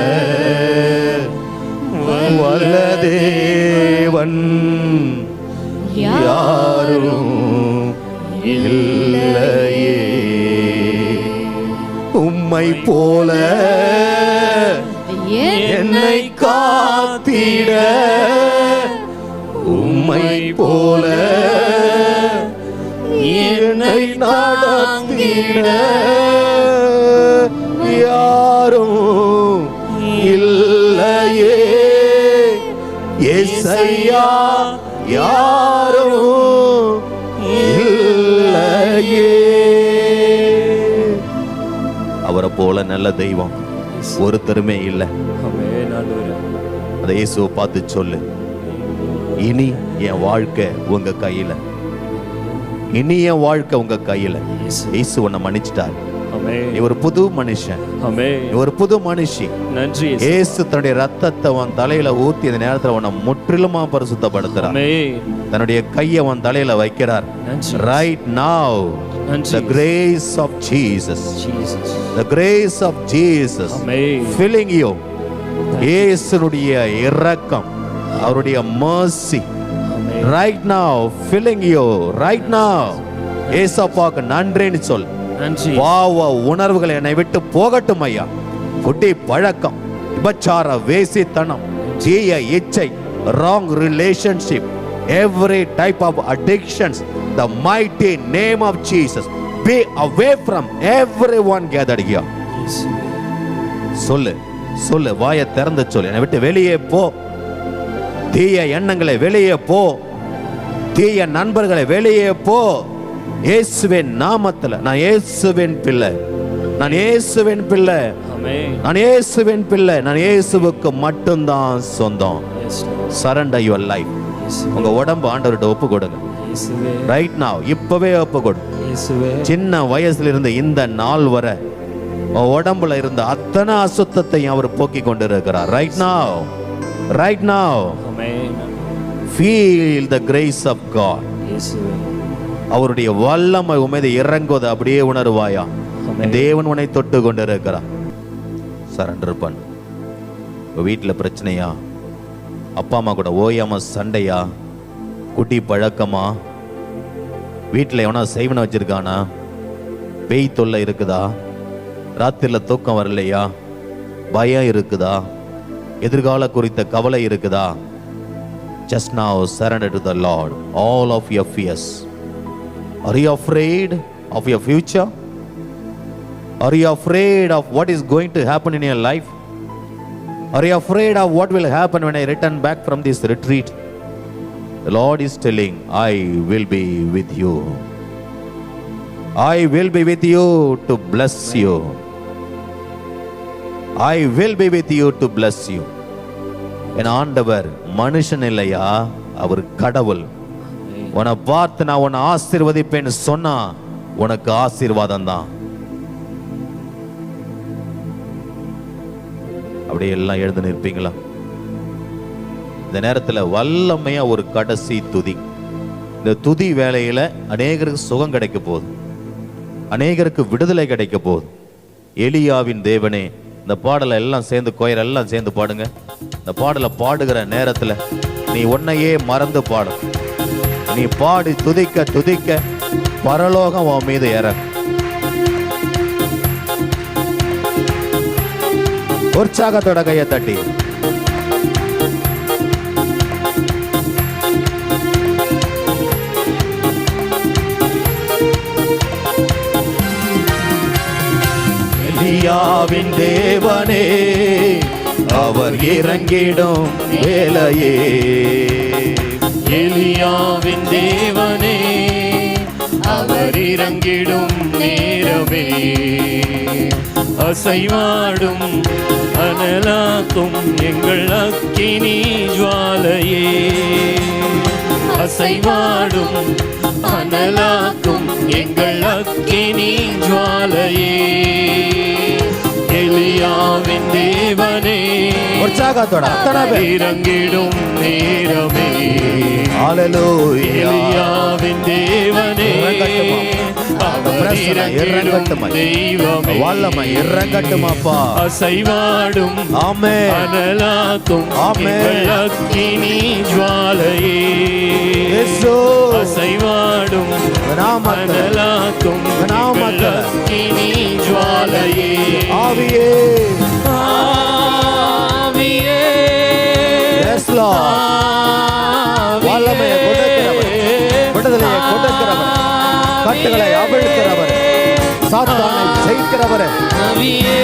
S6: வல்ல தேவன் யாரும் இல்லையே. உம்மை போல என்னை காத்திட, உம்மை போல என்னை நடத்திட யாரும் இல்லையே. இயேசையா யாரும் இல்லையே. அவரை போல நல்ல தெய்வம் ஒருத்தருமே இல்லை.
S4: ஆமென் ஆண்டவரே.
S6: அதை இயேசுவை பார்த்து சொல்லு, இனி என் வாழ்க்கை உங்க கையில, இனி என் வாழ்க்கை உங்க கையில. இயேசு உன்னை மன்னிச்சிட்டார்.
S4: ஆமென்.
S6: நீ ஒரு புது மனுஷன்,
S4: ஆமென்.
S6: நீ ஒரு புது மனுஷி.
S4: நன்றி இயேசு.
S6: இயேசு தன்னுடைய ரத்தத்தை உன் தலையில ஊத்தி இந்த நேரத்துல உன்னை முற்றிலுமா பரிசுத்தப்படுத்துறார்.
S4: ஆமென்.
S6: தன்னுடைய கையை உன் தலையில வைக்கிறார்.
S4: நன்றி.
S6: Right now,
S4: நன்றி.
S6: the grace of Jesus,
S4: Jesus.
S6: the grace of Jesus
S4: amen.
S6: filling you. இயேசுனுடைய இரக்கம், அவருடைய mercy
S4: amen.
S6: right now filling you right now. ஏசப்பாக்கு நன்றின்னு சொல்.
S4: நன்றி.
S6: பாவ உணர்வுகள் என்னை விட்டு போகட்டும் ஐயா. குடி பழக்கம், விபச்சார, வேசித்தனம், தீய இச்சை, wrong relationship, every type of addictions, the mighty name of Jesus be away from everyone gathered here. சொல்லு சொல்லு, வாயை திறந்து சொல்லு, என்னை விட்டு வெளியே போ. தீய எண்ணங்களை வெளியே போ, தீய நண்பர்களை வெளியே போ. இயேசுவின் நாமத்தில் நான் இயேசுவின் பிள்ளை, நான் இயேசுவின் பிள்ளை,
S4: ஆமென்.
S6: நான் இயேசுவின் பிள்ளை, நான் இயேசுவுக்கு மட்டும்தான் சொந்தம்.
S4: Yes, Lord.
S6: Surrender your life. உங்க உடம்பு ஆண்டவர்கிட்ட ஒப்பு கொடுங்க.
S4: இயேசுவே.
S6: ரைட் நவ், இப்பவே ஒப்பு கொடு.
S4: இயேசுவே.
S6: சின்ன வயசுல இருந்து இந்த நாள் வரை உன் உடம்புல இருந்த அத்தனை அசுத்தத்தையும் அவர் போக்கி கொண்டு இருக்கிறார். Right now, right now
S4: amen.
S6: Feel the grace of God.
S4: இயேசுவே.
S6: அவருடைய வல்லமை உமது இறங்குவதை அப்படியே உணர்வாயா.
S4: ஆமென்.
S6: தேவன் உன்னை தொட்டு கொண்டு இருக்கிறார். சரண்டர் பண்ணு. வீட்டில் பிரச்சனையா, அப்பா அம்மா கூட ஓயாம சண்டையா, குட்டி பழக்கமா, வீட்டில் எவனா செய்வன வச்சிருக்கானா, பேய் தொல்லை இருக்குதா, ராத்திரில தூக்கம் வரலையா, பயம் இருக்குதா, எதிர்கால குறித்த கவலை இருக்குதா, just now surrender to the Lord all of your fears. Are you afraid of your future? Are you afraid of what is going to happen in your life? Are you afraid of what will happen when I return back from this retreat? The Lord is telling, I will be with you. I will be with you to bless you. I will be with you to bless you. என் ஆண்டவர் மனுஷன் இல்லையா, அவர் கடவுள். உன்னை பார்த்து நான் உன்னை ஆசீர்வதிப்பேன்னு சொன்னா உனக்கு ஆசீர்வாதம் தான். அப்படியே எல்லாம் எழுந்து நிற்பீங்களா? இந்த நேரத்தில் வல்லமையா ஒரு கடைசி துதி. இந்த துதி வேளையில அநேகருக்கு சுகம் கிடைக்க போகுது, அநேகருக்கு விடுதலை கிடைக்க போகுது. எலியாவின் தேவனே, இந்த பாடலை எல்லாம் சேர்ந்து, கோயர் எல்லாம் சேர்ந்து பாடுங்க. இந்த பாடலை பாடுகிற நேரத்துல நீ உன்னையே மறந்து பாடு. நீ பாடி துதிக்க துதிக்க பரலோகம் உன் மீது இறங்கும். உற்சாகத்தோட கையை தட்டி எலியாவின் தேவனே, அவர் இறங்கிடும் வேலையே.
S4: எலியாவின் தேவனே அவர் இறங்கிடும் நேரமே. அசைவாடும் அனலாக்கும் எங்கள் அக்கினி ஜுவாலையே. அசைவாடும் அனலாக்கும் எங்கள் அக்கினி ஜுவாலையே. எலியாவின் தேவனே
S6: உற்சாகத்தோட
S4: இறங்கிடும் நேரமே.
S6: ஹல்லேலூயா.
S4: எலியாவின் தேவனே தெய்வமே.
S6: வல்லமை இறங்கட்டுமாப்பா.
S4: அசைவாடும்
S6: ஆமென்.
S4: அனலாக்கும்
S6: ஆமென்.
S4: அக்கினி ஜுவாலையே. அசைவாடும் அனலாக்கும் அக்கினி ஜுவாலையே.
S6: ஆவியே
S4: ஆவியே
S6: எஸ் லார்ட். வல்லமையை கொடுக்கிறவர், விடுதலையை கொடுக்கிறவர், கட்டுகளை அவிழ்க்கிறவர், சாத்தானை ஜெயிக்கிறவர்.
S4: ஆவியே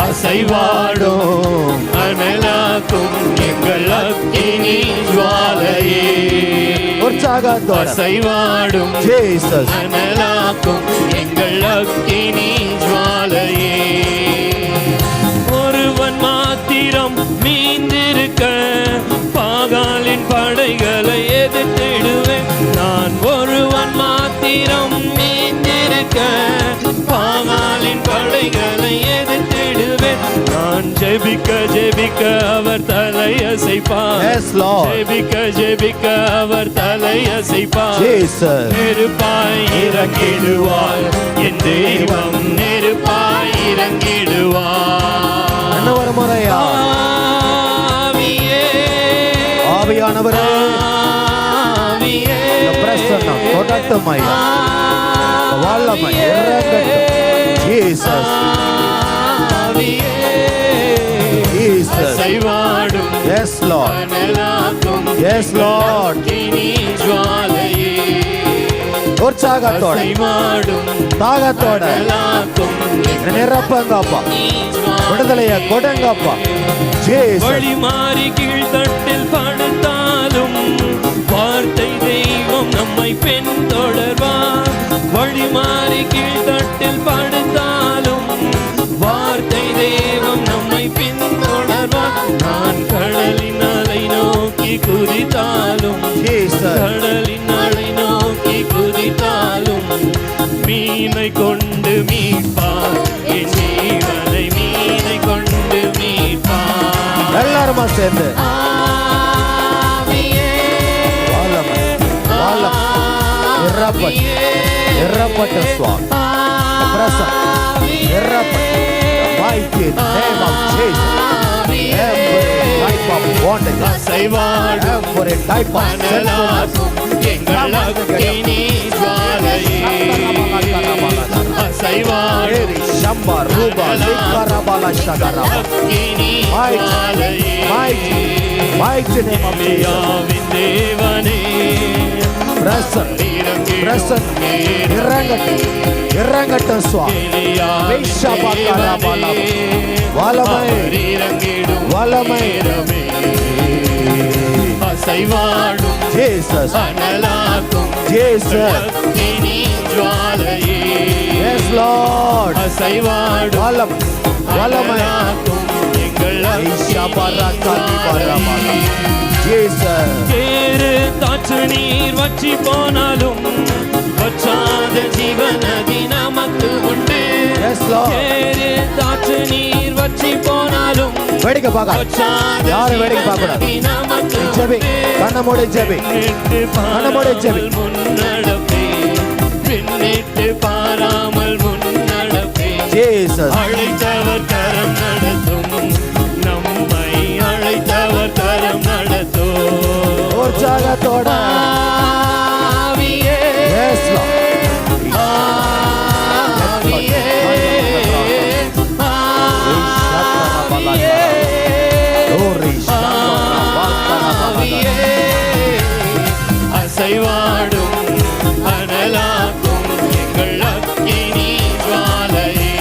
S4: அசைவாடும் அனலாக்கும் எங்கள் அக்கினி ஜுவாலையே.
S6: உற்சாகத்தோட
S4: அசைவாடும்
S6: ஜீசஸ்
S4: அனலாக்கும் எங்கள் அக்கினி ஜுவாலையே. ஒருவன் மாத்திரம் மீந்திருக்க பாகாலின் படைகளை எதிர்த்திடுவேன் நான். ஒருவன் மாத்திரம் மீந்திருக்க பாகாலின் படைகளை எதிர்த்திடுவேன் நான். ஜெபிக்க ஜெபிக்க அவர் தலையசைப்பார். ஜெபிக்க ஜெபிக்க அவர் தலையசைப்பார். நெருப்பாய் இறங்கிடுவார் என் தெய்வம். நெருப்பாய் இறங்கிடுவார்.
S6: என்ன ஒரு முறையா ஆவியானவரே பிரசன்னம் தொடட்டும் ஐயா. வல்லமை இறங்கட்டும். Jesus Jesus. Yes Lord yes Lord. உற்சாகத்தோட தாகத்தோட நிரப்பங்கப்பா. விடுதலைய கொடுங்கப்பா.
S4: வழி மாறி கீழ்த்தட்டில் படுத்தாலும் வார்த்தை தெய்வம் நம்மை பின்தொடர்வார். வழி மாறி கீழ்த்தட்டில் படுத்தாலும் வார்த்தை தெய்வம் நம்மை பின்தொடர்வார். நான் கடலின் அலை நோக்கி குதித்தாலும் கடலின் அலை நோக்கி குதித்தாலும் மீனை கொண்டு மீட்பார் என் ஜீவனை. மீனை கொண்டு மீட்பார்.
S6: எல்லாருமா சேர்ந்து இறப்பட்ட சுவாமி Prasan இறப்பட்ட mighty name of Jesus. Every type of bondage, every type of sinfulness,
S4: எங்கள் அக்கினி ஜுவாலையே. அசைவாடும்
S6: Shamba Ruba Likarabala Shagaraba. Mighty name of Jesus. Present இறங்கட்டும் சுவாமி. வல்லமை
S4: அசைவாடும்
S6: ஜீசஸ்
S4: அனலாக்கும்
S6: ஜீசஸ். Yes Lord.
S4: அசைவாடும்
S6: வல்லமை
S4: எங்கள்
S6: ஜீசஸ்.
S4: கேரு தாற்று நீர் வற்றி போனாலும் வற்றாத ஜீவநதி நமக்கு உண்டு. கேரு தாற்று நீர் வற்றி போனாலும்
S6: வேடிக்கை பார்க்க யாரும் வேடிக்கை பார்க்க கூடாது. ஜெபி கண்ணை மூடி ஜெபி. கண்ணை மூடி ஜெபி.
S4: முன்னடப்பே பின்னிட்டு பாராமல் முன்னடப்பே.
S6: ஜீசஸ்
S4: அழைத்தவர் கரம் நடத்தும். நம்மை அழைத்தவர் கரம் நடத்தும்.
S6: உற்சாகத்தோட
S4: ஆவியே
S6: Yes Lord.
S4: ஆவியே ஆவியே அசைவாடும் அனலாக்கும் எங்கள் அக்கினி ஜுவாலையே.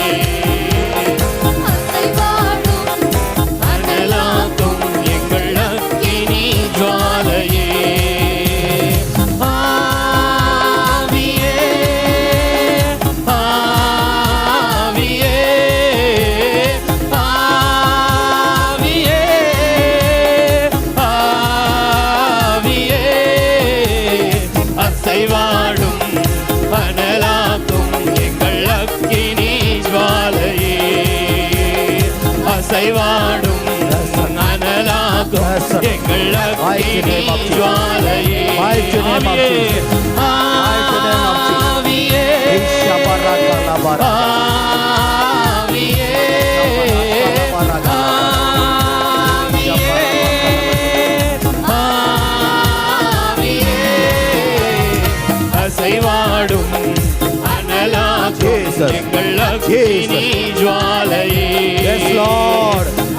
S4: அசைவாடும் அனலாகும் எங்கள் அக்கினி ஜுவாலையே. ஆவியே ஆவியே அசைவாடும் அனலாகும் எங்கள் அக்கினி ஜுவாலையே.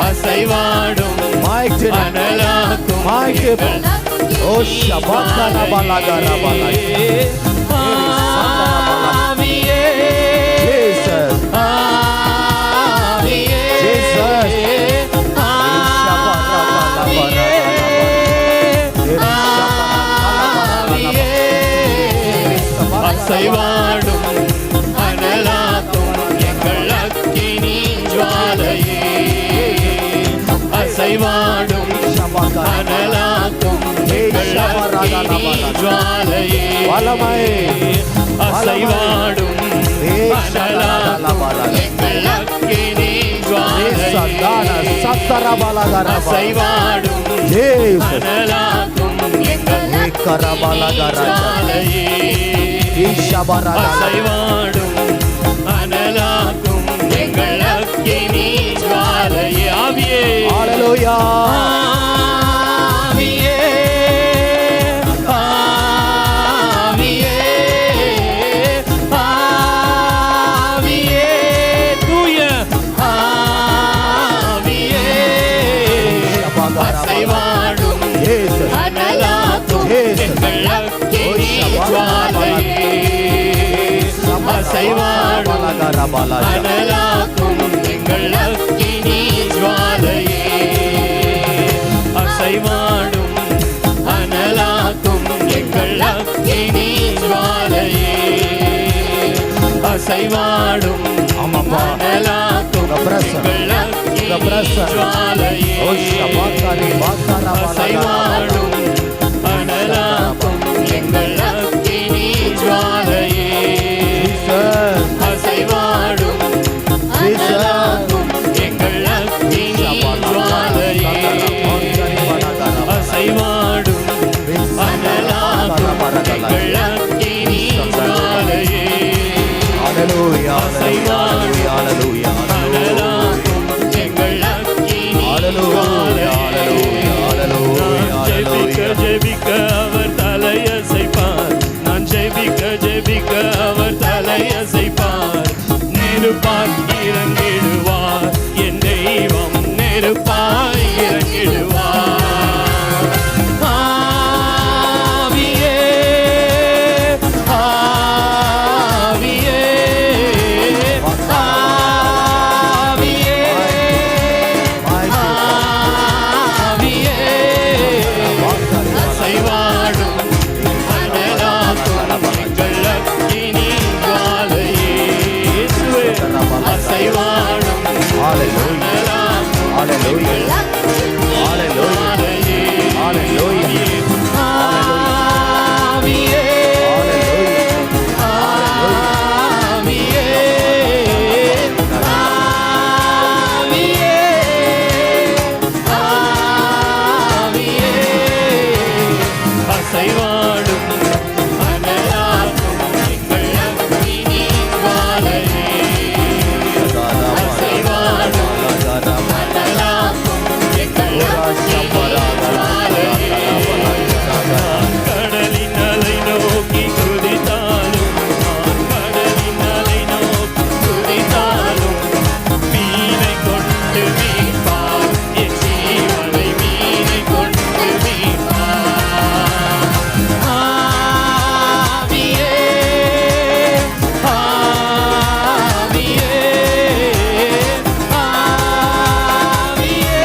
S4: அசைவாடும் அனலாகும் அசைவாடும் அனலாக்கும் எங்கள் அக்கினி ஜுவாலையே. அசைவாடும் அனலாக்கும் எங்கள் அக்கினி ஜுவாலையே. அசைவாடும் அனலாக்கும் எங்கள் அக்கினி ஜுவாலையே. அசைவாடும் அனலாக்கும் எங்கள் ஜுவாலையே. அசைவாடும் அனலாக்கும் எங்கள் அக்கினி ஜுவாலையே. ஆவியே ஆவியே ஆவியே ஆவியே தூய ஆவியே. அசைவாடும் அனலாக்கும் எங்கள் அக்கினி ஜுவாலையே. அசைவாடும் அனலாக்கும் எங்கள் அக்கினி ஜுவாலையே. அசைவாடும் அனலாக்கும் எங்கள் அக்கினி ஜுவாலையே. அசைவாடும் அனலாக்கும் எங்கள் அக்கினி ஜுவாலையே. அசைவாடும் அனலாக்கும் எங்கள் அக்கினி ஜுவாலையே. அசைவாடும் அனலாக்கும் எங்கள் அக்கினி ஜுவாலையே. அசைவாடும் அனலாக்கும் எங்கள் அக்கினி ஜுவாலையே. அசைவாடும் அனலாக்கும் எங்கள் அக்கினி ஜெபிக்க ஜெபிக்க அவர் தலையசைப்பார். நான் ஜெபிக்க ஜெபிக்க அவர் தலையசைப்பார். நெருப்பாய் இறங்கிடுவார் என் தெய்வம், நெருப்பாய் இறங்கிடுவார். ஆவியே ஆவியே ஆவியே ஆவியே. அசைவாடும் அனலாக்கும் எங்கள் அக்கினி ஜுவாலையே. அசைவாடும் அனலாக்கும் எங்கள் அக்கினி ஜுவாலையே. ஆவியே ஆவியே ஆவியே ஆவியே. அசைவாடும் அனலாக்கும் எங்கள் அக்கினி ஜுவாலையே. அசைவாடும் அனலாக்கும் எங்கள் அக்கினி ஜுவாலையே. கடலின் அலை நோக்கி குதித்தாலும், கடலின் அலை நோக்கி குதித்தாலும் மீனை கொண்டு மீட்பார் என் ஜீவனை, மீனை கொண்டு மீட்பார். ஆவியே ஆவியே ஆவியே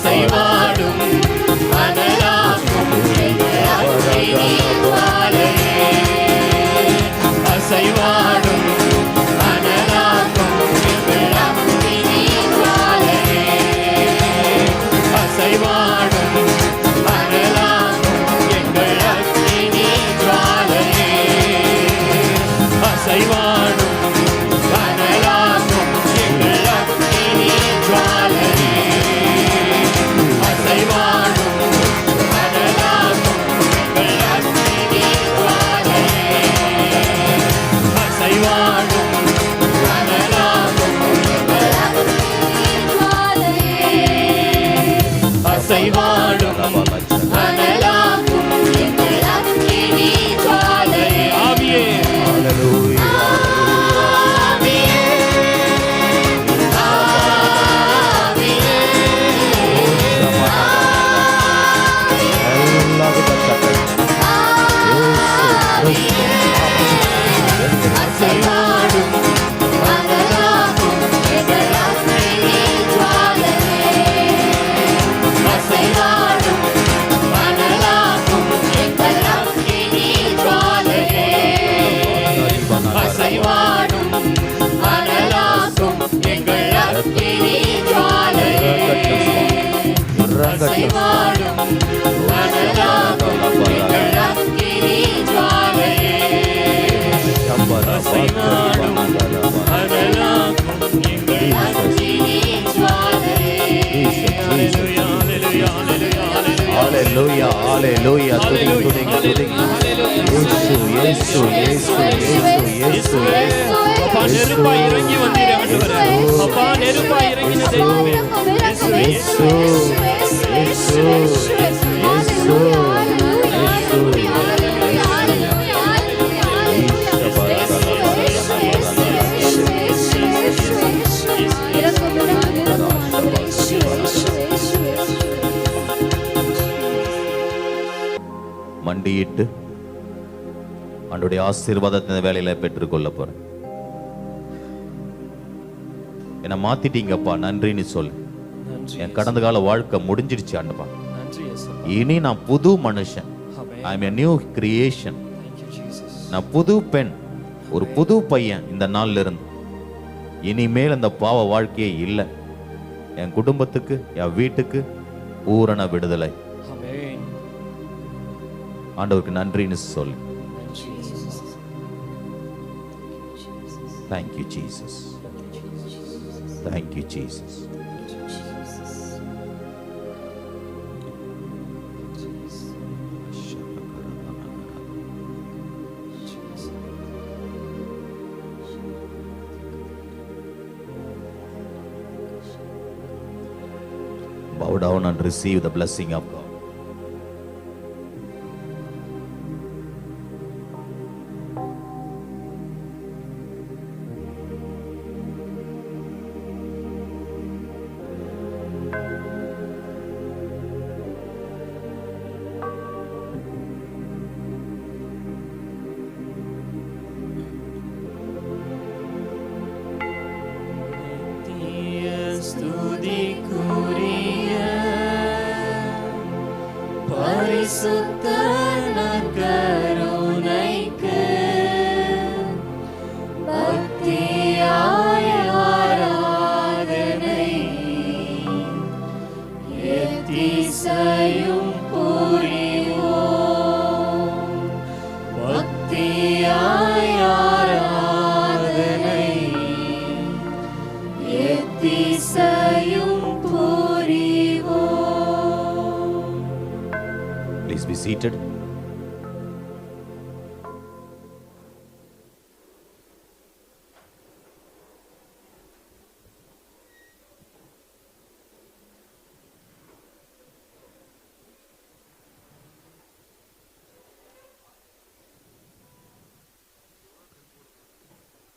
S4: அசைவாடும் அனலாக்கும் எங்கள் அக்கினி ஜுவாலையே. அசைவாடும் அனலாக்கும் எங்கள் அக்கினி ஜுவாலையே. அசைவாடும் அனலாக்கும் எங்கள் அக்கினி ஜுவாலையே. அசைவாடும் அனலாக்கும் எங்கள் அக்கினி ஜுவாலையே. அசைவாடும் அனலாக்கும் எங்கள் அக்கினி ஜுவாலையே. அசைவாடும் அனலாக்கும் எங்கள் அக்கினி ஜுவாலையே. அசைவாடும் அனலாக்கும் எங்கள் அக்கினி ஜுவாலையே. ஆவியே அசைவாடும் அனலாக்கும் எங்கள் அக்கினி ஜுவாலையே. அசைவாடும் அனலாக்கும் எங்கள் அக்கினி ஜுவாலையே. அசைவாடும் அனலாக்கும் எங்கள் அக்கினி ஜுவாலையே. அசைவாடும் அனலாக்கும் எங்கள் அக்கினி ஜுவாலையே. அசைவாடும் அனலாக்கும் எங்கள் அக்கினி ஜுவாலையே. ஹல்லேலூயா ஹல்லேலூயா ஹல்லேலூயா
S6: ஹalleluya ஹalleluya துதிங்க இயேசு இயேசு இயேசு இயேசு இயேசு.
S4: அப்பா நெருப்பாய் இறங்கி வந்தீரே ஆண்டவரே. அப்பா நெருப்பாய் இறங்கின தெய்வமே இயேசுவே இயேசுவே
S6: மண்டியிட்டு ஆண்டவருடைய ஆசீர்வாதத்தை இந்த வேலையில பெற்றுக்கொள்ள போறேன். என்னை மாத்திட்டீங்கப்பா, நன்றின்னு சொல்லு. என் கடந்த கால வாழ்க்கை முடிஞ்சிடுச்சு ஆண்டப்பா. இனி நான் புது மனுஷன். I am a new creation. நான் புது பெண், ஒரு புது பையன். இந்த நாள்ல இருந்து இனிமேல் அந்த பாவ வாழ்க்கையே இல்லை. என் குடும்பத்துக்கு, என் வீட்டுக்கு பூரண விடுதலை. ஆண்டவருக்கு நன்றின்னு சொல்லு. Thank you Jesus. Thank you Jesus. Bow down and receive the blessing of God.
S4: ஸ்துதிக்குரிய பரிசுத்த நற்கருணைக்கு பக்தியாய் ஆராதனை எத்திசையும் புரிவோம். பக்தியாய் ஆராதனை எத்திசையும் புரிவோம்.
S6: Please be seated.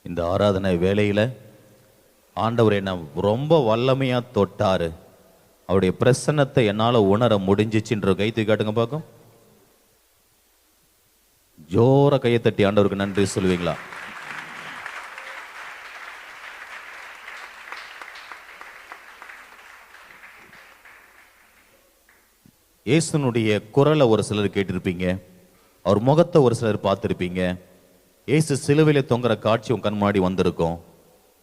S6: இந்த ஆராதனை வேளையில ஆண்டவர் என்ன ரொம்ப வல்லமையா தொட்டாரு. அவருடைய பிரசன்னத்தை என்னால உணர முடிஞ்சிச்சுன்ற கை தூக்கி காட்டுங்க பார்க்கும். ஜோர கையை தட்டி ஆண்டவருக்கு நன்றி சொல்லுவீங்களா? இயேசுனுடைய குரலை ஒரு சிலர் கேட்டிருப்பீங்க, அவர் முகத்தை ஒரு சிலர் பார்த்துருப்பீங்க. இயேசு சிலுவையில தொங்குற காட்சி உன் கண் முன்னாடி வந்திருக்கும்.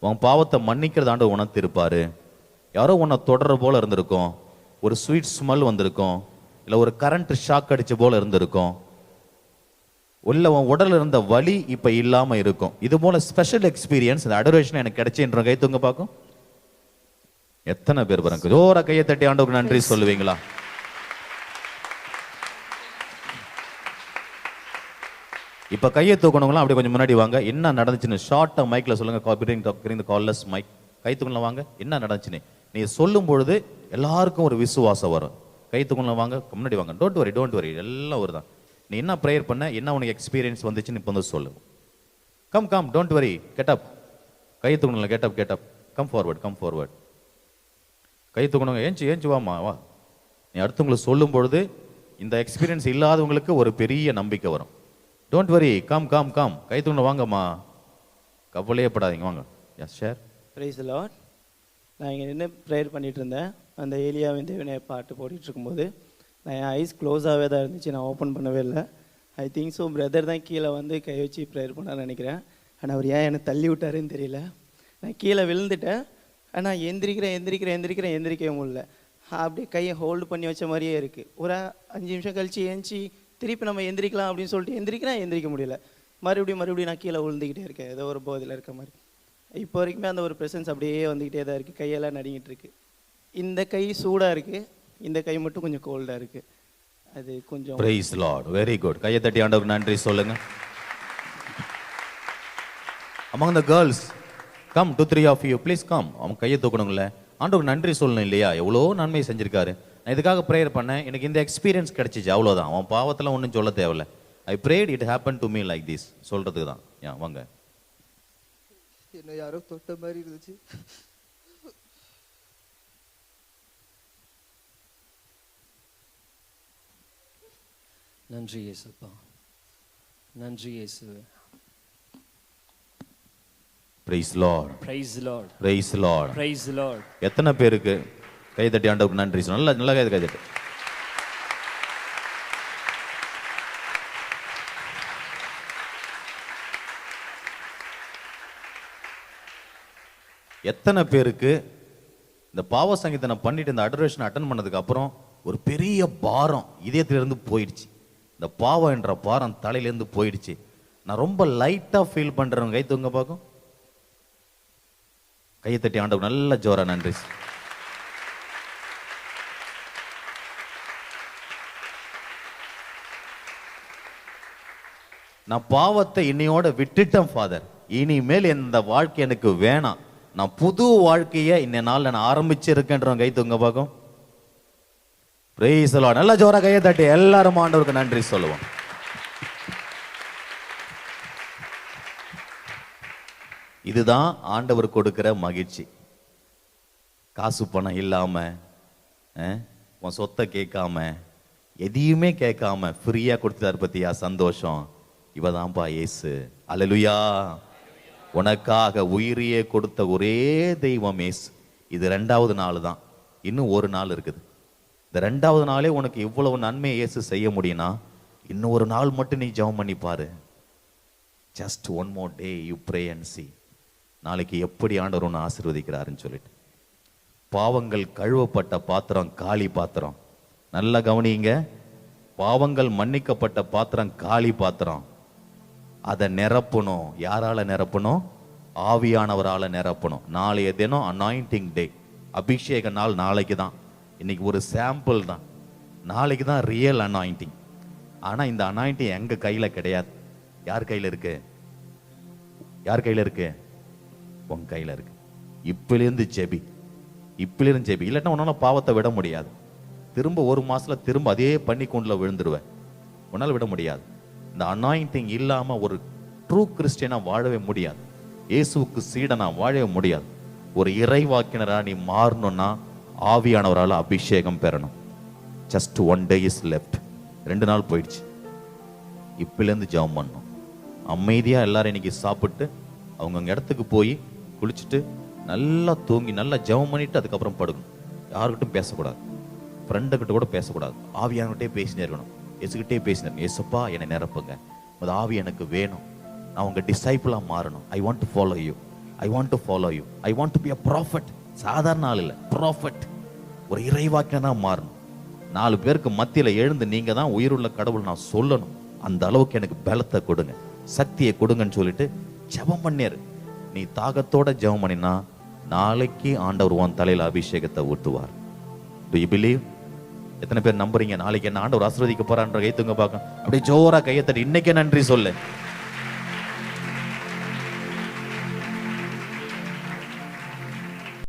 S6: உன் பாவத்தை மன்னிக்கிறது ஆண்டவர் உணர்த்தி இருப்பாரு. யாரோ உன்னை தொடர போல இருந்திருக்கும், ஒரு ஸ்வீட் ஸ்மெல் வந்திருக்கும், இல்லை ஒரு கரண்ட் ஷாக் அடிச்ச போல இருந்திருக்கும், உள்ள உன் உடல் இருந்த வலி இப்ப இல்லாம இருக்கும். இது போல ஸ்பெஷல் எக்ஸ்பீரியன்ஸ் இந்த அடோரேஷன் எனக்கு கிடைச்சேன்ற கை தூங்க பார்க்கும். எத்தனை பேர் பாருங்க, ஜோரா கையை தட்டி ஆண்டவருக்கு நன்றி சொல்லுவீங்களா? இப்ப கையை தூக்கணுங்களா அப்படியே கொஞ்சம் முன்னாடி வாங்க. என்ன நடந்துச்சுன்னு ஷார்ட்டா மைக்ல சொல்லுங்க. கால்லஸ் மைக். கை தூக்கணும் வாங்க. என்ன நடந்துச்சுன்னு நீ சொல்லும் பொழுது எல்லாருக்கும் ஒரு விசுவாசம் வரும். கை தூக்கணும் வாங்க, முன்னாடி வாங்க. டோன்ட் வரி எல்லாம் வருதான். நீ என்ன ப்ரேயர் பண்ண, என்ன உனக்கு எக்ஸ்பீரியன்ஸ் வந்துச்சுன்னு இப்போ வந்து சொல்லு. Come don't worry, get up. கை தூக்கணும், கெட் அப். Come forward. கை தூக்கணுங்க. ஏஞ்சி வாமா வா. நீ அடுத்தவங்களுக்கு சொல்லும் பொழுது இந்த எக்ஸ்பீரியன்ஸ் இல்லாதவங்களுக்கு ஒரு பெரிய நம்பிக்கை வரும். Don't worry, come. கை தூக்கணும் வாங்கம்மா, கவலையே படாதீங்க வாங்க. Yes share.
S8: Praise the Lord. நான் இங்கே நின்று ப்ரேயர் பண்ணிகிட்டு இருந்தேன். அந்த ஏலியாவின் தேவனே பாட்டு போட்டுட்டு இருக்கும்போது நான் என் ஐஸ் க்ளோஸாகவே தான் இருந்துச்சு, நான் ஓப்பன் பண்ணவே இல்லை. ஐ திங்க் ஸோ பிரதர் தான் கீழே வந்து கை வச்சு ப்ரேயர் பண்ணான்னு நினைக்கிறேன். ஆனால் அவர் ஏன் என்னை தள்ளி விட்டாருன்னு தெரியல. நான் கீழே விழுந்துட்டேன். ஆனால் எந்திரிக்கவே முடியல. அப்படியே கையை ஹோல்டு பண்ணி வச்ச மாதிரியே இருக்குது. ஒரு 5 நிமிஷம் கழிச்சு ஏஞ்சி திருப்பி நம்ம எந்திரிக்கலாம் அப்படின்னு சொல்லிட்டு எந்திரிக்க முடியல. மறுபடியும் நான் கீழே விழுந்துக்கிட்டே இருக்கேன், ஏதோ ஒரு போதில் இருக்க மாதிரி. இப்போ வரைக்குமே அந்த ஒரு ப்ரெசன்ஸ் அப்படியே வந்துக்கிட்டே தான் இருக்குது. கையெல்லாம் நடுங்கிட்டு இருக்கு. இந்த கை சூடாக இருக்குது, இந்த கை மட்டும் கொஞ்சம் கோல்டாக இருக்குது. அது கொஞ்சம்.
S6: Price the Lord. Very good. கையை தட்டி ஆண்டவருக்கு நன்றி சொல்லுங்க. among the girls, come 2-3 of you please come. அவங்க கையை தூக்கணுங்களே, ஆண்டவருக்கு நன்றி சொல்லணும் இல்லையா? எவ்வளோ நன்மை செஞ்சிருக்காரு. நான் இதுக்காக ப்ரேயர் பண்ணேன், எனக்கு இந்த எக்ஸ்பீரியன்ஸ் கிடைச்சிச்சு, அவ்வளோதான். அவன் பாவத்தில் ஒன்றும் சொல்ல தேவையில்ல. ஐ prayed, it happen to me like this சொல்றதுக்கு தான். வாங்க.
S9: என்ன யாரோ தொட்ட மாதிரி இருந்துச்சு.
S4: நன்றி இயேசுப்பா, நன்றி இயேசுவே.
S6: Praise Lord.
S4: Praise Lord.
S6: Praise Lord.
S4: Praise Lord.
S6: எத்தனை பேருக்கு கை தட்டி ஆண்டவருக்கு நன்றி சொல்ல. நல்லா கை தட்டி. எத்தனை பேருக்கு இந்த பாவ சங்கீதனை பண்ணிட்டு இந்த அடோரேஷன் அட்டன் பண்ணதுக்கு அப்புறம் ஒரு பெரிய பாரம் இதயத்திலிருந்து போயிடுச்சு. இந்த பாவம் என்ற பாரம் தலையிலேருந்து போயிடுச்சு. நான் ரொம்ப லைட்டா ஃபீல் பண்றேன். கை தூங்க பார்க்கும். கையை தட்டி ஆண்டவர் நல்ல ஜோரா நன்றி. நான் பாவத்தை இன்னையோட விட்டுட்டேன் ஃபாதர். இனிமேல் இந்த வாழ்க்கை எனக்கு வேணாம். நான் புது வாழ்க்கையை இந்த நாள்ல நான் ஆரம்பிச்சிருக்கேன். கை தூங்க பார்க்கும். Price the Lord. நல்ல ஜோரா கையை தட்டி எல்லாரும் ஆண்டவருக்கு நன்றி சொல்லுவோம். இதுதான் ஆண்டவர் கொடுக்கிற மகிழ்ச்சி. காசு பணம் இல்லாம, உன் சொத்தை கேட்காம, எதையுமே கேட்காம ஃப்ரீயா கொடுத்தாரு பத்தியா சந்தோஷம். இவதான்பா இயேசு. அல்லேலூயா. உனக்காக உயிரையே கொடுத்த ஒரே தெய்வம் இயேசு. இது 2வது நாள் தான், இன்னும் ஒரு நாள் இருக்குது. இந்த 2வது நாளே உனக்கு இவ்வளவு நன்மை இயேசு செய்ய முடியும்னா இன்னும் ஒரு நாள் மட்டும் நீ ஜெபம் பண்ணி பாரு. Just one more day you pray and see. நாளைக்கு எப்படி ஆண்டவர் ஒன்று ஆசீர்வதிக்கிறாருன்னு சொல்லிட்டு. பாவங்கள் கழுவப்பட்ட பாத்திரம் காலி பாத்திரம். நல்லா கவனிங்க. பாவங்கள் மன்னிக்கப்பட்ட பாத்திரம் காலி பாத்திரம். அதை நிரப்பணும். யாரால நிரப்பணும்? ஆவியானவரால நிரப்பணும். நாளைய தினம் அனாயிண்டிங் டே, அபிஷேக நாள் நாளைக்கு தான். இன்னைக்கு ஒரு சாம்பிள் தான், நாளைக்கு தான் ரியல் அனாயிண்டிங். ஆனா இந்த அனாயிண்டிங் எங்க கையில கிடையாது. யார் கையில இருக்கு? யார் கையில இருக்கு? உன் கையில இருக்கு. இப்பிலிருந்து ஜெபி, இப்பிலிருந்து ஜெபி. இல்லைன்னா உன்னால பாவத்தை விட முடியாது. திரும்ப ஒரு மாசத்துல திரும்ப அதே பண்ணிக்கொண்டுல விழுந்துருவேன். உன்னால விட முடியாது. இந்த அனாயிண்டிங் இல்லாம ஒரு ட்ரூ கிறிஸ்டியனா வாழவே முடியாது. இயேசுவுக்கு சீடனா வாழவே முடியாது. ஒரு இறைவாக்கினரா நீ மாறணும்னா ஆவியானவரால் அபிஷேகம் பெறணும். Just 1 day is left. 2 நாள் போயிடுச்சு. இப்பிலிருந்து ஜெபம் பண்ணணும். அமைதியா எல்லாரும் இன்னைக்கு சாப்பிட்டு அவங்க இடத்துக்கு போய் குளிச்சுட்டு நல்லா தூங்கி நல்லா ஜெபம் பண்ணிட்டு அதுக்கப்புறம் படுக்கணும். யாருக்கிட்டும் பேசக்கூடாது. ஃப்ரெண்டுக்கிட்ட கூட பேசக்கூடாது. ஆவியானவர்கிட்டே பேசினே இருக்கணும். இயேசுகிட்டே பேசினேன், இயேசுப்பா என்னை நிரப்புங்க, அது ஆவி எனக்கு வேணும், நான் உங்க டிசைபிளா மாறணும். I want to follow you, I want to follow you, I want to be a prophet. சாதாரண ஆள் இல்லை, ப்ராஃபட், ஒரு இறைவாக்கியனா மாறணும். 4 பேருக்கு மத்தியில எழுந்து நீங்க தான் உயிருள்ள கடவுள் நான் சொல்லணும். அந்த அளவுக்கு எனக்கு பலத்தை கொடுங்க, சக்தியை கொடுங்கன்னு சொல்லிட்டு ஜெபம் பண்ணிரு. நீ தாகத்தோட ஜெபம் பண்ணினா நாளைக்கு ஆண்டவர் உன் தலையில அபிஷேகத்தை ஊற்றுவார். To you believe? எத்தனை பேர் நம்புறீங்க நாளைக்கு என்ன ஆண்டவர் ஆசீர்வதிக்க போறான்ற? கைத்துங்க பார்க்க, அப்படியே ஜோரா கையை தட்டி இன்னைக்கே நன்றி சொல்லு.